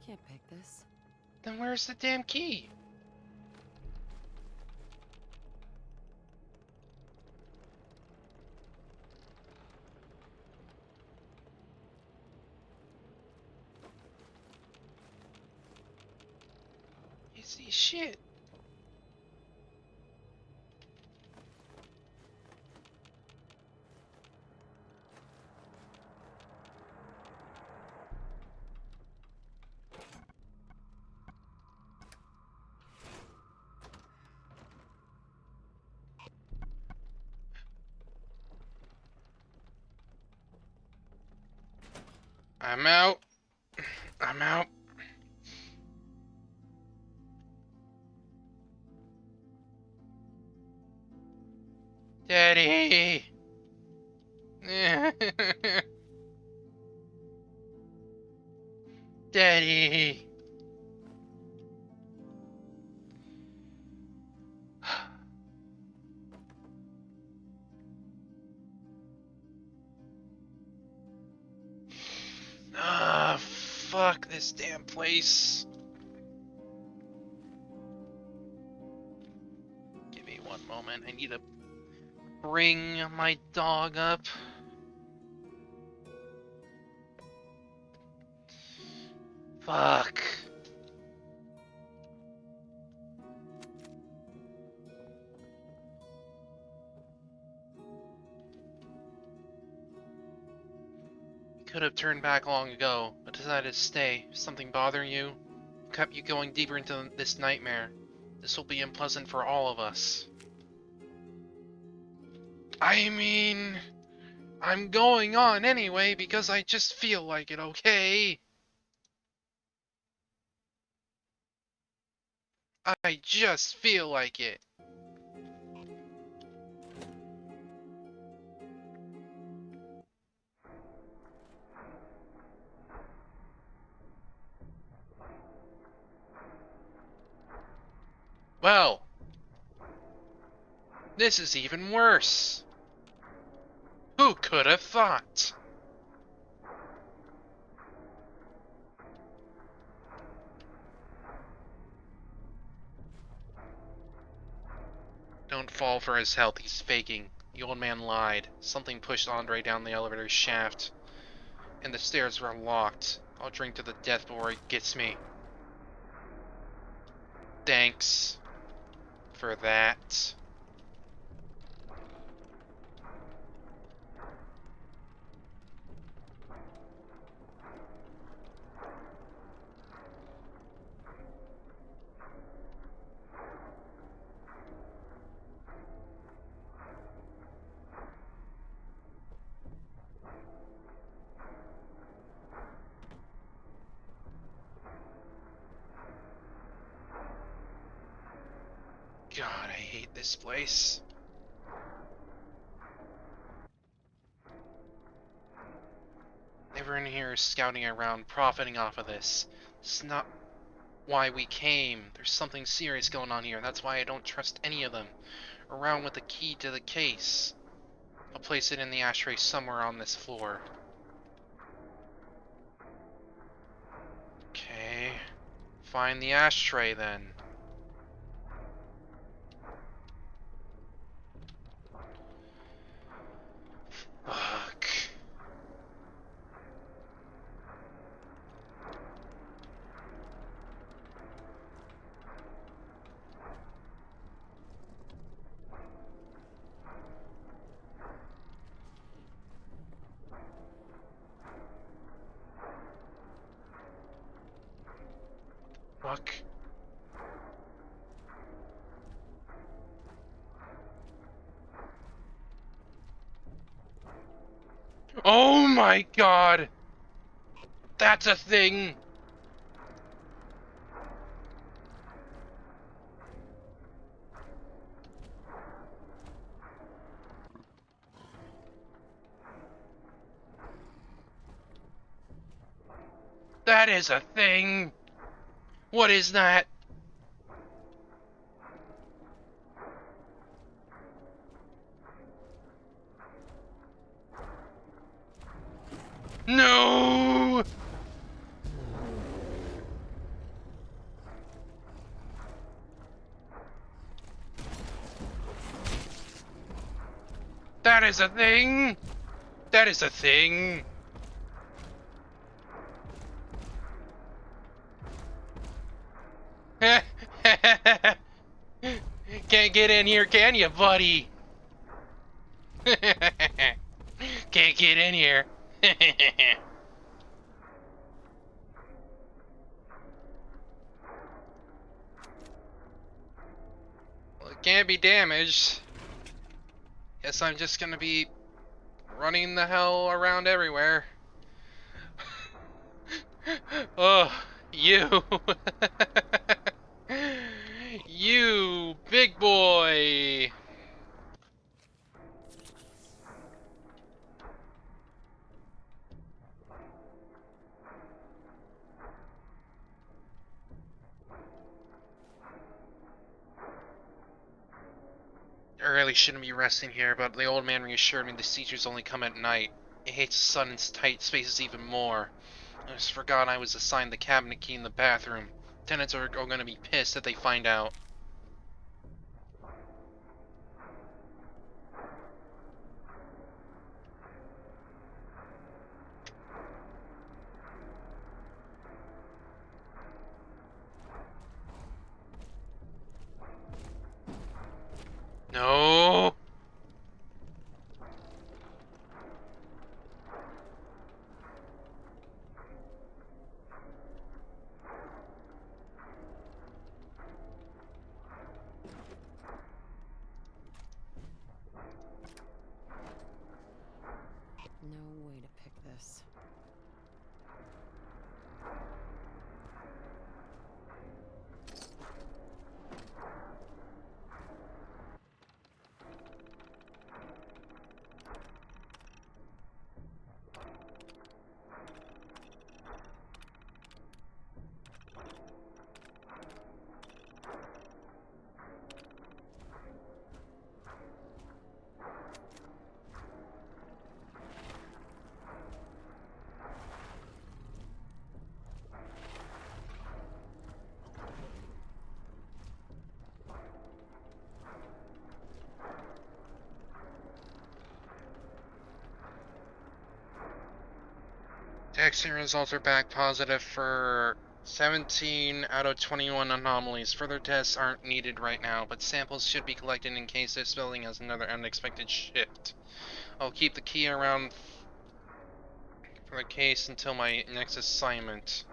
Can't pick this. Then where's the damn key? You see shit. I'm out. I'm out. Daddy. Daddy. Ah, fuck this damn place. Give me one moment. I need to bring my dog up. Fuck. Could have turned back long ago, but decided to stay. Something bothering you? Kept you going deeper into this nightmare. This will be unpleasant for all of us. I mean, I'm going on anyway because I just feel like it, okay? I just feel like it. Well, this is even worse. Who could have thought? Don't fall for his health, he's faking. The old man lied. Something pushed Andre down the elevator shaft, and the stairs were locked. I'll drink to the death before he gets me. Thanks for that. God, I hate this place. Everyone here is scouting around, profiting off of this. It's not why we came. There's something serious going on here. That's why I don't trust any of them. Around with the key to the case. I'll place it in the ashtray somewhere on this floor. Okay. Find the ashtray then. Fuck. Fuck. Oh my god! That's a thing! That is a thing! What is that? No! That is a thing! That is a thing! Can't get in here, can you, buddy? Can't get in here. Well, it can't be damaged. Guess I'm just gonna be running the hell around everywhere. Oh, you. You, big boy. I really shouldn't be resting here, but the old man reassured me the seizures only come at night. He hates the sun in tight spaces even more. I just forgot I was assigned the cabinet key in the bathroom. Tenants are gonna be pissed if they find out. No! Dexter results are back positive for 17 out of 21 anomalies. Further tests aren't needed right now, but samples should be collected in case this building has another unexpected shift. I'll keep the key around for the case until my next assignment.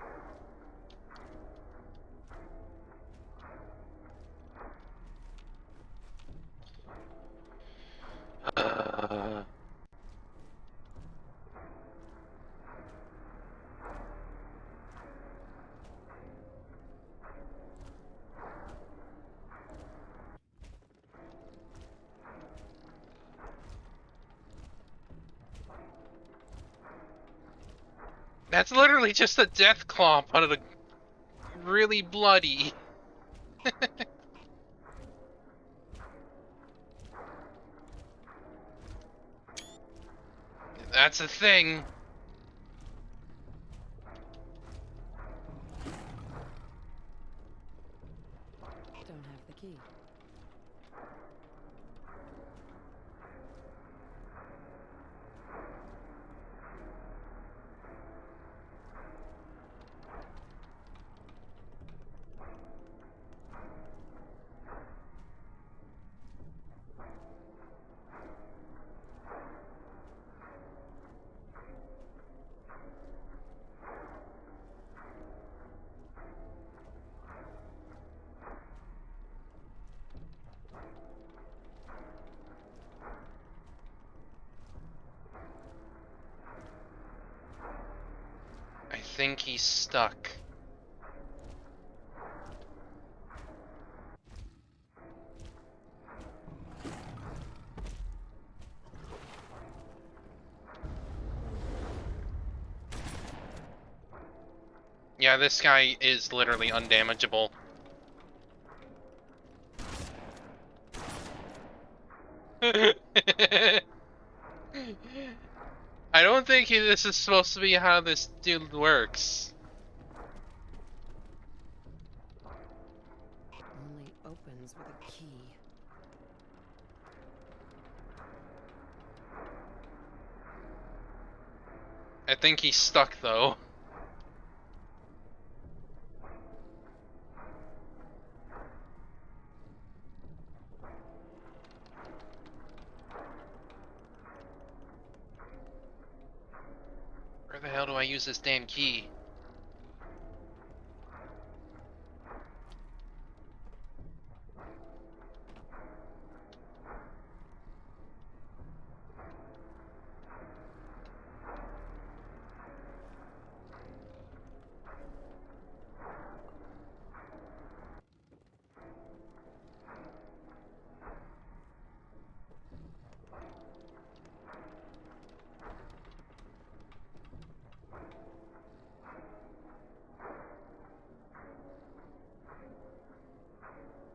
That's literally just a death claw, but a really bloody. That's a thing. Don't have the key. I think he's stuck. Yeah, this guy is literally undamageable. I don't think this is supposed to be how this dude works. Only opens with a key. I think he's stuck though. Where the hell do I use this damn key?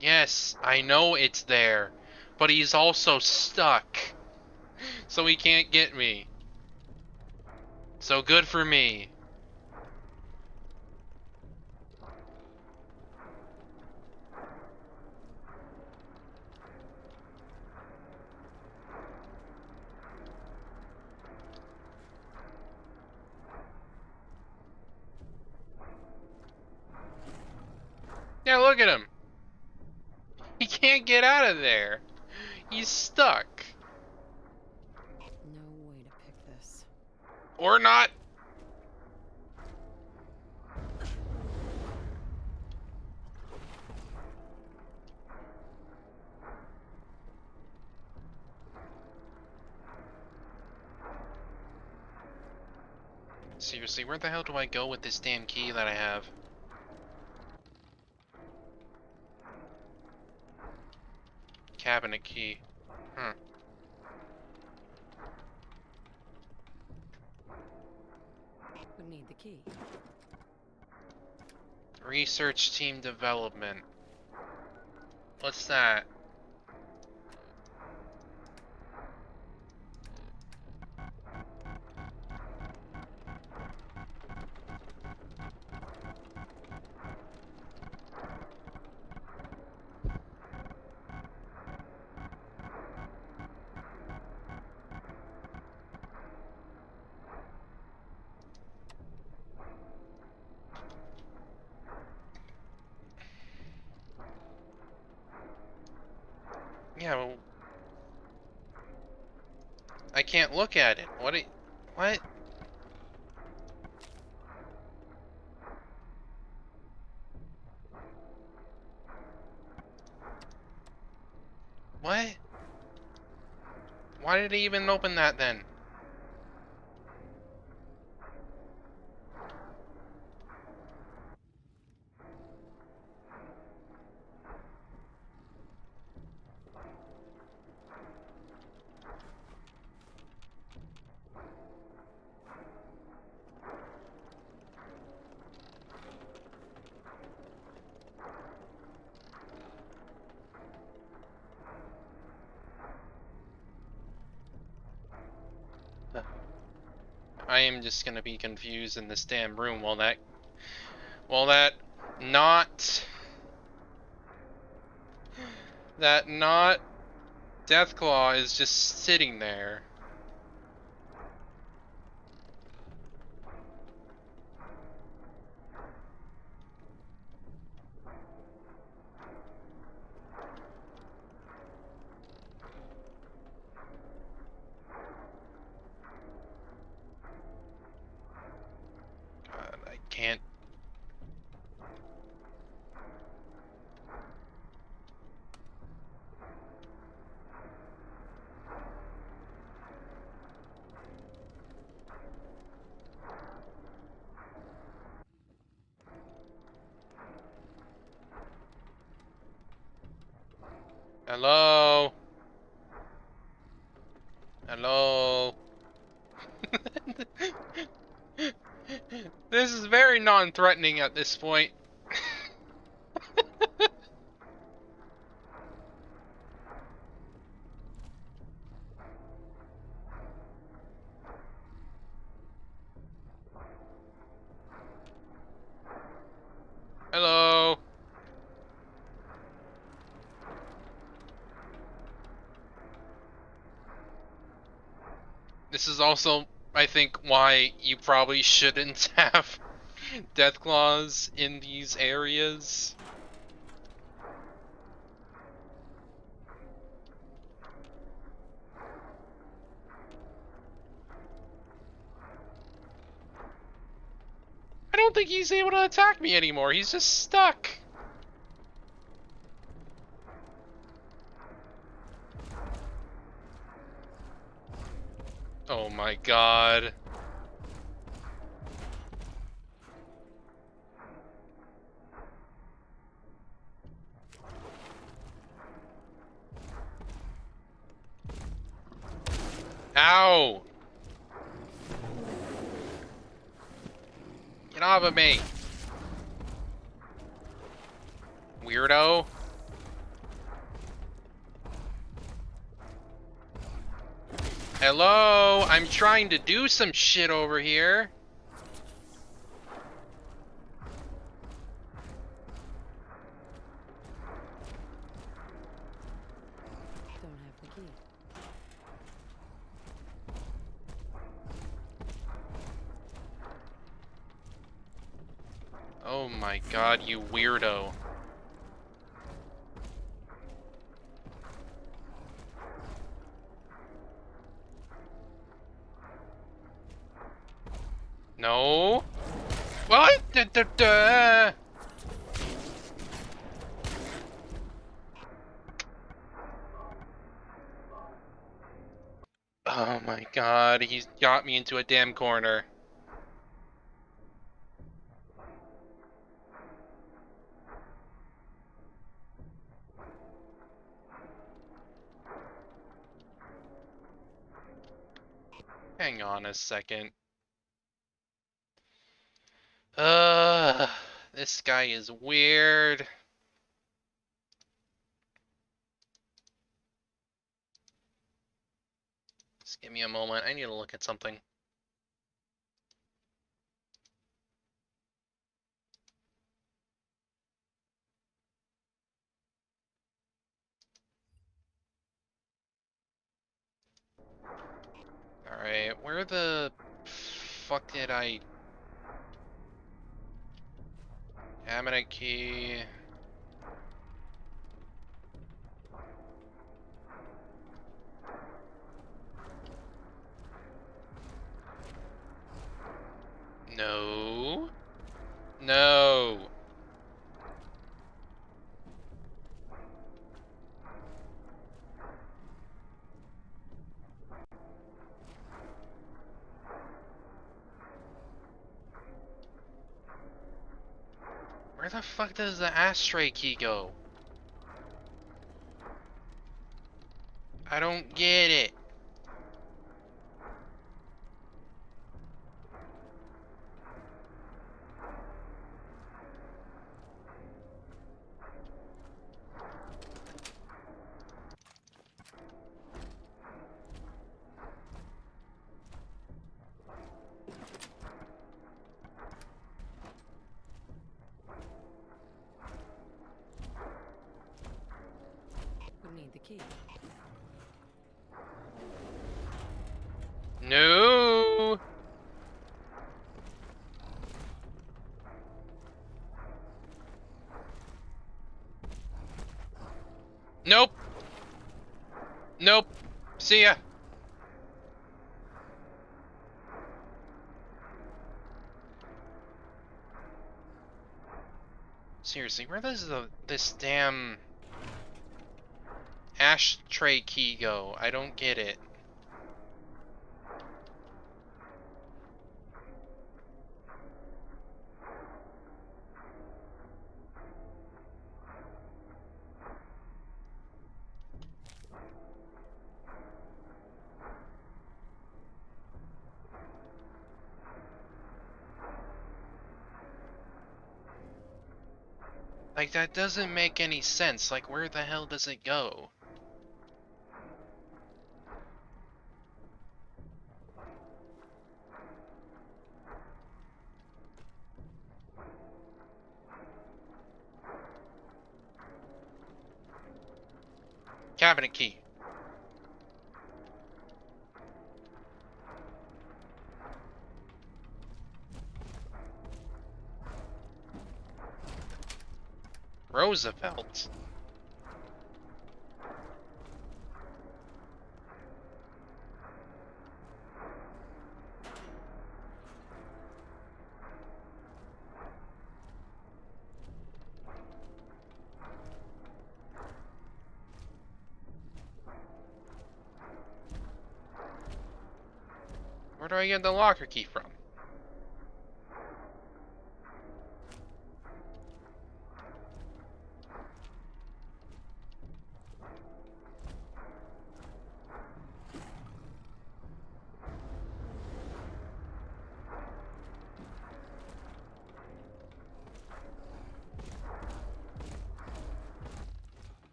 Yes, I know it's there, but he's also stuck, so he can't get me. So good for me. Yeah, look at him. He can't get out of there. He's stuck. No way to pick this. Or not. Seriously, where the hell do I go with this damn key that I have? Cabinet key. Would need the key. Research team development. What's that? can't look at it. What? What? Why did he even open that then? I am just gonna be confused in this damn room while that not Deathclaw is just sitting there. God, I can't. Hello? Hello? This is very non-threatening at this point. Hello? This is also, I think, why you probably shouldn't have Deathclaws in these areas. I don't think he's able to attack me anymore. He's just stuck. Oh my god. Ow! Get off of me! Weirdo. Hello? I'm trying to do some shit over here. Don't have the key. Oh my god, you weirdo. No? What? Oh my god, he's got me into a damn corner. Hang on a second. This guy is weird. Just give me a moment. I need to look at something. Alright, where the fuck did I... Cabinet key... No. No. Where the fuck does the ashtray key go? I don't get it. We need the key. No. Nope. Nope. See ya. Seriously, where does this damn ashtray key go? I don't get it. Like, that doesn't make any sense. Like, where the hell does it go? Cabinet key. Roosevelt. Where do I get the locker key from?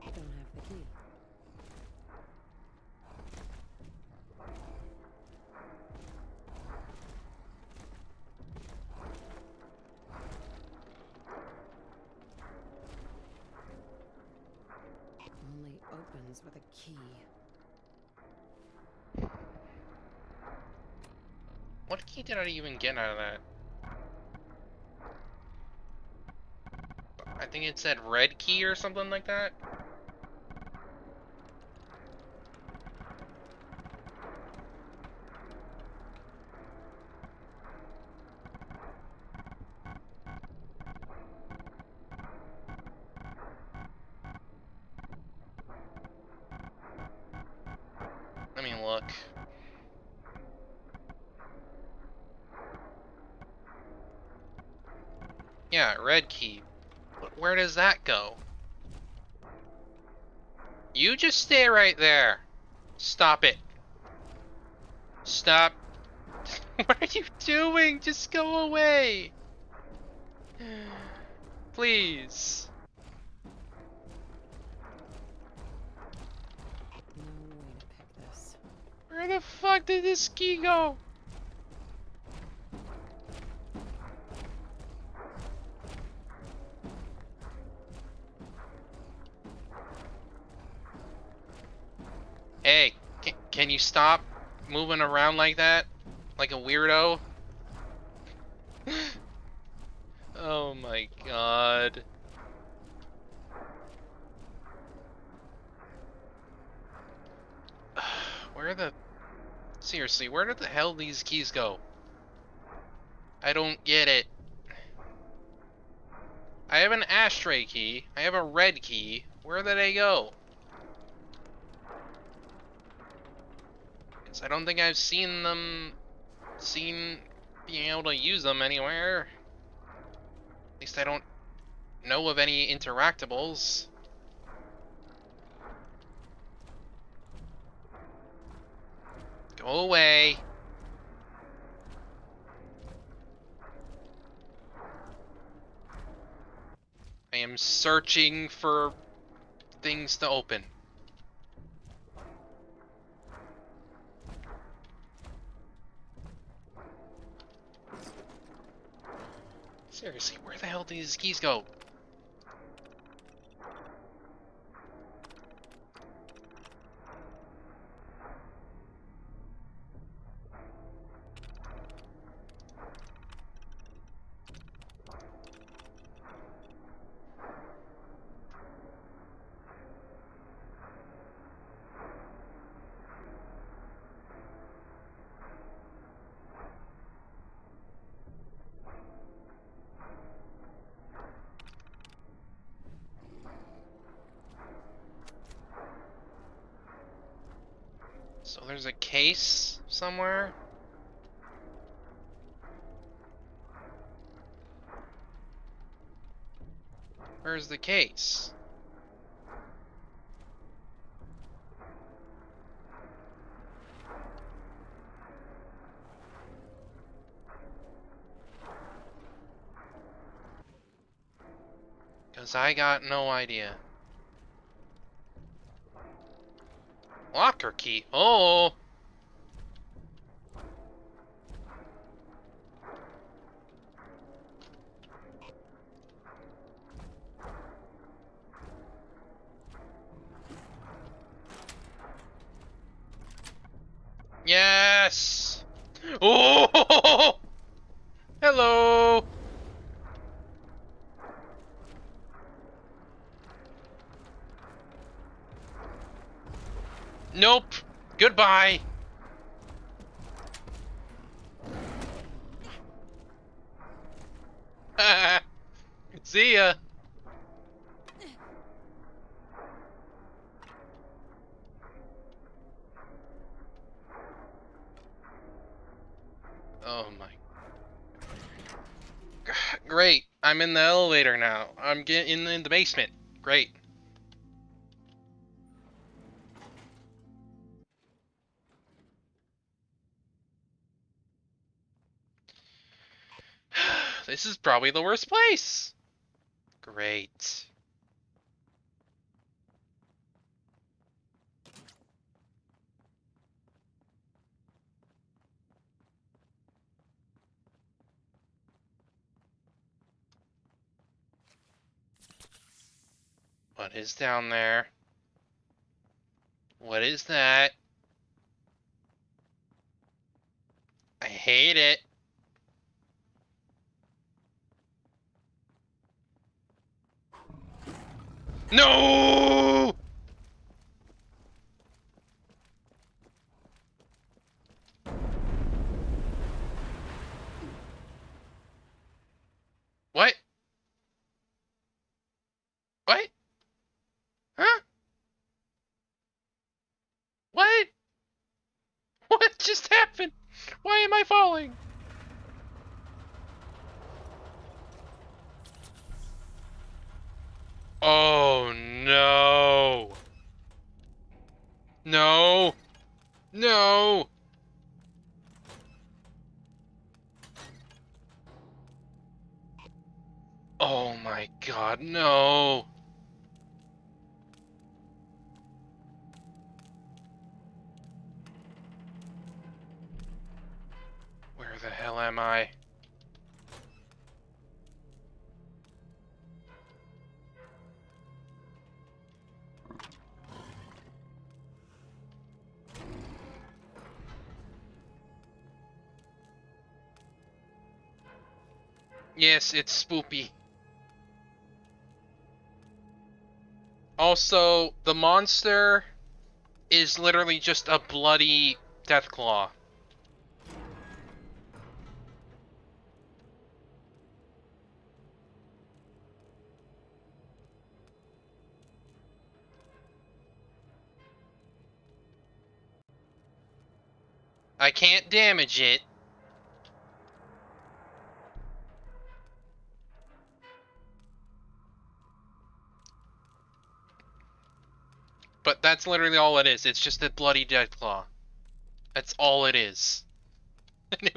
I don't have the key. Only opens with a key. What key did I even get out of that? I think it said red key or something like that. Let me look. Yeah, red key. But where does that go? You just stay right there. Stop it. Stop. What are you doing? Just go away. Please. No way to pick this. Where the fuck did this key go? Hey, can you stop moving around like that? Like a weirdo? Oh my god. Where the... Seriously, where did the hell these keys go? I don't get it. I have an ashtray key. I have a red key. Where did they go? Because I don't think I've seen being able to use them anywhere. At least I don't know of any interactables. Go away. I am searching for things to open. Seriously, where the hell do these keys go? So there's a case somewhere? Where's the case? Because I got no idea. Locker key. Oh! Yes! Oh! Hello! Nope. Goodbye. See ya. Oh my. Great. I'm in the elevator now. I'm getting in the basement. Great. This is probably the worst place. Great. What is down there? What is that? I hate it. No! What? What? Huh? What? What just happened? Why am I falling? Oh no. No. No. Oh my god, no. Where the hell am I? Yes, it's spoopy. Also, the monster is literally just a bloody Deathclaw. I can't damage it. But that's literally all it is. It's just a bloody Deathclaw. That's all it is. And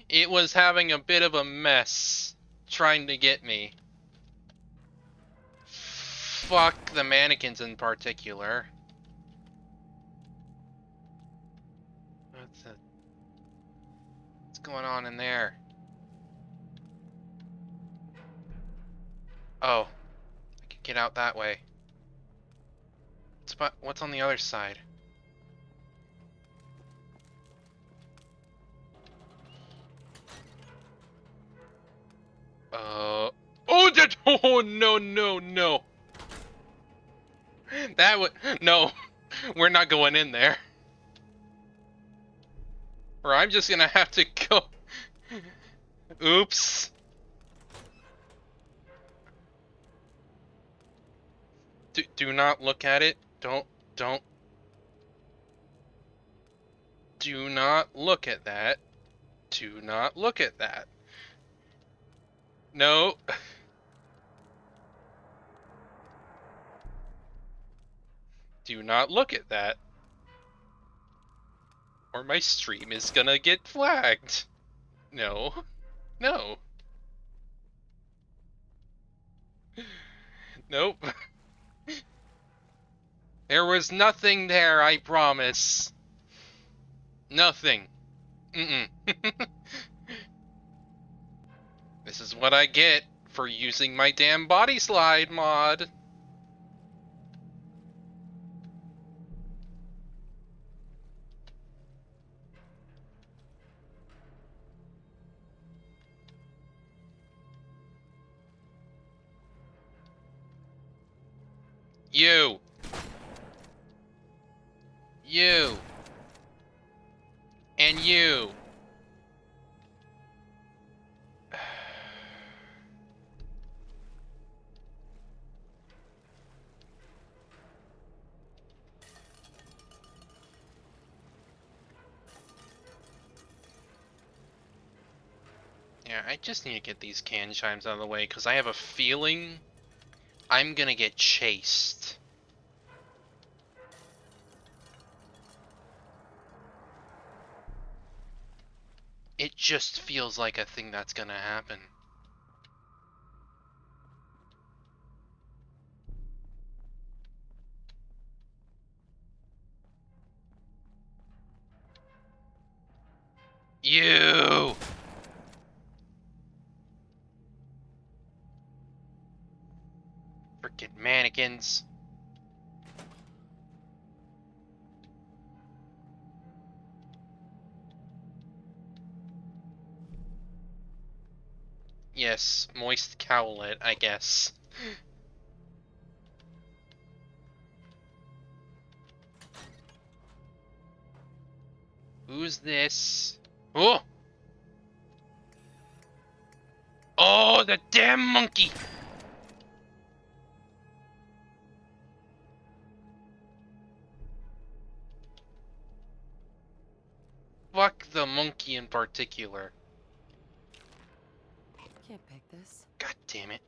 it was having a bit of a mess trying to get me. Fuck the mannequins in particular. What's going on in there? Oh, I can get out that way. What's on the other side? Oh, that, oh, no, no, no. That would, no, we're not going in there. Or I'm just gonna have to go. Oops. Do not look at it. Don't. Do not look at that. Do not look at that. No. Do not look at that. Or my stream is gonna get flagged. No. No. Nope. There was nothing there, I promise. Nothing. Mm-mm. This is what I get for using my damn body slide mod. You. You. And you. Yeah, I just need to get these can chimes out of the way because I have a feeling I'm gonna get chased. It just feels like a thing that's gonna happen. You! Frickin' mannequins. Yes, moist cowlet, I guess. Who's this? Oh! Oh, the damn monkey! Fuck the monkey in particular. Can't pick this. God damn it.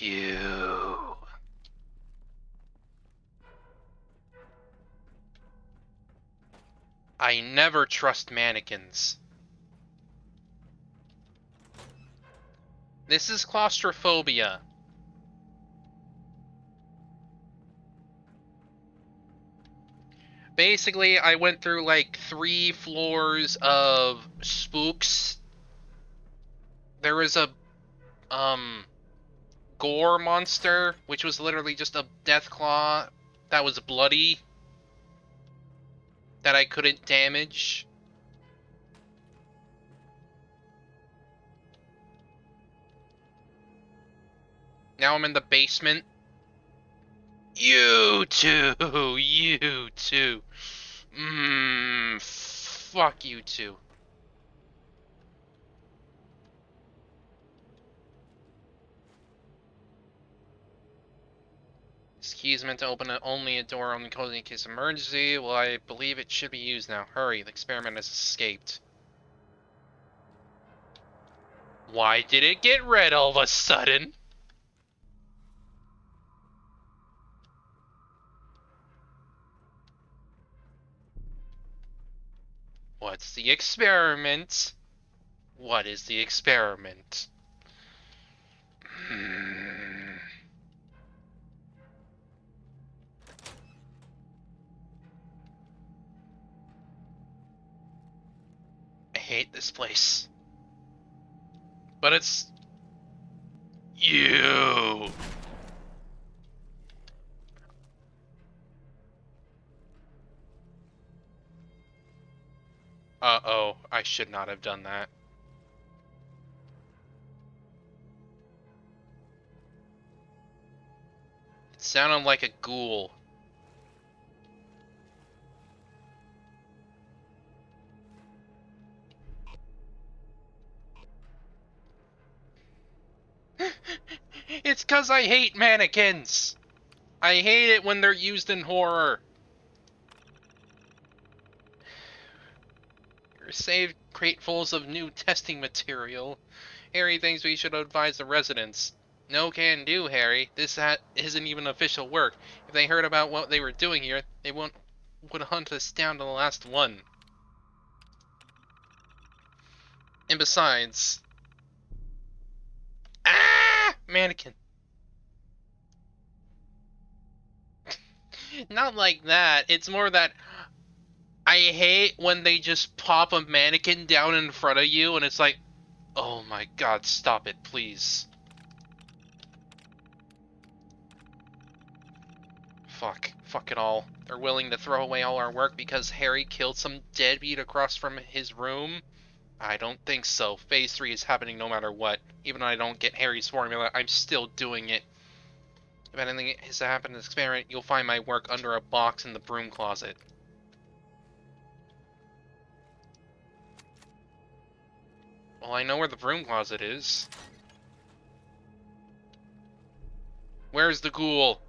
You. I never trust mannequins. This is claustrophobia. Basically, I went through like 3 floors of spooks. There was a, gore monster, which was literally just a Deathclaw that was bloody, that I couldn't damage. Now I'm in the basement. You too. You too. Fuck you too. This key is meant to open only a door only closed in case of emergency. Well, I believe it should be used now. Hurry, the experiment has escaped. Why did it get red all of a sudden? What's the experiment? What is the experiment? I hate this place. But it's... you! Uh-oh, I should not have done that. It sounded like a ghoul. It's 'cause I hate mannequins! I hate it when they're used in horror. You're saved cratefuls of new testing material. Harry thinks we should advise the residents. No can do, Harry. This isn't even official work. If they heard about what they were doing here, they would hunt us down to the last one. And besides... Ah! Mannequin. Not like that. It's more that I hate when they just pop a mannequin down in front of you and it's like, oh my god, stop it, please. Fuck it all. They're willing to throw away all our work because Harry killed some deadbeat across from his room? I don't think so. Phase 3 is happening no matter what. Even though I don't get Harry's formula, I'm still doing it. If anything has happened in this experiment, you'll find my work under a box in the broom closet. Well, I know where the broom closet is. Where's the ghoul?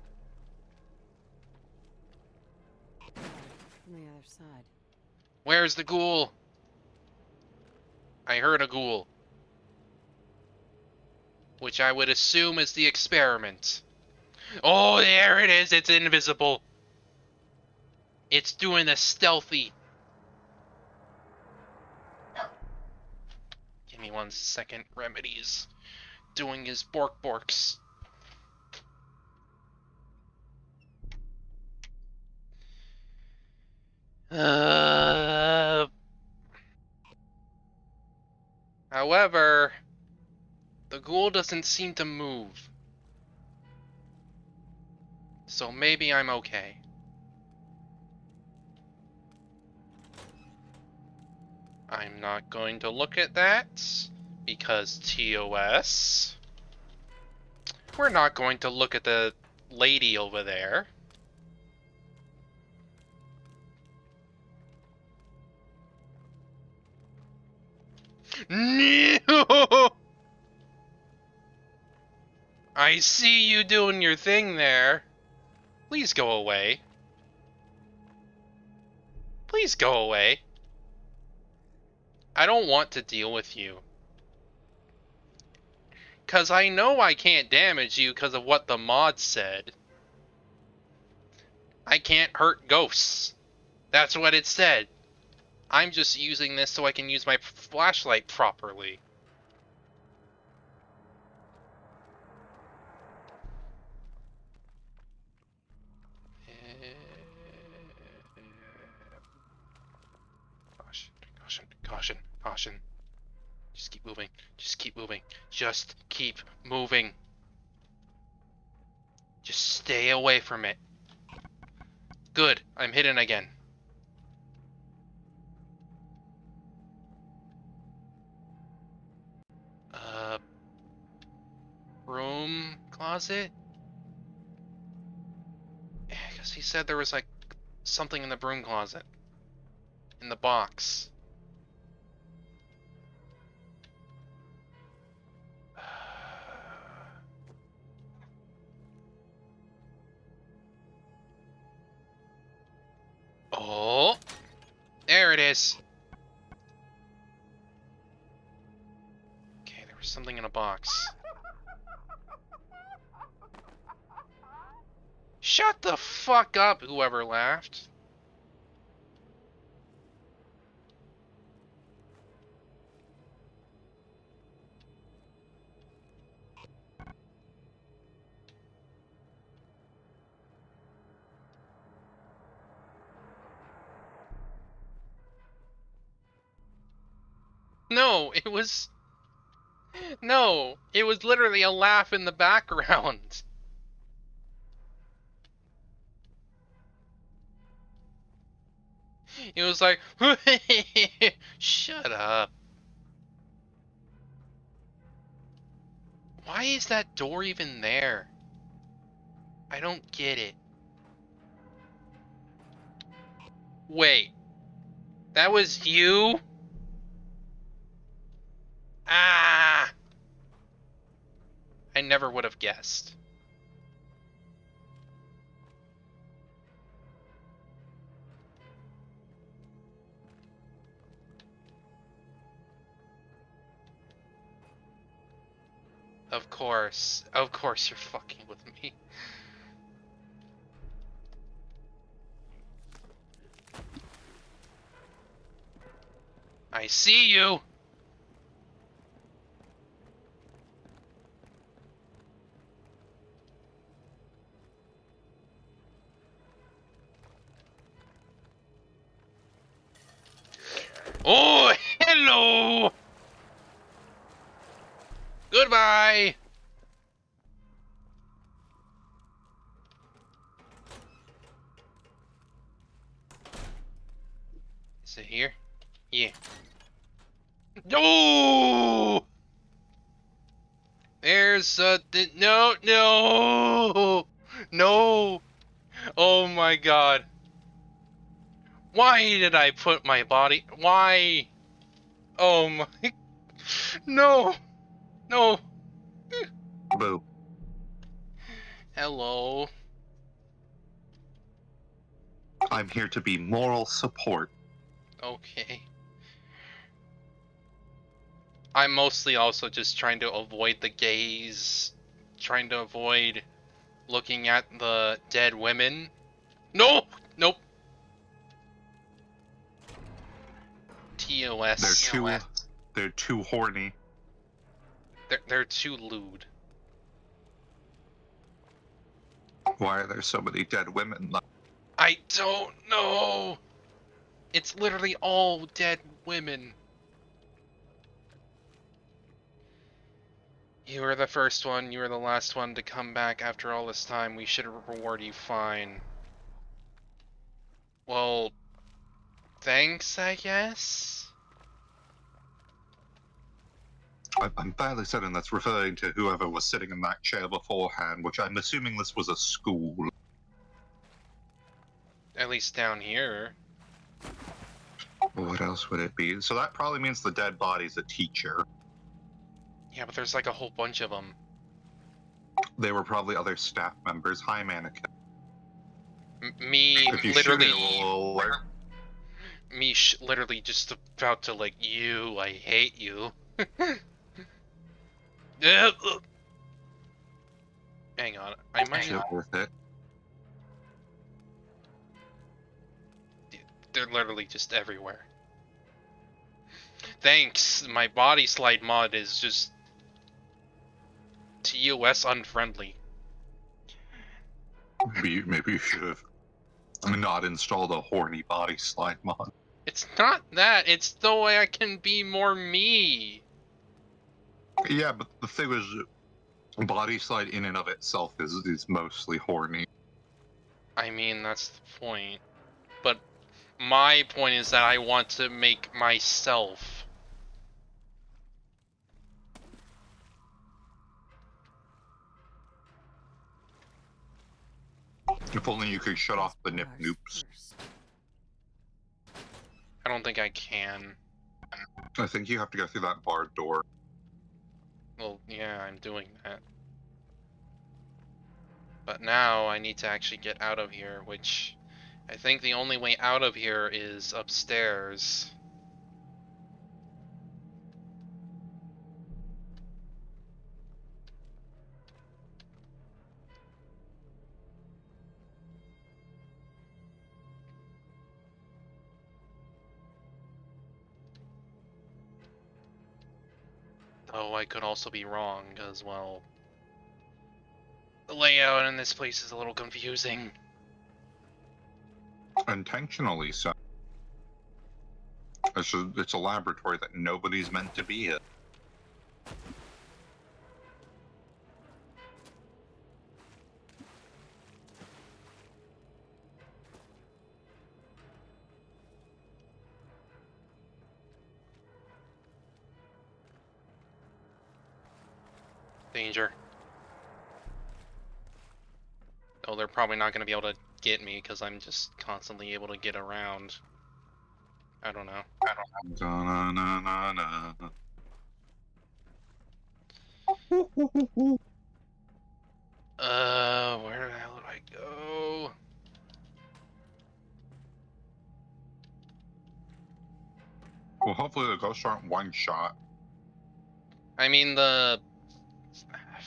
On the other side. Where's the ghoul? I heard a ghoul. Which I would assume is the experiment. Oh, there it is! It's invisible! It's doing the stealthy. Give me 1 second. Remedies. Doing his borks. However, the ghoul doesn't seem to move. So maybe I'm okay. I'm not going to look at that, because TOS. We're not going to look at the lady over there. No! I see you doing your thing there. Please go away. Please go away. I don't want to deal with you. 'Cause I know I can't damage you because of what the mod said. I can't hurt ghosts. That's what it said. I'm just using this so I can use my flashlight properly. Caution. Just keep moving. Just keep moving. Just keep moving. Just stay away from it. Good. I'm hidden again. Room closet? closet? Because he said there was like something in the broom closet. In the box. Oh, there it is. Okay, there was something in a box. Shut the fuck up, whoever laughed. No, it was... No, it was literally a laugh in the background. It was like, shut up. Why is that door even there? I don't get it. Wait. That was you? Ah! I never would have guessed. Of course you're fucking with me. I see you! Oh, hello! Goodbye! Is it here? Yeah. No! There's no, no! No! Oh my god. Why did I put my body... Why? Oh my... No! No! Boo. Hello. I'm here to be moral support. Okay. I'm mostly also just trying to avoid the gaze. Trying to avoid looking at the dead women. No! Nope. TOS. They're too horny. They're too lewd. Why are there so many dead women? I don't know! It's literally all dead women. You were the first one, you were the last one to come back after all this time. We should reward you fine. Well, thanks, I guess? I'm fairly certain that's referring to whoever was sitting in that chair beforehand, which I'm assuming this was a school. At least down here. What else would it be? So that probably means the dead body's a teacher. Yeah, but there's like a whole bunch of them. They were probably other staff members. Hi, Mannequin. Me If you literally... shoot it, it'll alert. Me literally just about to like, you, I hate you. Hang on, I might... Shit worth it. They're literally just everywhere. Thanks, my body slide mod is just... TOS unfriendly. Maybe you should have not installed a horny body slide mod. It's not that, it's the way I can be more me. Yeah, but the thing was, body slide in and of itself is mostly horny. I mean, that's the point. But my point is that I want to make myself. If only you could shut off the nip Ours noops. first. I don't think I can. I think you have to go through that barred door. Well, yeah, I'm doing that. But now I need to actually get out of here, which I think the only way out of here is upstairs. Though I could also be wrong, because, well, the layout in this place is a little confusing. Intentionally so. It's a laboratory that nobody's meant to be in. Danger. Oh, they're probably not going to be able to get me because I'm just constantly able to get around. I don't know. Da-na-na-na-na. Where the hell do I go? Well, hopefully the ghosts aren't one shot. I mean, the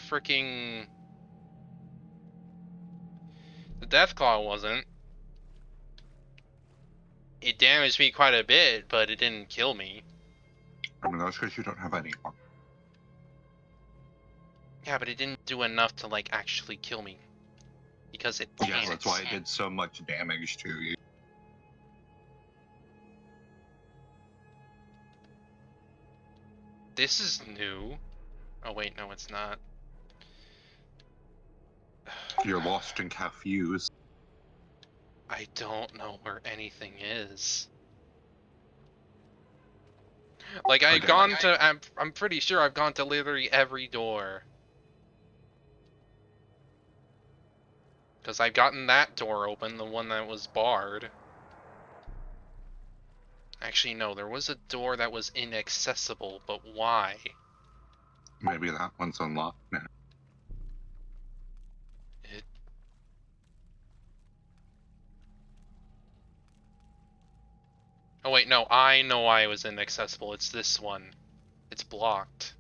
freaking the Deathclaw wasn't. It damaged me quite a bit, but it didn't kill me. I mean, that's because you don't have any. Yeah, but it didn't do enough to, like, actually kill me. Because it Yeah, can't. that's why it did so much damage to you. This is new. Oh wait, no it's not. You're lost in Cafuse. I don't know where anything is. Like, I've Okay. gone to, I'm pretty sure I've gone to literally every door. Because I've gotten that door open, the one that was barred. Actually, no, there was a door that was inaccessible, but why? Maybe that one's unlocked now. Oh wait, no, I know why it was inaccessible. It's this one. It's blocked.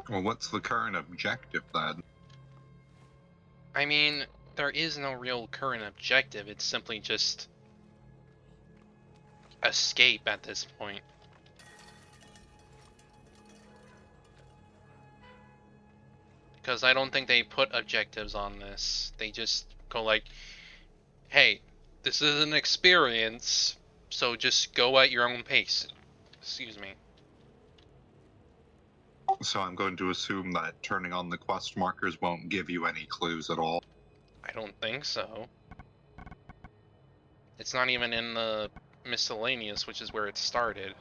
Well, what's the current objective then? I mean, there is no real current objective. It's simply just escape at this point. Because I don't think they put objectives on this. They just go like, hey, this is an experience, so just go at your own pace. Excuse me. So I'm going to assume that turning on the quest markers won't give you any clues at all. I don't think so. It's not even in the miscellaneous, which is where it started.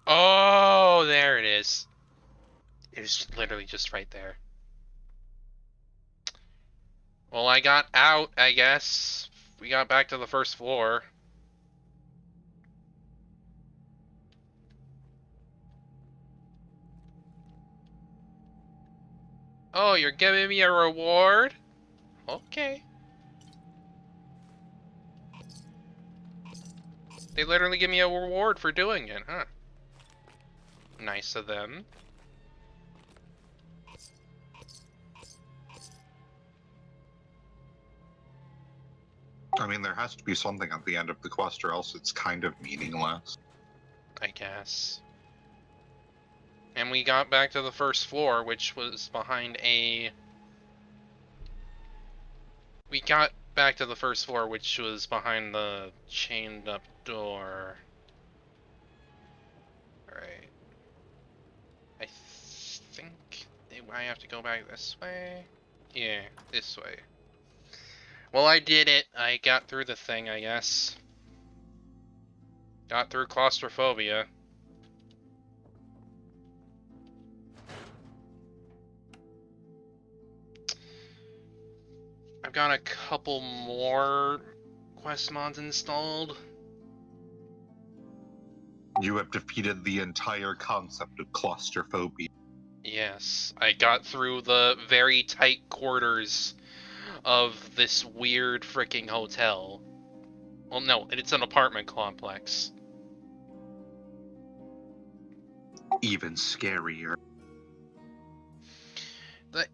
Oh, there it is. It was literally just right there. Well, I got out, I guess. We got back to the first floor. Oh, you're giving me a reward? Okay. They literally give me a reward for doing it, huh? Nice of them. I mean, there has to be something at the end of the quest, or else it's kind of meaningless. I guess. And we got back to the first floor, which was behind a... We got back to the first floor, which was behind the chained up door. Alright. I have to go back this way? Yeah, this way. Well, I did it. I got through the thing, I guess. Got through claustrophobia. I've got a couple more quest mods installed. You have defeated the entire concept of claustrophobia. Yes, I got through the very tight quarters of this weird freaking hotel. Well, no, it's an apartment complex. Even scarier.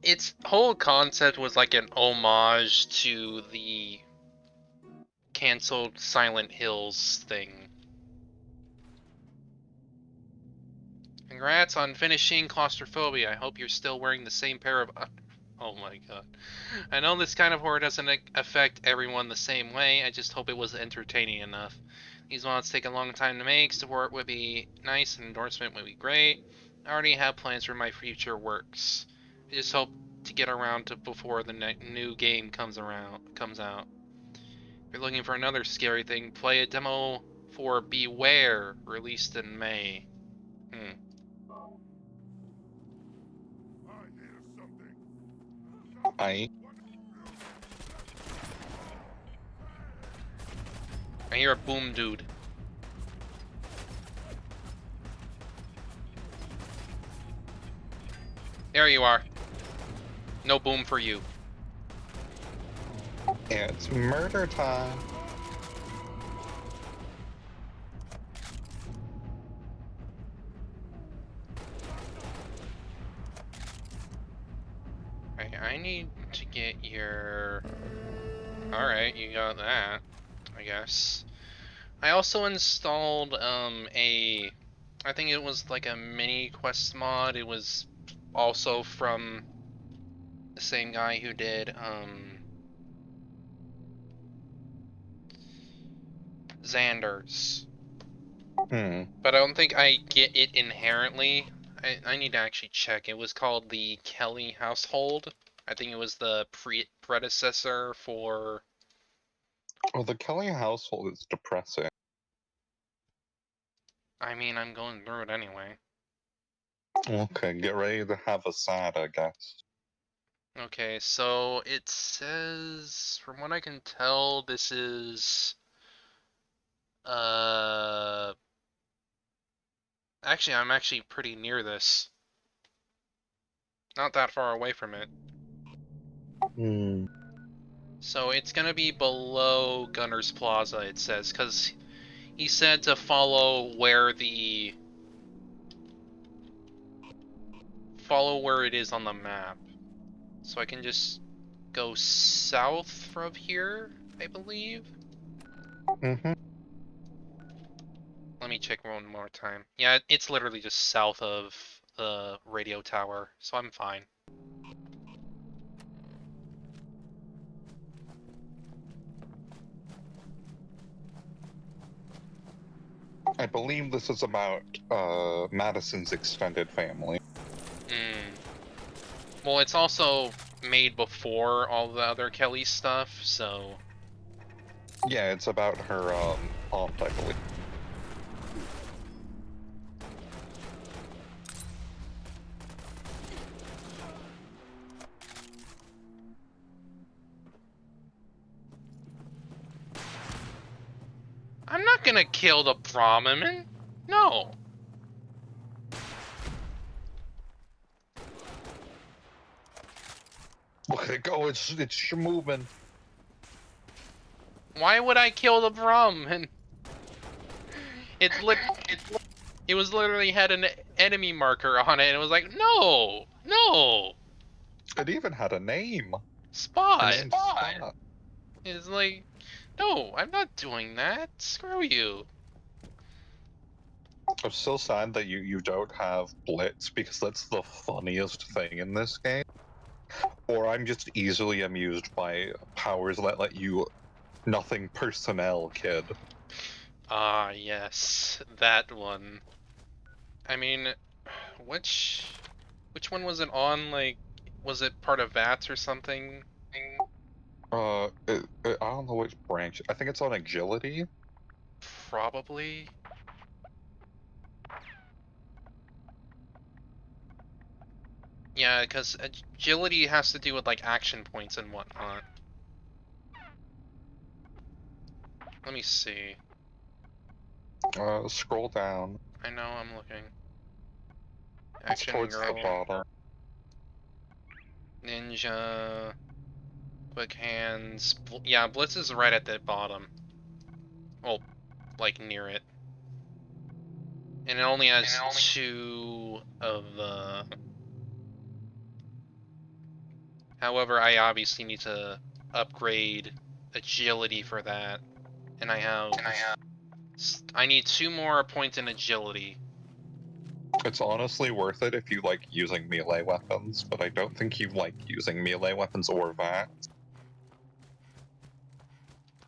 Its whole concept was like an homage to the canceled Silent Hills thing. Congrats on finishing Claustrophobia. I hope you're still wearing the same pair of... Oh my god. I know this kind of horror doesn't affect everyone the same way, I just hope it was entertaining enough. These mods take a long time to make, support would be nice, and endorsement would be great. I already have plans for my future works. I just hope to get around to before the new game comes out. If you're looking for another scary thing, play a demo for Beware, released in May. I hear a boom dude. There you are. No boom for you. It's murder time. I need to get your... Alright, you got that, I guess. I also installed I think it was like a mini quest mod. It was also from the same guy who did Xander's. But I don't think I get it inherently. I need to actually check. It was called the Kelly Household. I think it was the predecessor for... Well, the Kelly Household is depressing. I mean, I'm going through it anyway. Okay, get ready to have a sad, I guess. Okay, so it says, from what I can tell, this is... Actually, I'm actually pretty near this. Not that far away from it. So it's gonna be below Gunner's Plaza, it says, because he said to follow where the... Follow where it is on the map. So I can just go south from here, I believe? Let me check one more time. Yeah, it's literally just south of the radio tower, so I'm fine. I believe this is about Madison's extended family. Well, it's also made before all the other Kelly stuff, so... Yeah, it's about her aunt, I believe. I'm not gonna kill the Brahmin. No. Look at it go, it's moving. Why would I kill the Brahmin? It was literally had an enemy marker on it, and it was like, no, no. It even had a name. Spot. Spot. It's like, no, I'm not doing that. Screw you. I'm still sad that you don't have Blitz, because that's the funniest thing in this game. Or I'm just easily amused by powers that let you nothing personnel, kid. Ah, yes, that one. I mean, which Which one was it on? Like, was it part of VATS or something? I don't know which branch. I think it's on agility. Probably. Yeah, because agility has to do with like action points and whatnot. Let me see. Scroll down. I know, I'm looking. It's Action towards the girl, bottom. ninja, quick hands. Yeah, Blitz is right at the bottom. Well, like near it. And it only has 2 of the... However, I obviously need to upgrade agility for that. And I have... I need 2 more points in agility. It's honestly worth it if you like using melee weapons, but I don't think you like using melee weapons or that.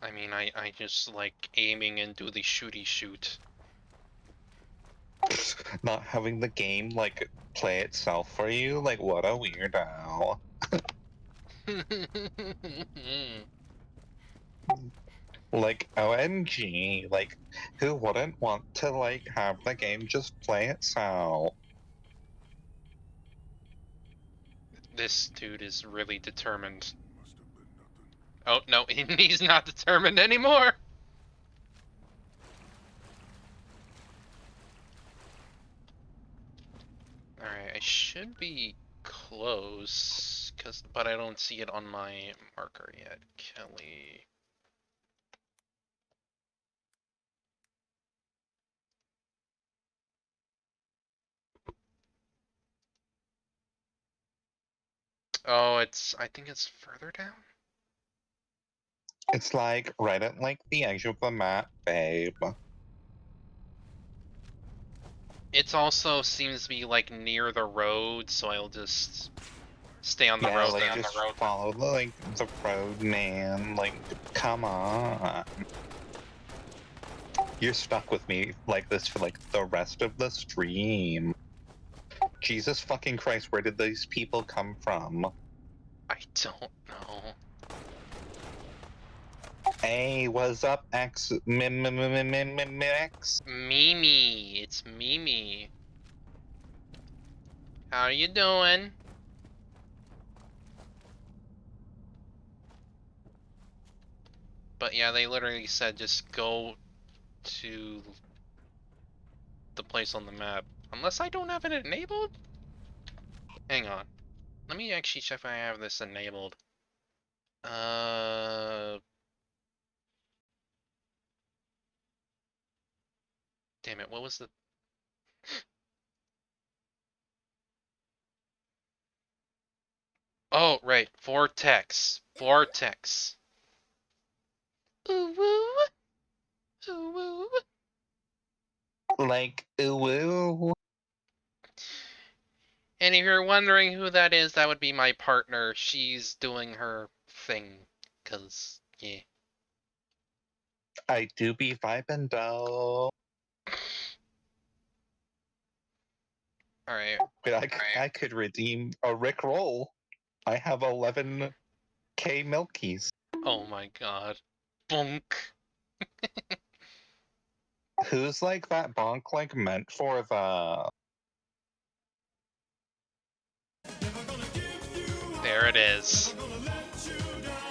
I mean, I just like aiming and do the shooty shoot. Not having the game like play itself for you, like what a weirdo. Like OMG, like who wouldn't want to like have the game just play itself? This dude is really determined. Oh, no, he's not determined anymore! Alright, I should be close, but I don't see it on my marker yet. Kelly. Oh, I think it's further down? It's like right at like the edge of the map, babe. It also seems to be like near the road, so I'll just stay on the Yeah, road like then. just follow the road, man. Like, come on. You're stuck with me like this for like the rest of the stream. Jesus fucking Christ, where did these people come from? I don't know. Hey, what's up, X? X? Mimi, it's Mimi. How you doing? But yeah, they literally said just go to the place on the map. Unless I don't have it enabled? Hang on. Let me actually check if I have this enabled. Damn it, what was the... Oh, right, Vortex. Vortex. Ooh woo. Ooh woo. Like, ooh. And if you're wondering who that is, that would be my partner. She's doing her thing. Cause, yeah. I do be vibing though. Alright. But I could redeem a Rick roll. I have 11k milkies. Oh my god. Bonk. Who's like that bonk like meant for the... There it is.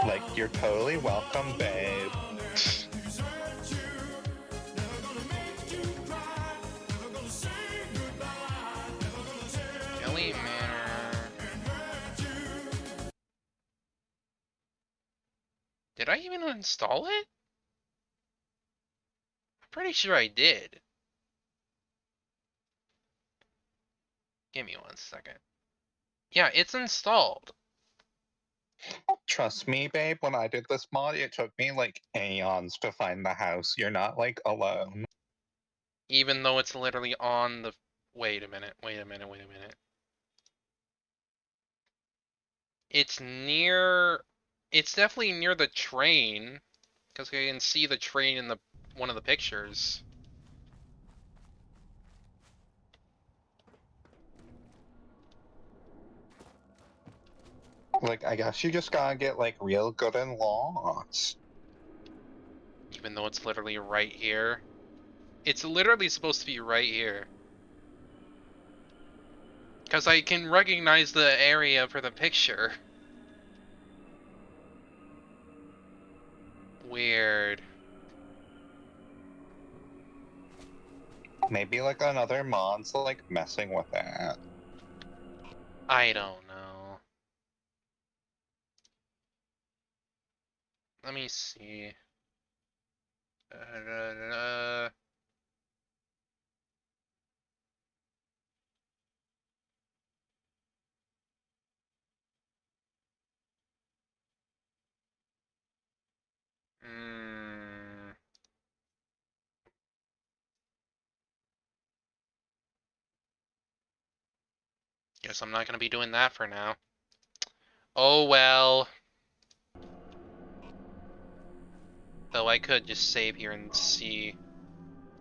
Like, you're totally welcome, babe. Kelly Manor. Did I even install it? I'm pretty sure I did. Give me 1 second. Yeah, it's installed. Trust me, babe, when I did this mod, it took me like aeons to find the house. You're not like alone. Even though it's literally on the... Wait a minute, wait a minute, wait a minute. It's near... It's definitely near the train. Because I can see the train in the one of the pictures. Like, I guess you just gotta get, like, real good and lost. Even though it's literally right here. It's literally supposed to be right here. Because I can recognize the area for the picture. Weird. Maybe, like, another mod's, like, messing with that. I don't know. Let me see. Mm. Guess I'm not gonna be doing that for now. Oh well. Though I could just save here and see,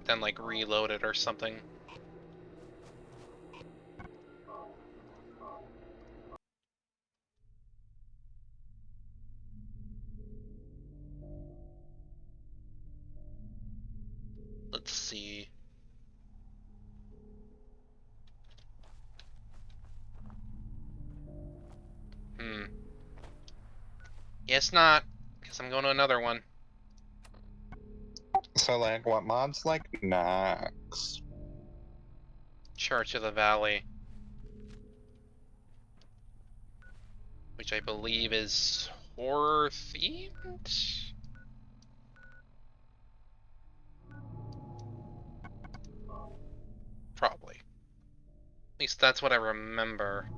then like reload it or something. Let's see. Guess not, because I'm going to another one. So, like, what mod's, like, next? Church of the Valley. Which I believe is horror themed? Probably. At least that's what I remember.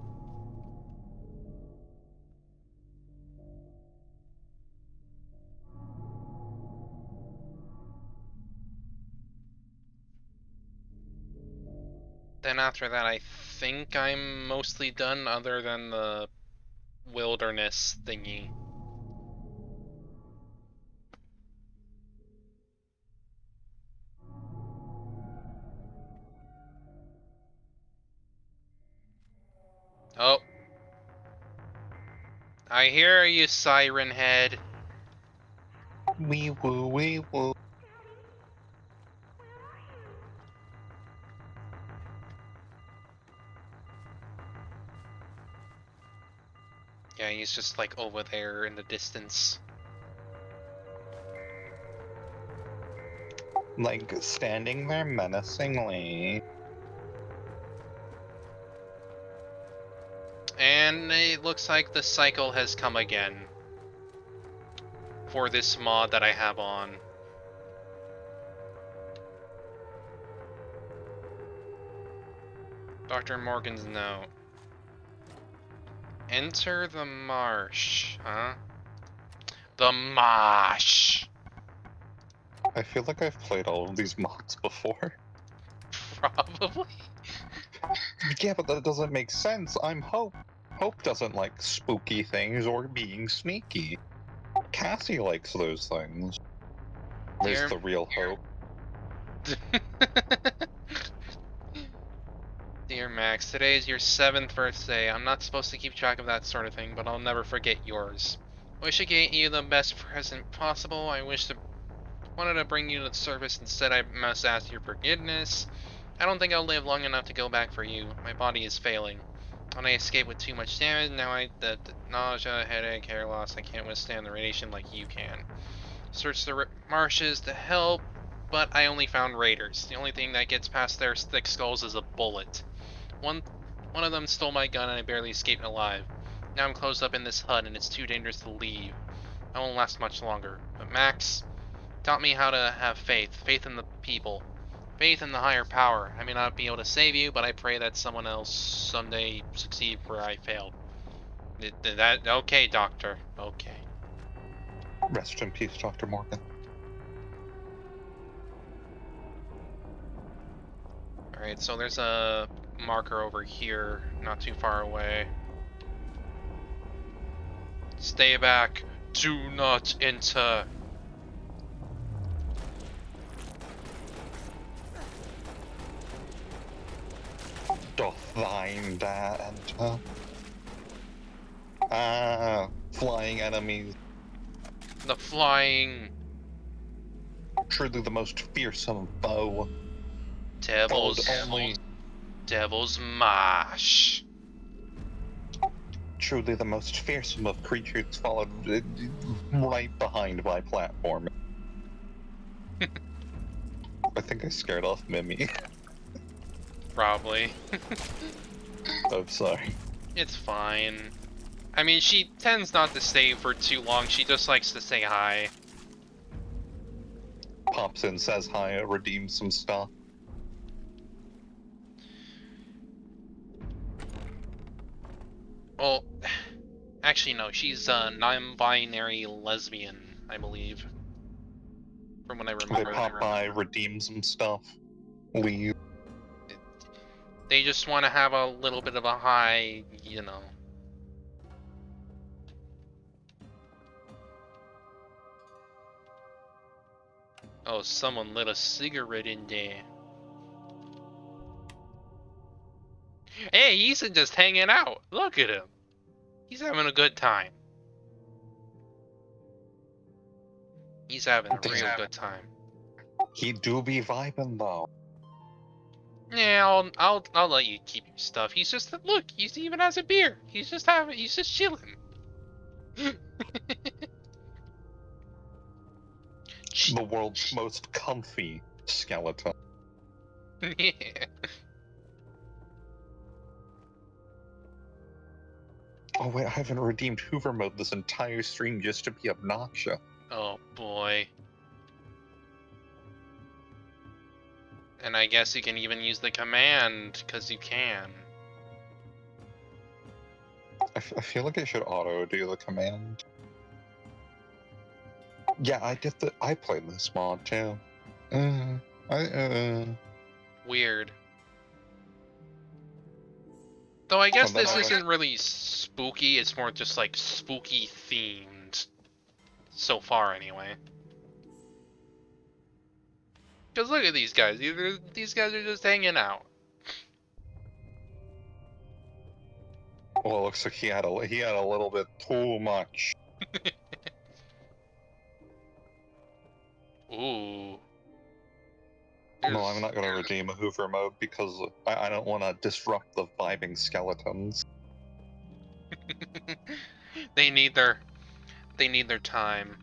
Then after that, I think I'm mostly done other than the wilderness thingy. Oh. I hear you, Siren Head. Wee woo, wee woo. Yeah, he's just like over there in the distance. Like, standing there menacingly. And it looks like the cycle has come again. For this mod that I have on. Dr. Morgan's note. Enter the marsh, huh? The marsh! I feel like I've played all of these mods before. Probably. Yeah, but that doesn't make sense. I'm Hope. Hope doesn't like spooky things or being sneaky. Cassie likes those things. There's the real Hope. Dear Max, today is your 7th birthday. I'm not supposed to keep track of that sort of thing, but I'll never forget yours. Wish I gave you the best present possible. Wanted to bring you to the service. Instead, I must ask your forgiveness. I don't think I'll live long enough to go back for you. My body is failing. When I escaped with too much damage, now the nausea, headache, hair loss. I can't withstand the radiation like you can. Searched the marshes to help, but I only found raiders. The only thing that gets past their thick skulls is a bullet. One of them stole my gun and I barely escaped alive. Now I'm closed up in this hut and it's too dangerous to leave. I won't last much longer. But Max taught me how to have faith. Faith in the people. Faith in the higher power. I may not be able to save you, but I pray that someone else someday succeed where I failed. Okay, Doctor. Okay. Rest in peace, Dr. Morgan. Alright, so there's a marker over here, not too far away. Stay back. Do not enter. Doth thine dad enter? Flying enemies. The flying Truly the most fearsome foe. devil's Only devil's mash. truly the most fearsome of creatures, followed right behind by platform. I think I scared off Mimi. Probably. I'm sorry. It's fine. I mean, she tends not to stay for too long. She just likes to say hi. Pops in, says hi, redeems some stuff. Well, actually, no. She's a non-binary lesbian, I believe. From what I They remember. pop by, redeem some stuff, leave. They just want to have a little bit of a hi, you know. Oh, someone lit a cigarette in there. Hey, he's just hanging out. Look at him. He's having a good time. He's having a real good time. He do be vibing though. Yeah, I'll let you keep your stuff. He's just look. He even has a beer. He's just chilling. The world's most comfy skeleton. Yeah. Oh wait, I haven't redeemed Hoover mode this entire stream just to be obnoxious. Oh boy. And I guess you can even use the command, because you can. I feel like I should auto do the command. Yeah, I played this mod too. Weird. Though I guess Oh, then this I- isn't really spooky, it's more just like spooky themed. So far, anyway. Because look at these guys. These guys are just hanging out. Well, it looks like he had a little bit too much. Ooh. No, I'm not gonna redeem a Hoover mode because I don't want to disrupt the vibing skeletons. They need their time.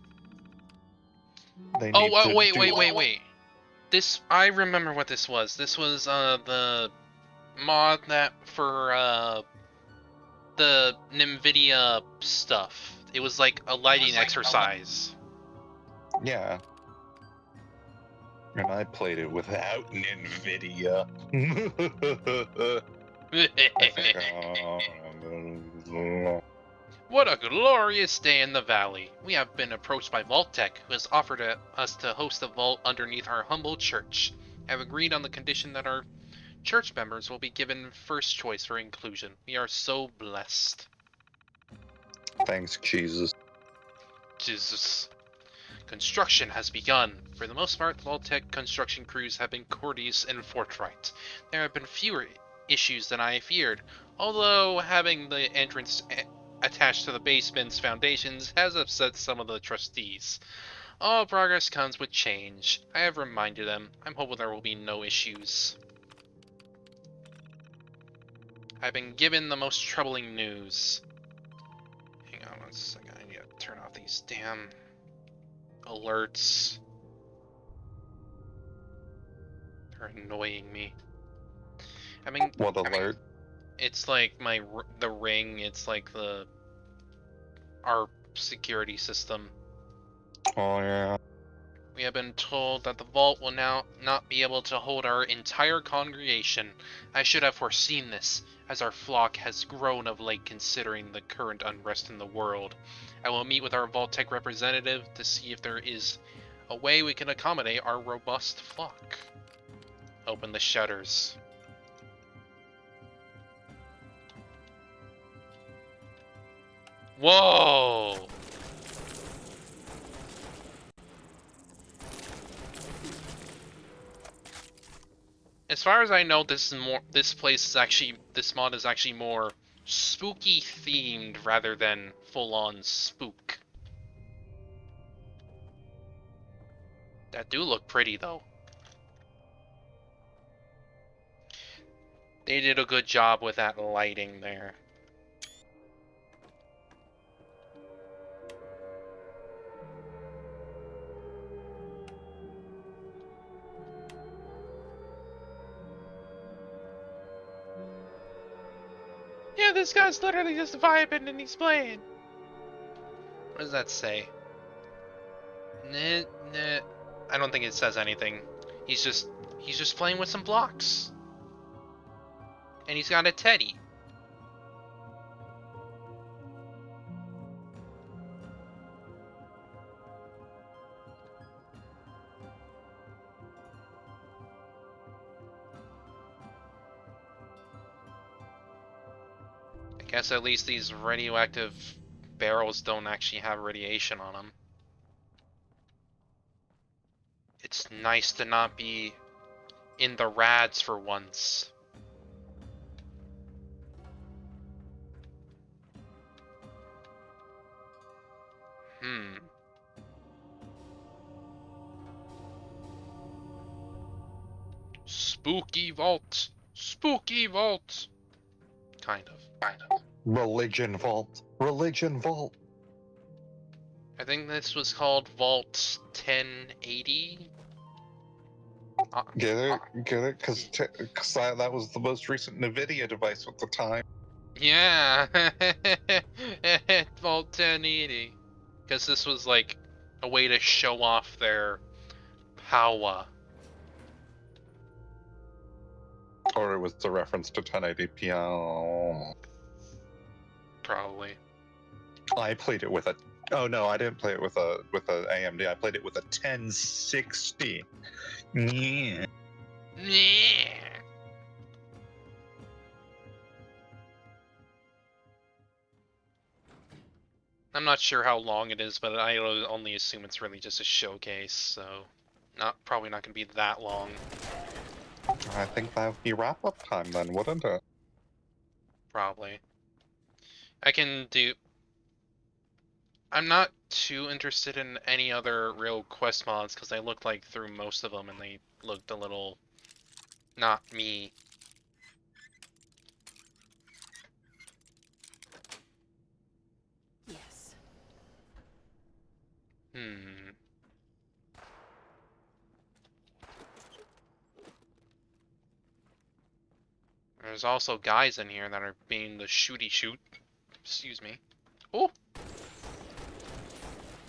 They Oh, need to wait. This, I remember what this was. This was the mod that for the NVIDIA stuff. It was like a lighting exercise. Yeah. And I played it without NVIDIA. What a glorious day in the valley. We have been approached by Vault-Tec, who has offered us to host a vault underneath our humble church. I have agreed on the condition that our church members will be given first choice for inclusion. We are so blessed. Thanks, Jesus. Jesus. Construction has begun. For the most part, Vault-Tec construction crews have been courteous and forthright. There have been fewer issues than I feared, although having the entrance attached to the basement's foundations has upset some of the trustees. All progress comes with change. I have reminded them. I'm hopeful there will be no issues. I've been given the most troubling news. Hang on 1 second, I need to turn off these damn alerts. They're annoying me. What alert? It's like the ring. It's like our security system. Oh yeah. We have been told that the vault will now not be able to hold our entire congregation. I should have foreseen this, as our flock has grown of late considering the current unrest in the world. I will meet with our Vault-Tec representative to see if there is a way we can accommodate our robust flock. Open the shutters. Whoa! As far as I know, this mod is actually more spooky themed rather than full on spook. That do look pretty though. They did a good job with that lighting there. Yeah, this guy's literally just vibing and he's playing. What does that say? Nah, nah. I don't think it says anything. He's just playing with some blocks. And he's got a teddy. I guess at least these radioactive barrels don't actually have radiation on them. It's nice to not be in the rads for once. Spooky vault. Spooky vault. Kind of. Religion Vault. Religion Vault. I think this was called Vault 1080. Get it? Get it? Because that was the most recent NVIDIA device at the time. Yeah. Vault 1080. Because this was like a way to show off their power. Or it was a reference to 1080p. Oh. Probably. I played it with a. Oh no, I didn't play it with a AMD. I played it with a 1060. Yeah. Yeah. I'm not sure how long it is, but I only assume it's really just a showcase, so probably not gonna be that long. I think that would be wrap-up time then, wouldn't it? Probably. I'm not too interested in any other real quest mods because I looked like through most of them and they looked a little not me. Yes. There's also guys in here that are being the shooty shoot. Excuse me. Oh!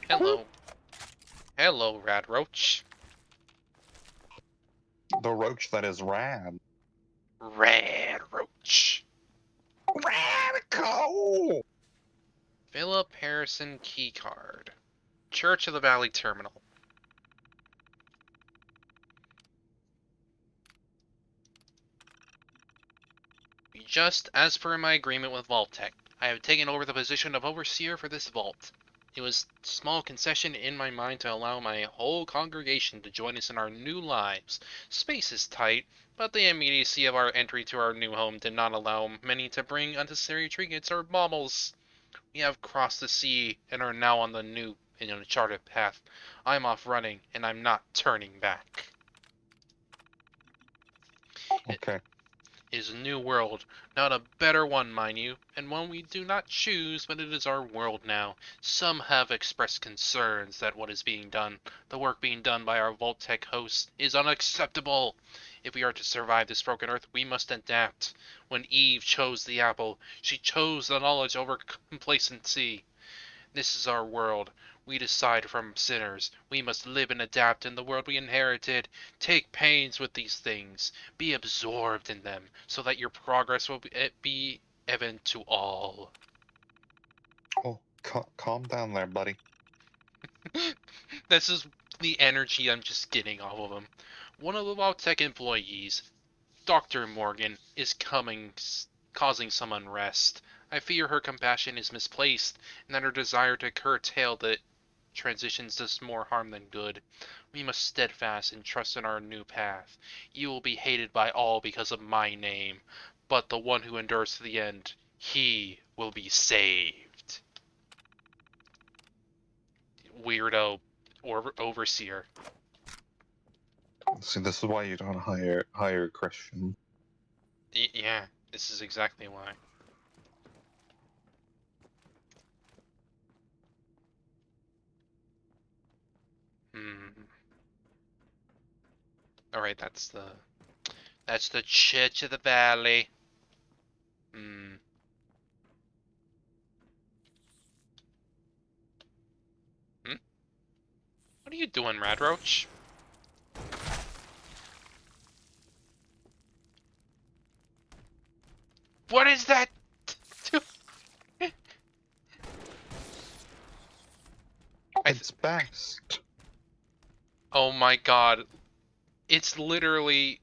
Hello. Hello, Rad Roach. The roach that is rad. Rad Roach. Radical! Philip Harrison keycard. Church of the Valley Terminal. Just as per my agreement with Vault-Tec, I have taken over the position of overseer for this vault. It was a small concession in my mind to allow my whole congregation to join us in our new lives. Space is tight, but the immediacy of our entry to our new home did not allow many to bring unnecessary trinkets or baubles. We have crossed the sea and are now on the new and uncharted path. I'm off running, and I'm not turning back. Okay. It is a new world, not a better one, mind you, and one we do not choose, but it is our world now. Some have expressed concerns that what is being done, the work being done by our Vault-Tec hosts, is unacceptable. If we are to survive this broken earth, we must adapt. When Eve chose the apple, she chose the knowledge over complacency. This is our world. We decide from sinners. We must live and adapt in the world we inherited. Take pains with these things. Be absorbed in them, so that your progress will be evident to all. Oh, calm down there, buddy. This is the energy I'm just getting off of him. One of the Vault-Tec employees, Dr. Morgan, is causing some unrest. I fear her compassion is misplaced, and that her desire to curtail the transitions does more harm than good. We must steadfast and trust in our new path. You will be hated by all because of my name, but the one who endures to the end, he will be saved. Weirdo overseer. See, this is why you don't hire Christian. Yeah, this is exactly why. All right, that's the Church of the Valley. What are you doing, Radroach? What is that? It's best. Oh my god. It's literally...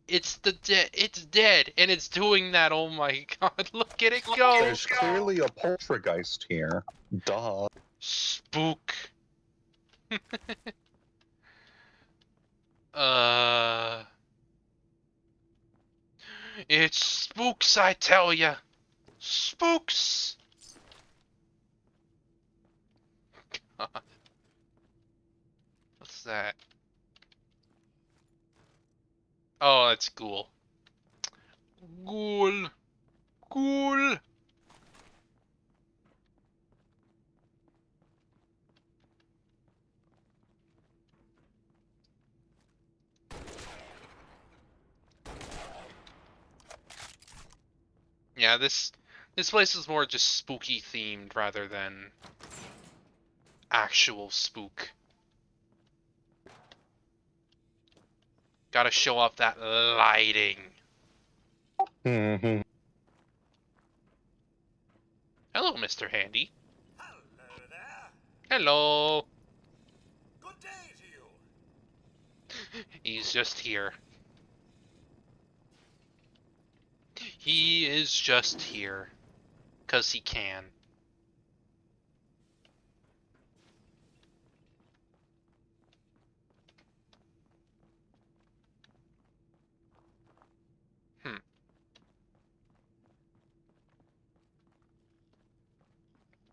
It's dead, and it's doing that. Oh my god, look at it go! There's clearly a poltergeist here. Duh. Spook. It's spooks, I tell ya. Spooks! God. What's that? Oh, that's ghoul. Ghoul. Ghoul. Yeah, this place is more just spooky themed rather than actual spook. Gotta show off that lighting. Mm-hmm. Hello, Mr. Handy. Hello there. Hello. Good day to you. He's just here. He is just here. 'Cause he can.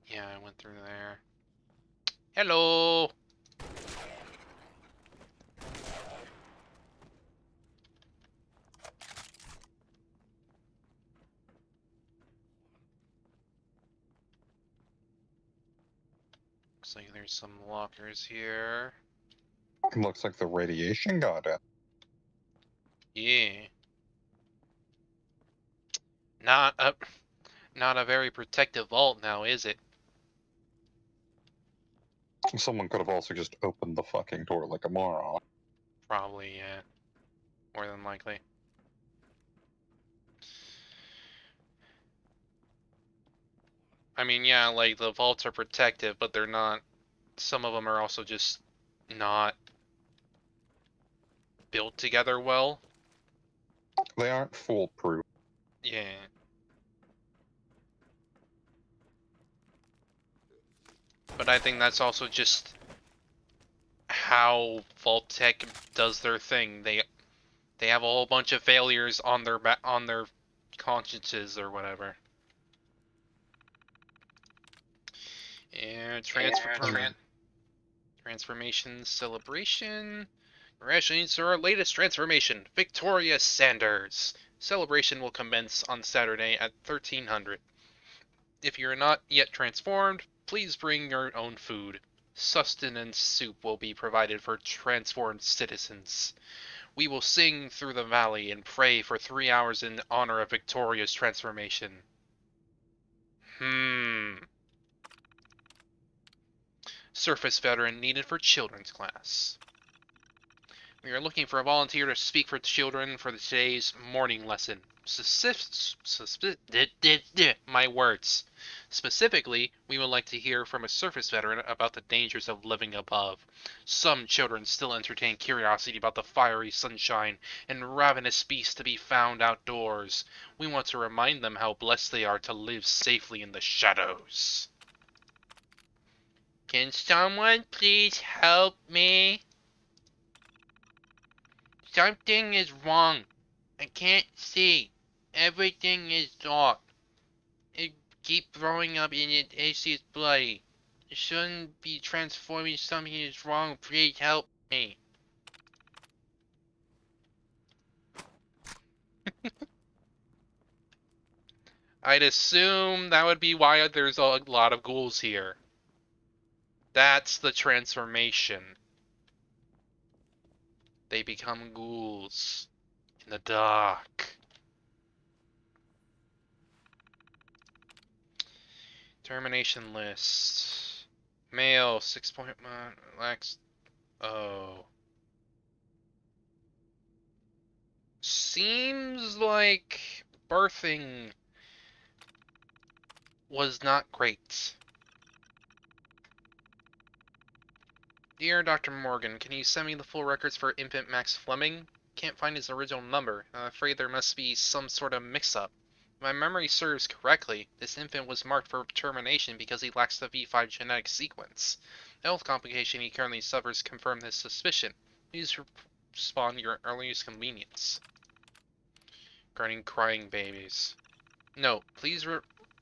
Yeah, I went through there. Hello! Looks like there's some lockers here. Looks like the radiation got it. Yeah. Not a very protective vault now, is it? Someone could have also just opened the fucking door like a moron. Probably, yeah. More than likely. I mean, yeah, like, the vaults are protective, but they're not... Some of them are also just not built together well. They aren't foolproof. Yeah. But I think that's also just how Vault-Tec does their thing. They have a whole bunch of failures on their consciences or whatever. And transformation celebration. Congratulations to our latest transformation, Victoria Sanders. Celebration will commence on Saturday at 1300. If you're not yet transformed, please bring your own food. Sustenance soup will be provided for transformed citizens. We will sing through the valley and pray for 3 hours in honor of Victoria's transformation. Surface veteran needed for children's class. We are looking for a volunteer to speak for children for today's morning lesson. My words. Specifically, we would like to hear from a surface veteran about the dangers of living above. Some children still entertain curiosity about the fiery sunshine and ravenous beasts to be found outdoors. We want to remind them how blessed they are to live safely in the shadows. Can someone please help me? Something is wrong. I can't see. Everything is dark. Keep throwing up in it. AC is bloody. You shouldn't be transforming. Something is wrong. Please help me. I'd assume that would be why there's a lot of ghouls here. That's the transformation. They become ghouls in the dark. Termination list. Male, 6.1, lacks. Oh. Seems like birthing was not great. Dear Dr. Morgan, can you send me the full records for infant Max Fleming? Can't find his original number. I'm afraid there must be some sort of mix-up. If my memory serves correctly, this infant was marked for termination because he lacks the V5 genetic sequence. The health complication he currently suffers confirm this suspicion. Please respond to your earliest convenience. Regarding crying babies. Note, please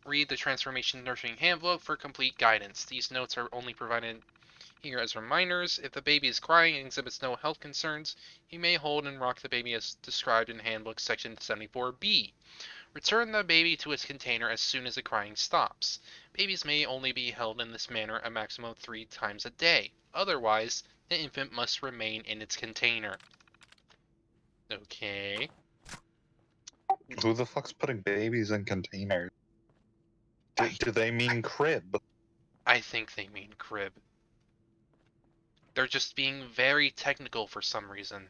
read the Transformation Nurturing Handbook for complete guidance. These notes are only provided here as reminders. If the baby is crying and exhibits no health concerns, you may hold and rock the baby as described in Handbook Section 74B. Return the baby to its container as soon as the crying stops. Babies may only be held in this manner a maximum of 3 times a day. Otherwise, the infant must remain in its container. Okay. Who the fuck's putting babies in containers? Do they mean crib? I think they mean crib. They're just being very technical for some reason.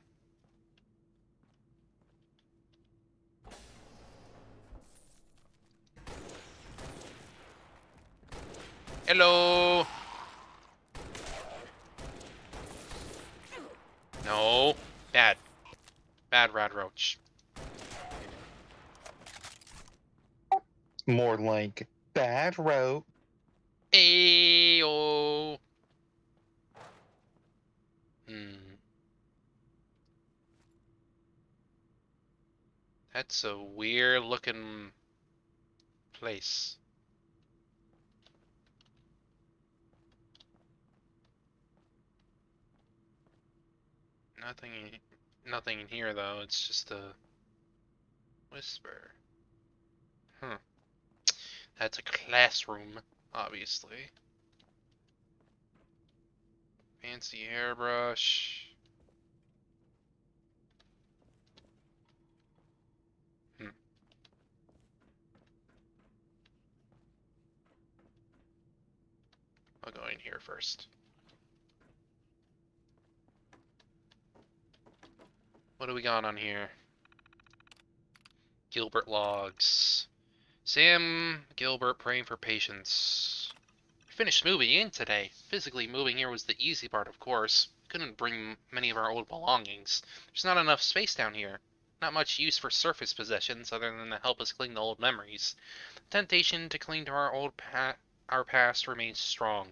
Hello! No. Bad. Bad Rad Roach. More like bad rope. Ayo. That's a weird looking place. Nothing in here though. It's just a whisper. That's a classroom, obviously. Fancy hairbrush. I'll go in here first. What do we got on here? Gilbert logs. Sam Gilbert praying for patience. Finished moving in today. Physically moving here was the easy part, of course. Couldn't bring many of our old belongings. There's not enough space down here. Not much use for surface possessions other than to help us cling to old memories. The temptation to cling to our past remains strong.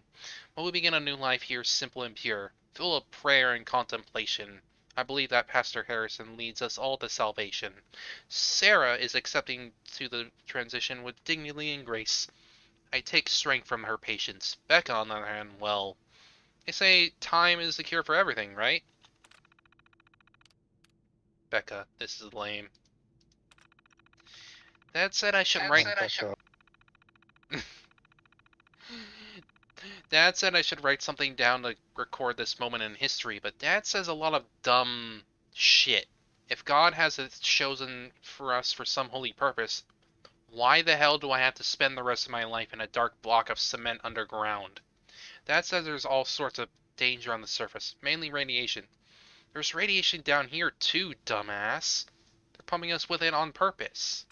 But we begin a new life here simple and pure, full of prayer and contemplation. I believe that Pastor Harrison leads us all to salvation. Sarah is accepting to the transition with dignity and grace. I take strength from her patience. Becca, on the other hand, well, they say time is the cure for everything, right? Becca, this is lame. Dad said I should write. Dad said I should write something down to record this moment in history, but Dad says a lot of dumb shit. If God has it chosen for us for some holy purpose, why the hell do I have to spend the rest of my life in a dark block of cement underground? Dad says there's all sorts of danger on the surface, mainly radiation. There's radiation down here too, dumbass. They're pumping us with it on purpose.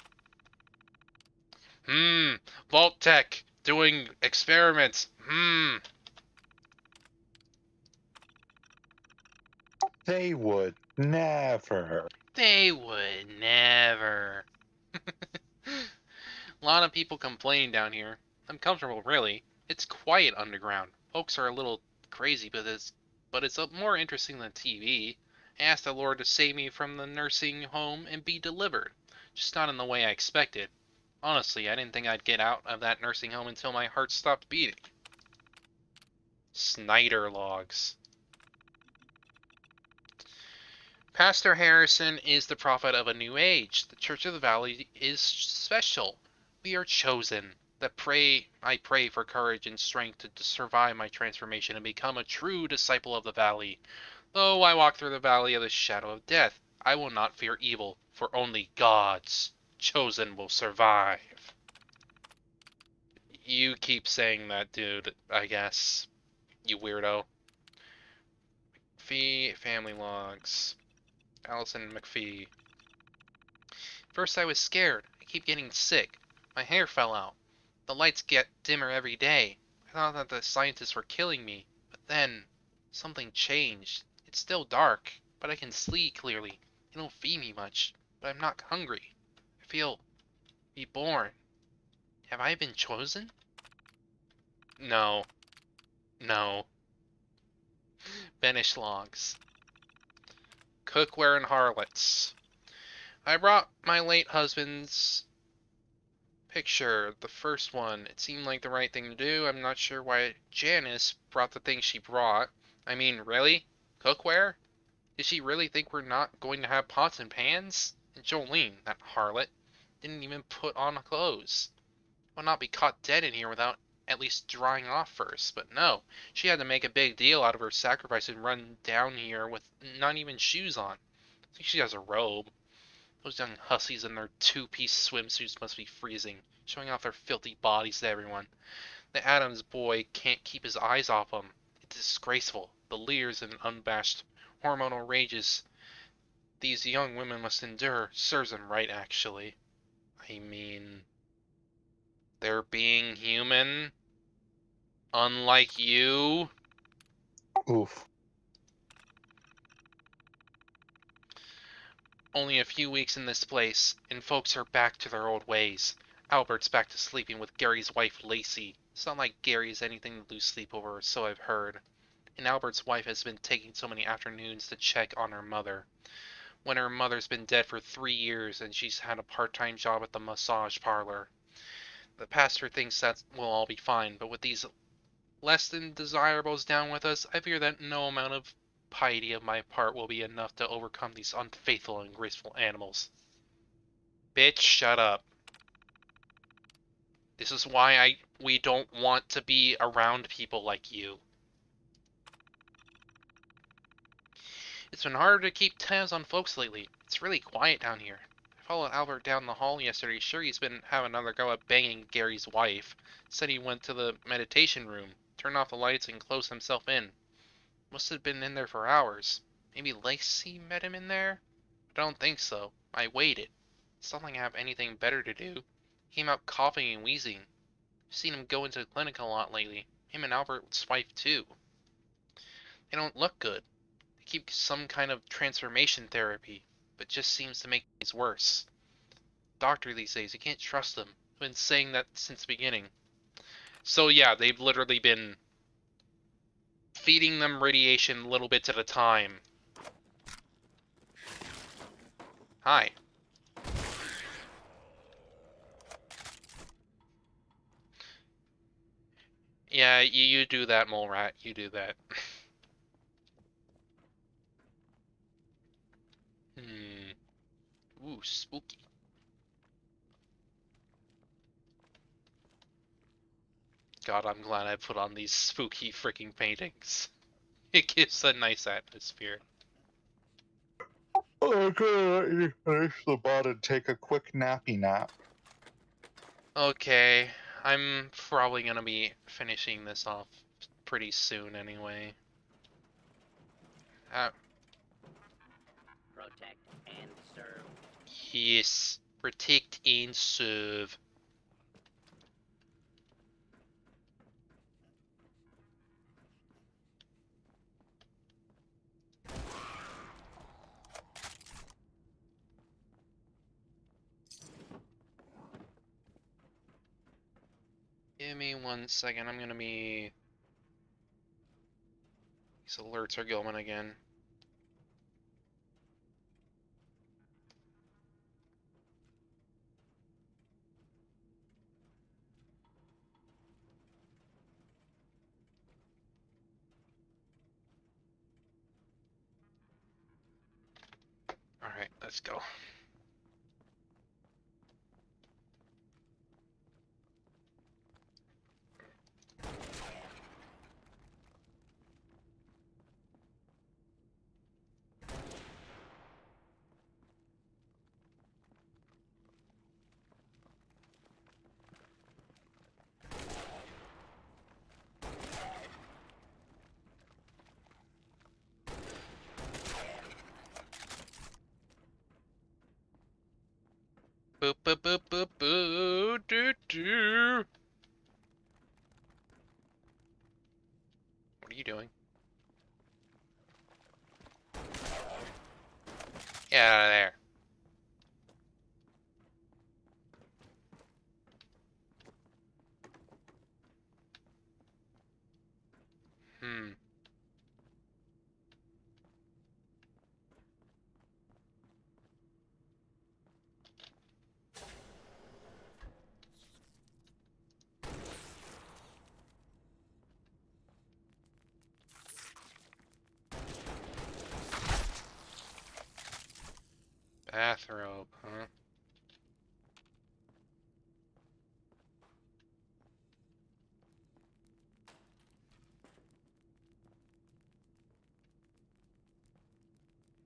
Vault Tech doing experiments. They would never. They would never. A lot of people complain down here. I'm comfortable, really. It's quiet underground. Folks are a little crazy, but it's more interesting than TV. I asked the Lord to save me from the nursing home and be delivered. Just not in the way I expected. Honestly, I didn't think I'd get out of that nursing home until my heart stopped beating. Snyder logs. Pastor Harrison is the prophet of a new age. The Church of the Valley is special. We are chosen. I pray for courage and strength to survive my transformation and become a true disciple of the Valley. Though I walk through the valley of the shadow of death, I will not fear evil, for only God's chosen will survive. You keep saying that, dude, I guess. You weirdo. Family logs. Allison McPhee. First I was scared. I keep getting sick. My hair fell out. The lights get dimmer every day. I thought that the scientists were killing me. But then, something changed. It's still dark, but I can see clearly. They don't feed me much, but I'm not hungry. I feel reborn. Have I been chosen? No. No. Banish logs. Cookware and harlots. I brought my late husband's picture, the first one. It seemed like the right thing to do. I'm not sure why Janice brought the things she brought. I mean, really? Cookware? Did she really think we're not going to have pots and pans? And Jolene, that harlot, didn't even put on clothes. Will not be caught dead in here without at least drying off first. But no, she had to make a big deal out of her sacrifice and run down here with not even shoes on. I think she has a robe. Those young hussies in their two-piece swimsuits must be freezing, showing off their filthy bodies to everyone. The Adams boy can't keep his eyes off them. It's disgraceful. The leers and unabashed hormonal rages these young women must endure serves them right, actually. I mean, they're being human, unlike you. Oof. Only a few weeks in this place, and folks are back to their old ways. Albert's back to sleeping with Gary's wife, Lacey. It's not like Gary's anything to lose sleep over, so I've heard. And Albert's wife has been taking so many afternoons to check on her mother. When her mother's been dead for 3 years and she's had a part-time job at the massage parlor. The pastor thinks that will all be fine, but with these less than desirables down with us, I fear that no amount of piety of my part will be enough to overcome these unfaithful and graceful animals. Bitch, shut up. This is why we don't want to be around people like you. It's been harder to keep tabs on folks lately. It's really quiet down here. I followed Albert down the hall yesterday. Sure, he's been having another go at banging Gary's wife. Said he went to the meditation room, turned off the lights, and closed himself in. Must have been in there for hours. Maybe Lacey met him in there? I don't think so. I waited. It's not like I have anything better to do. He came out coughing and wheezing. I've seen him go into the clinic a lot lately. Him and Albert's wife, too. They don't look good. They keep some kind of transformation therapy, but just seems to make things worse. Doctor these days, you can't trust them. I've been saying that since the beginning. So yeah, they've literally been feeding them radiation little bits at a time. Hi. Yeah, you do that, mole rat. You do that. Ooh, spooky. God, I'm glad I put on these spooky freaking paintings. It gives a nice atmosphere. I'm gonna let you finish the bud and take a quick nappy nap. Okay, I'm probably gonna be finishing this off pretty soon anyway. Protect and serve. Yes, protect and serve. Give me 1 second, I'm gonna be... These alerts are going again. Let's go. Boop boop boop boop boo doo doo. What are you doing? Get out of there. Hmm. Bathrobe, huh?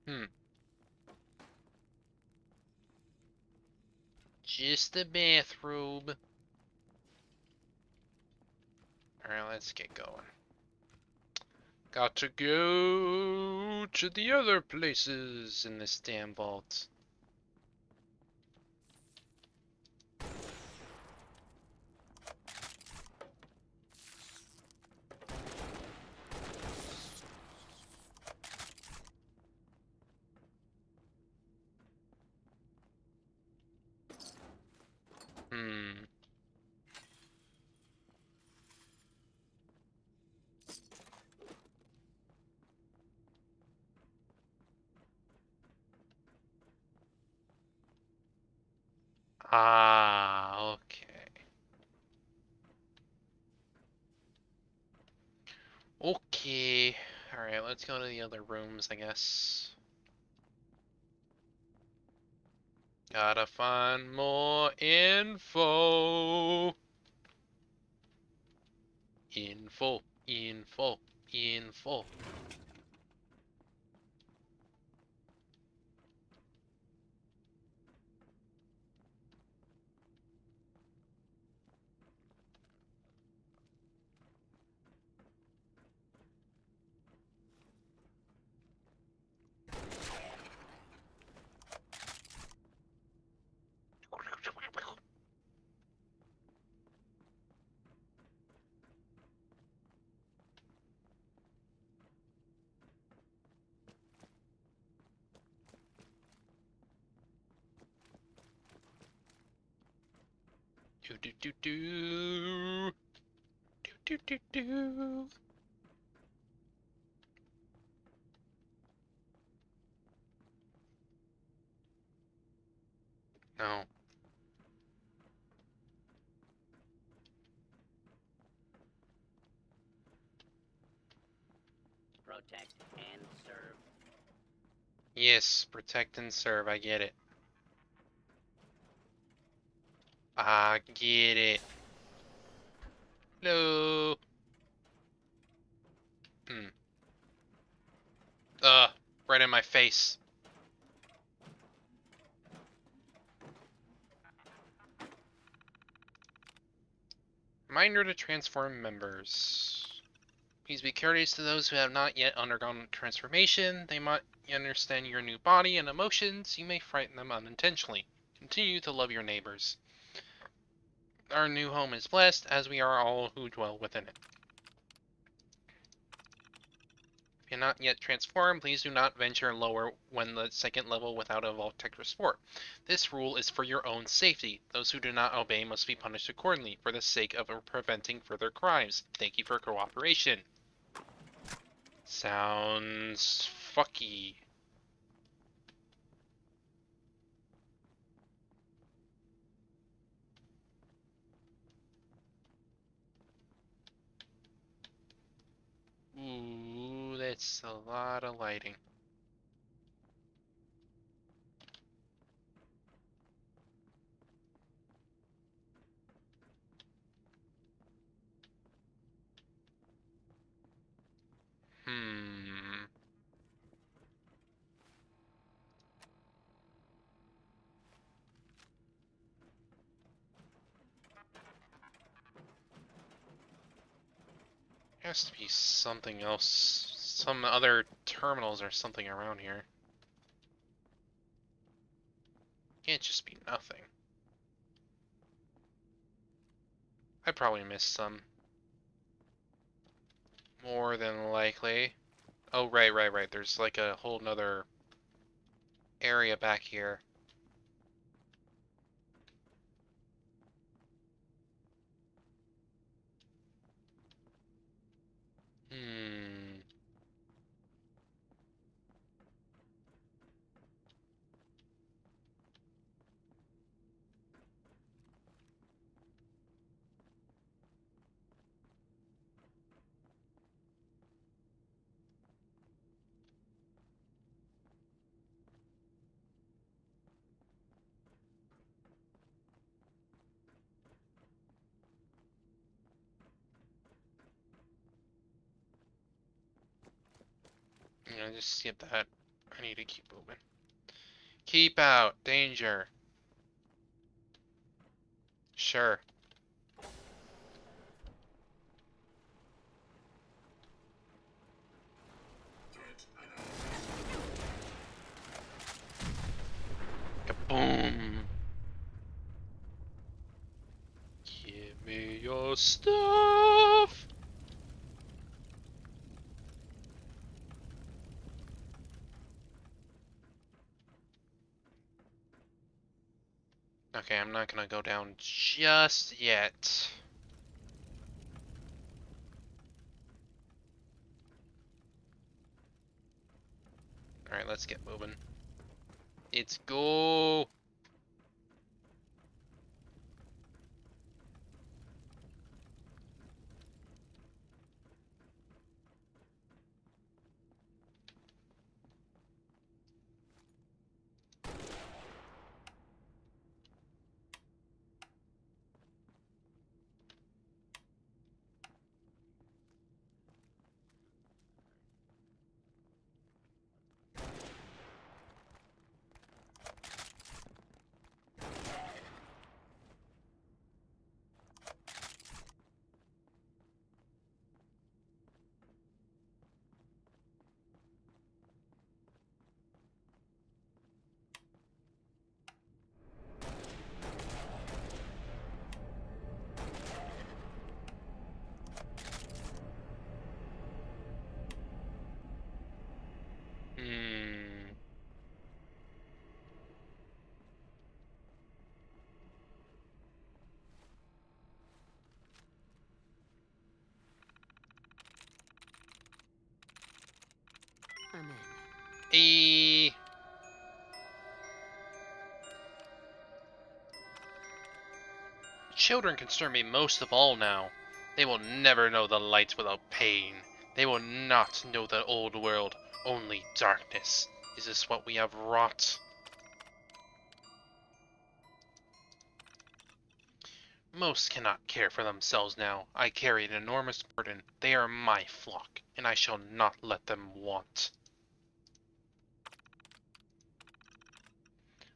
Hmm. Just a bathrobe. Alright, let's get going. Got to go to the other places in this damn vault. Hmm. Ah, okay. Okay. Alright, let's go to the other rooms, I guess. Gotta find more info. Info, info, info. Do do do do. Do do do do. No. Protect and serve. Yes, protect and serve, I get it. I get it. No. Hmm. Right in my face. Reminder to transform members. Please be courteous to those who have not yet undergone transformation. They might understand your new body and emotions. You may frighten them unintentionally. Continue to love your neighbors. Our new home is blessed, as we are all who dwell within it. If you're not yet transformed, please do not venture lower when the second level without a Vault-Tec support. This rule is for your own safety. Those who do not obey must be punished accordingly, for the sake of preventing further crimes. Thank you for cooperation. Sounds fucky. Ooh, that's a lot of lighting. Has to be something else. Some other terminals or something around here. Can't just be nothing. I probably missed some. More than likely. Oh, right. There's like a whole nother area back here. Hmm. Just skip that. I need to keep moving. Keep out. Danger. Sure. Kaboom. Give me your stuff. Okay, I'm not gonna go down just yet. Alright, let's get moving. Let's go. Hmm. I'm in. Children concern me most of all now. They will never know the light without pain. They will not know the old world, only darkness. Is this what we have wrought? Most cannot care for themselves now. I carry an enormous burden. They are my flock, and I shall not let them want.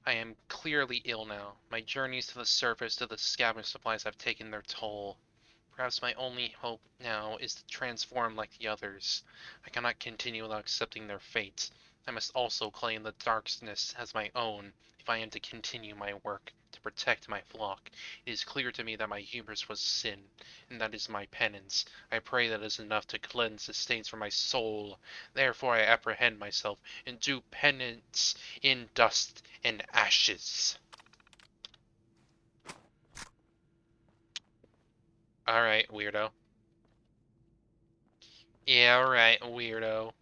I am clearly ill now. My journeys to the surface to the scavenge supplies have taken their toll. Perhaps my only hope now is to transform like the others. I cannot continue without accepting their fate. I must also claim the darkness as my own if I am to continue my work to protect my flock. It is clear to me that my hubris was sin, and that is my penance. I pray that is enough to cleanse the stains from my soul. Therefore I apprehend myself and do penance in dust and ashes. Alright, weirdo. Yeah, alright, weirdo.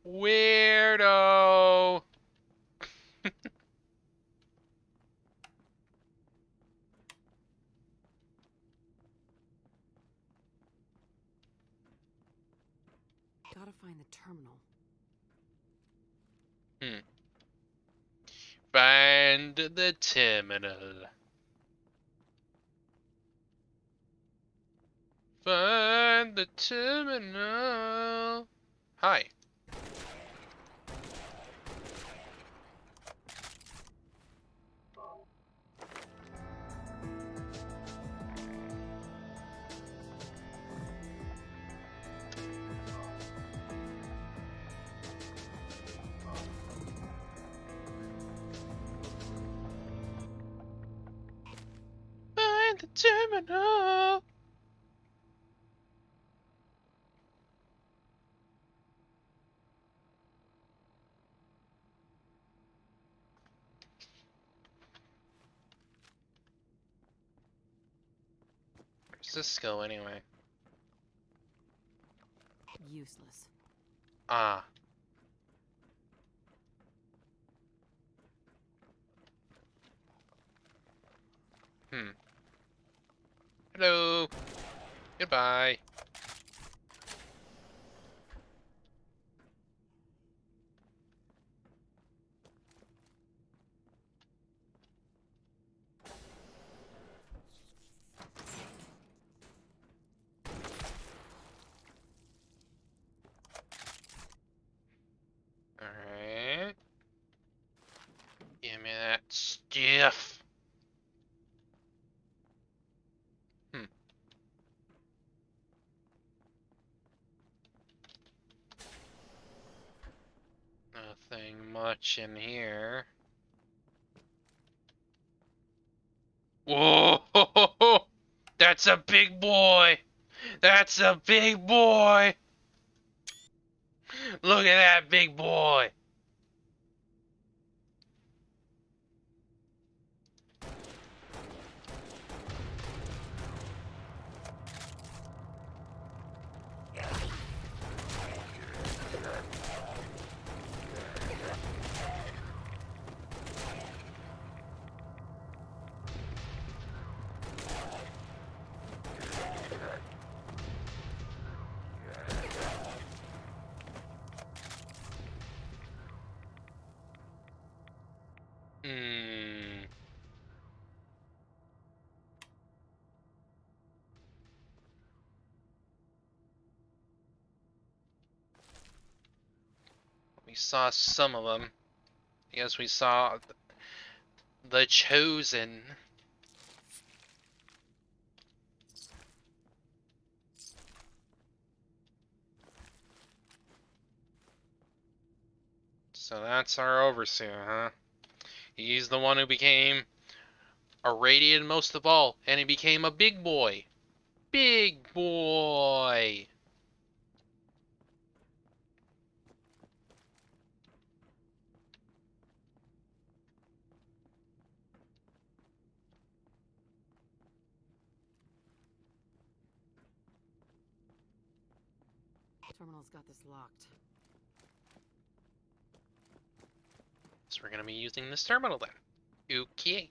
Weirdo! Gotta find the terminal. Find the terminal. Find the terminal. Hi. Terminal. Where's this go anyway? Useless. Ah. Hello. Goodbye. Alright. Give me that stuff. Nothing much in here. Whoa! That's a big boy! That's a big boy! Look at that big boy! Hmm. We saw some of them. Yes, we saw the Chosen. So that's our overseer, huh? He's the one who became irradiated most of all, and he became a big boy. Big boy! Terminal's got this locked. So we're gonna be using this terminal then. Okay.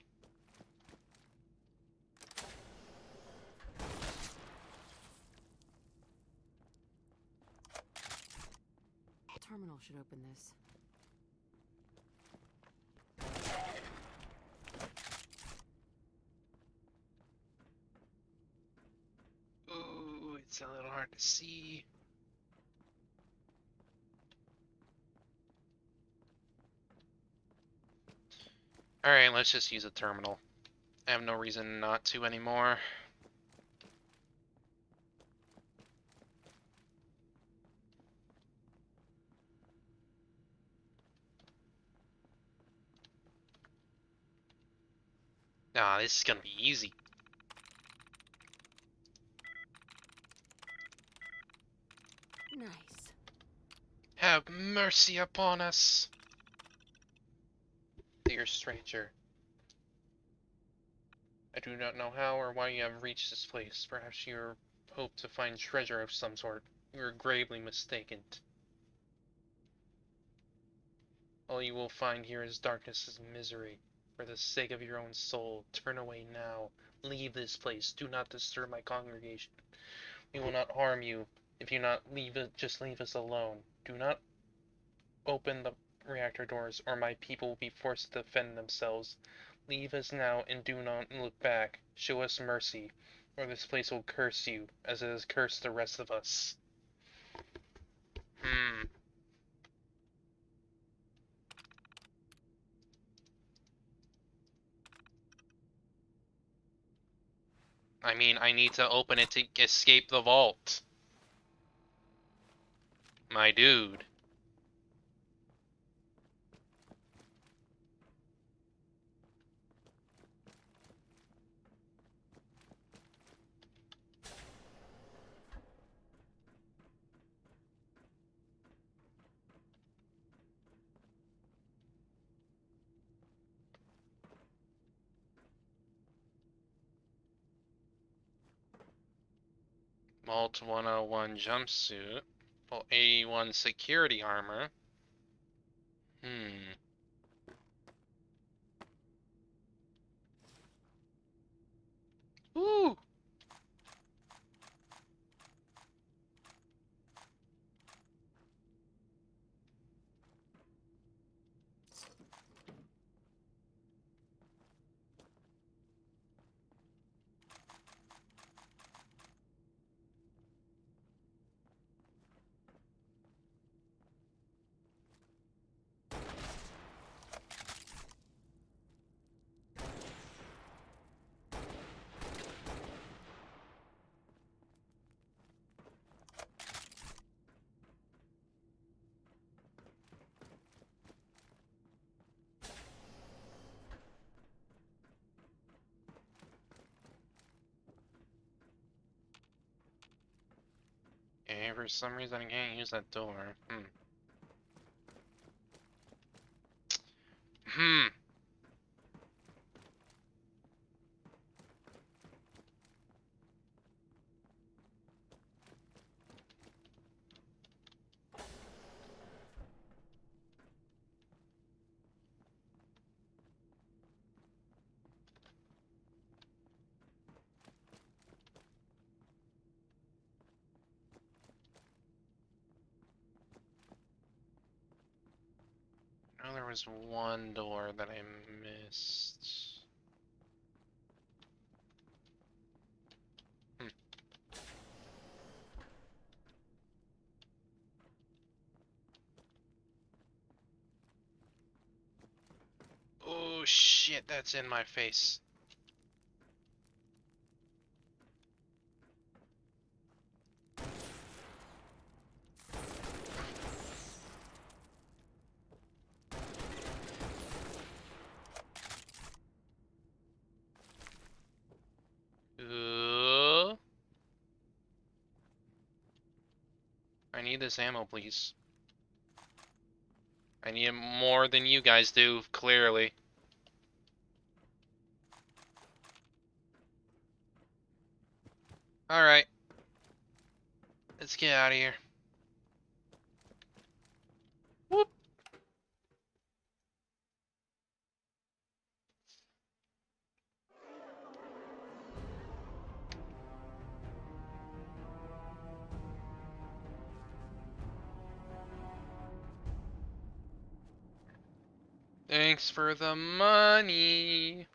Terminal should open this. Ooh, it's a little hard to see. Alright, let's just use a terminal. I have no reason not to anymore. Ah, this is gonna be easy. Nice. Have mercy upon us, dear stranger. I do not know how or why you have reached this place. Perhaps you hope to find treasure of some sort. You are gravely mistaken. All you will find here is darkness and misery. For the sake of your own soul, turn away now. Leave this place. Do not disturb my congregation. We will not harm you. If you not leave it, just leave us alone. Do not open the reactor doors, or my people will be forced to defend themselves. Leave us now and do not look back. Show us mercy, or this place will curse you, as it has cursed the rest of us. I mean, I need to open it to escape the vault. My dude. Molt 101 jumpsuit. Volt 81 security armor. Ooh! Okay, for some reason I can't use that door. I know there was one door that I missed. Oh shit, that's in my face. I need this ammo, please. I need it more than you guys do, clearly. Alright. Let's get out of here. Whoop. Thanks for the money.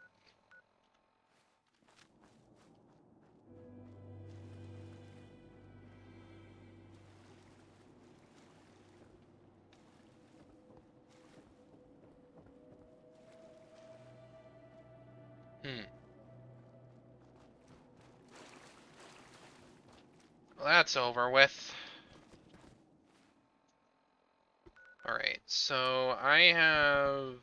Well, that's over with. Alright, so I have...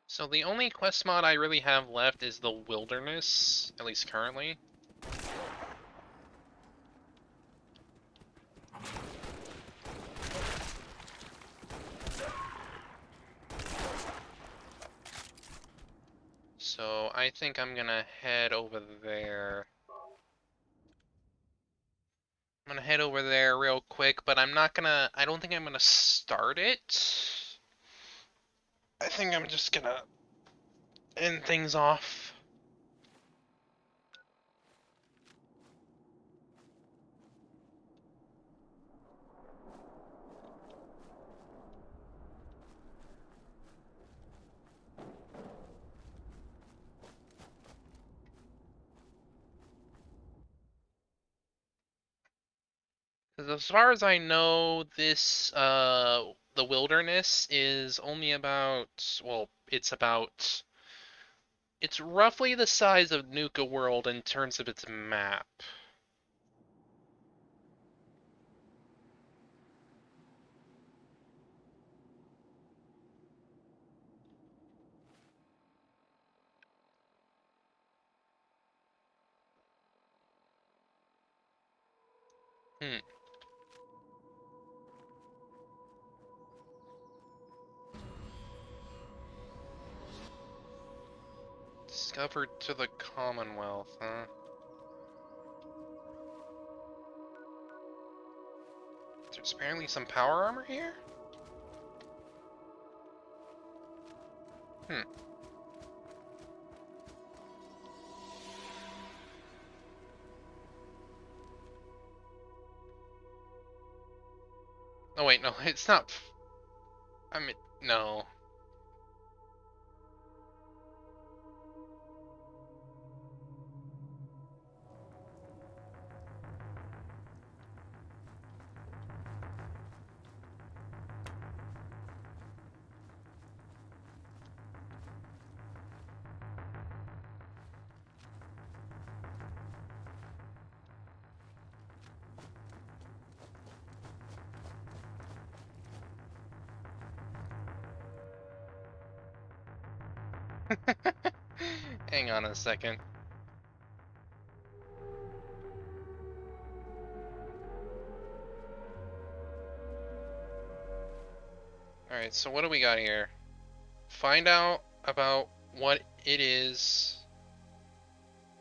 So the only quest mod I really have left is the Wilderness, at least currently. So I think I'm gonna head over there. I'm gonna head over there real quick, but I don't think I'm gonna start it. I think I'm just gonna end things off. as far as I know, this the wilderness is only about, well, it's roughly the size of Nuka World in terms of its map. Hmm. Discovered to the Commonwealth, huh? There's apparently some power armor here? Hmm. Oh wait, no, it's not. I mean, no. Hang on a second. Alright, so what do we got here? Find out about what it is.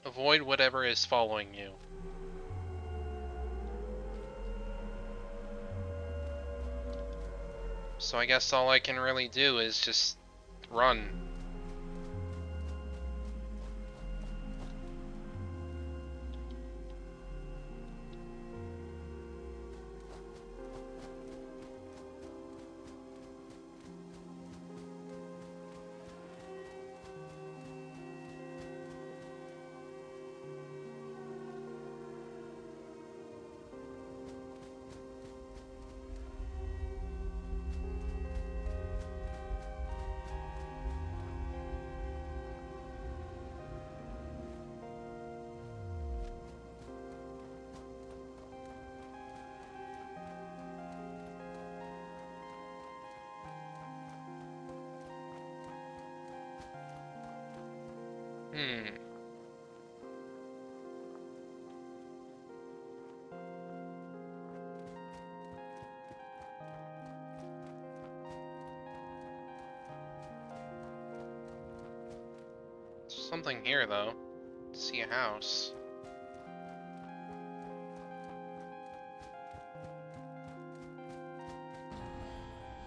Avoid whatever is following you. So I guess all I can really do is just run. Hmm. There's something here though. See a house.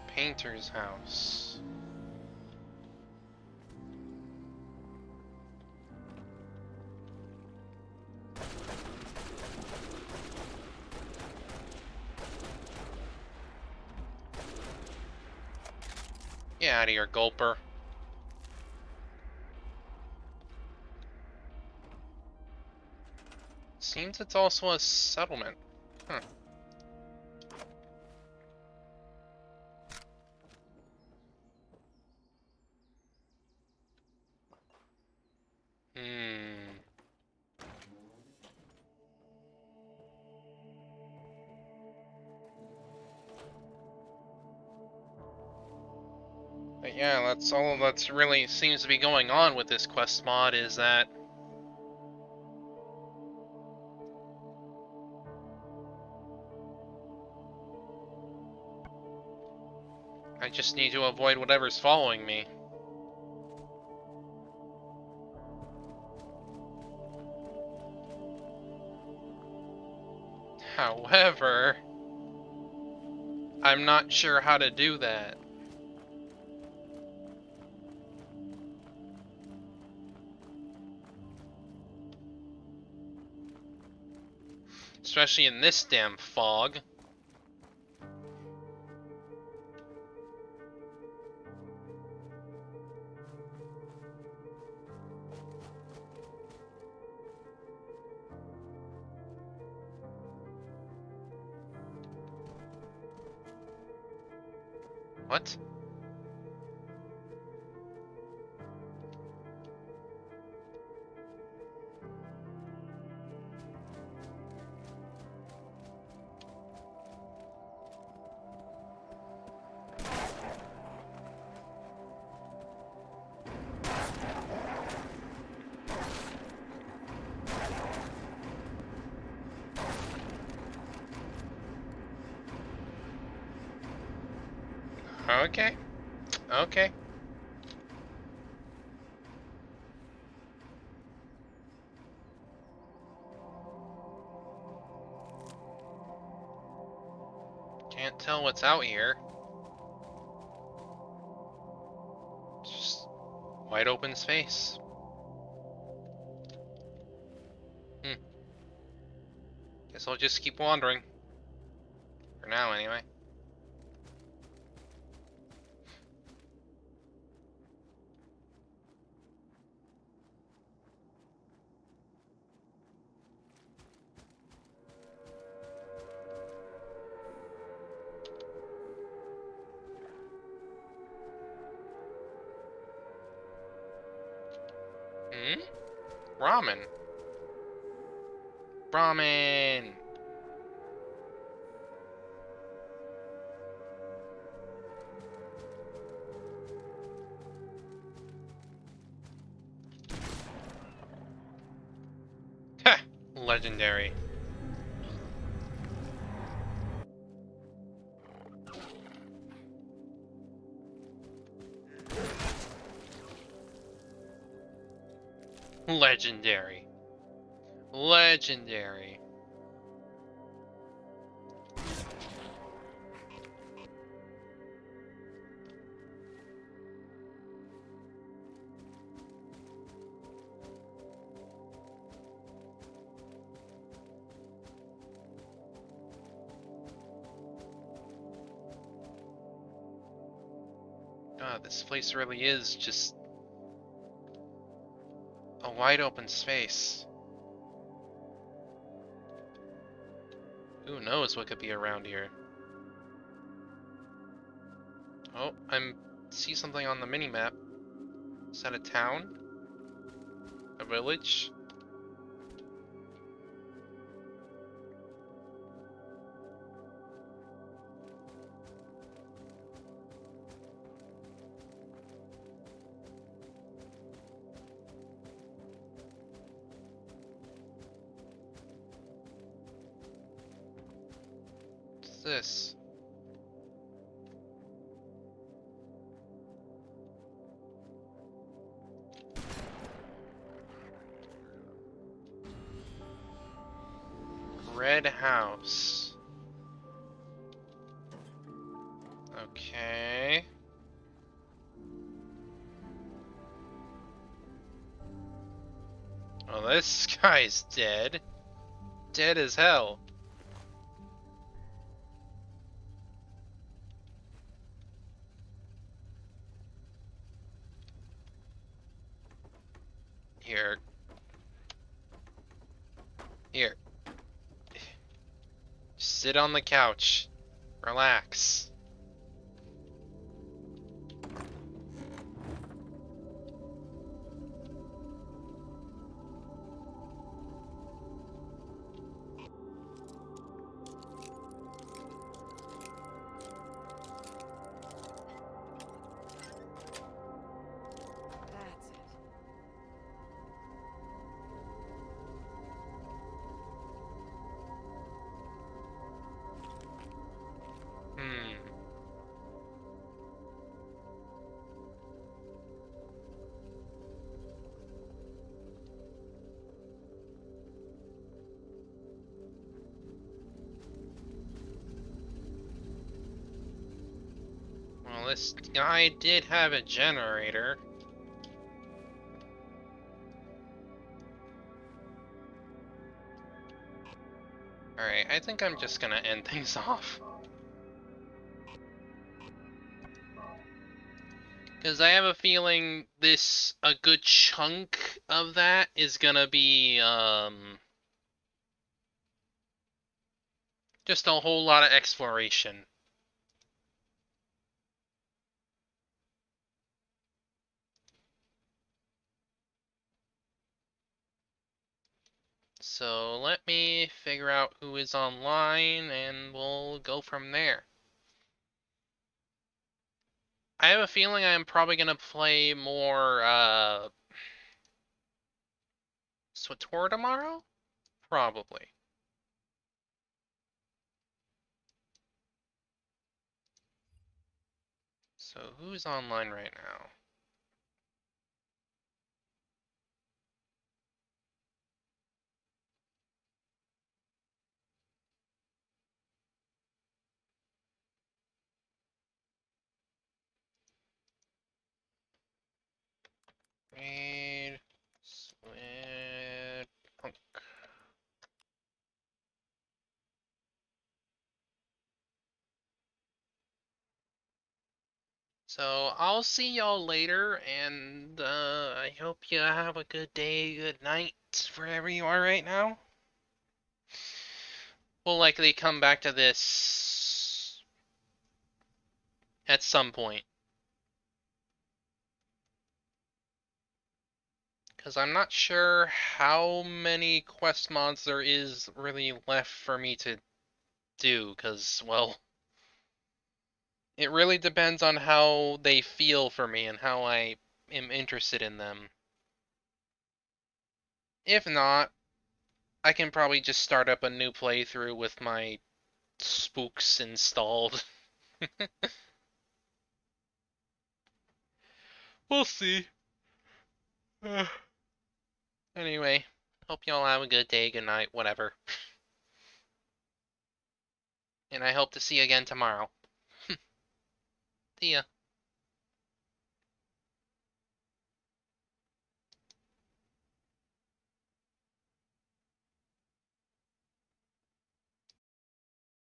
Painter's house. Get out of here, Gulper. Seems it's also a settlement. Huh. Hmm. But yeah, that's all that's really seems to be going on with this quest mod is that I just need to avoid whatever's following me. However, I'm not sure how to do that. Especially in this damn fog. What? Okay. Okay. Can't tell what's out here. It's just wide open space. Guess I'll just keep wandering. For now, anyway. Hmm? Ramen. Ramen! Heh! Legendary. Legendary. Legendary. God, this place really is just a wide open space. Who knows what could be around here? Oh, see something on the mini-map. Is that a town? A village? What's this? Red house. Okay. Well, this guy's dead. Dead as hell. Here. Here. Sit on the couch. Relax. That's it. Hmm. Well, this guy did have a generator. Alright, I think I'm just gonna end things off. Because I have a feeling a good chunk of that is gonna be, just a whole lot of exploration. So let me figure out who is online and we'll go from there. I have a feeling I'm probably gonna play more SWTOR tomorrow? Probably. So who's online right now? Raid, Punk. So I'll see y'all later, and I hope you have a good day, good night, wherever you are right now. We'll likely come back to this at some point. Because I'm not sure how many quest mods there is really left for me to do, because, well, it really depends on how they feel for me and how I am interested in them. If not, I can probably just start up a new playthrough with my spooks installed. We'll see. Anyway, hope y'all have a good day, good night, whatever. And I hope to see you again tomorrow. See ya.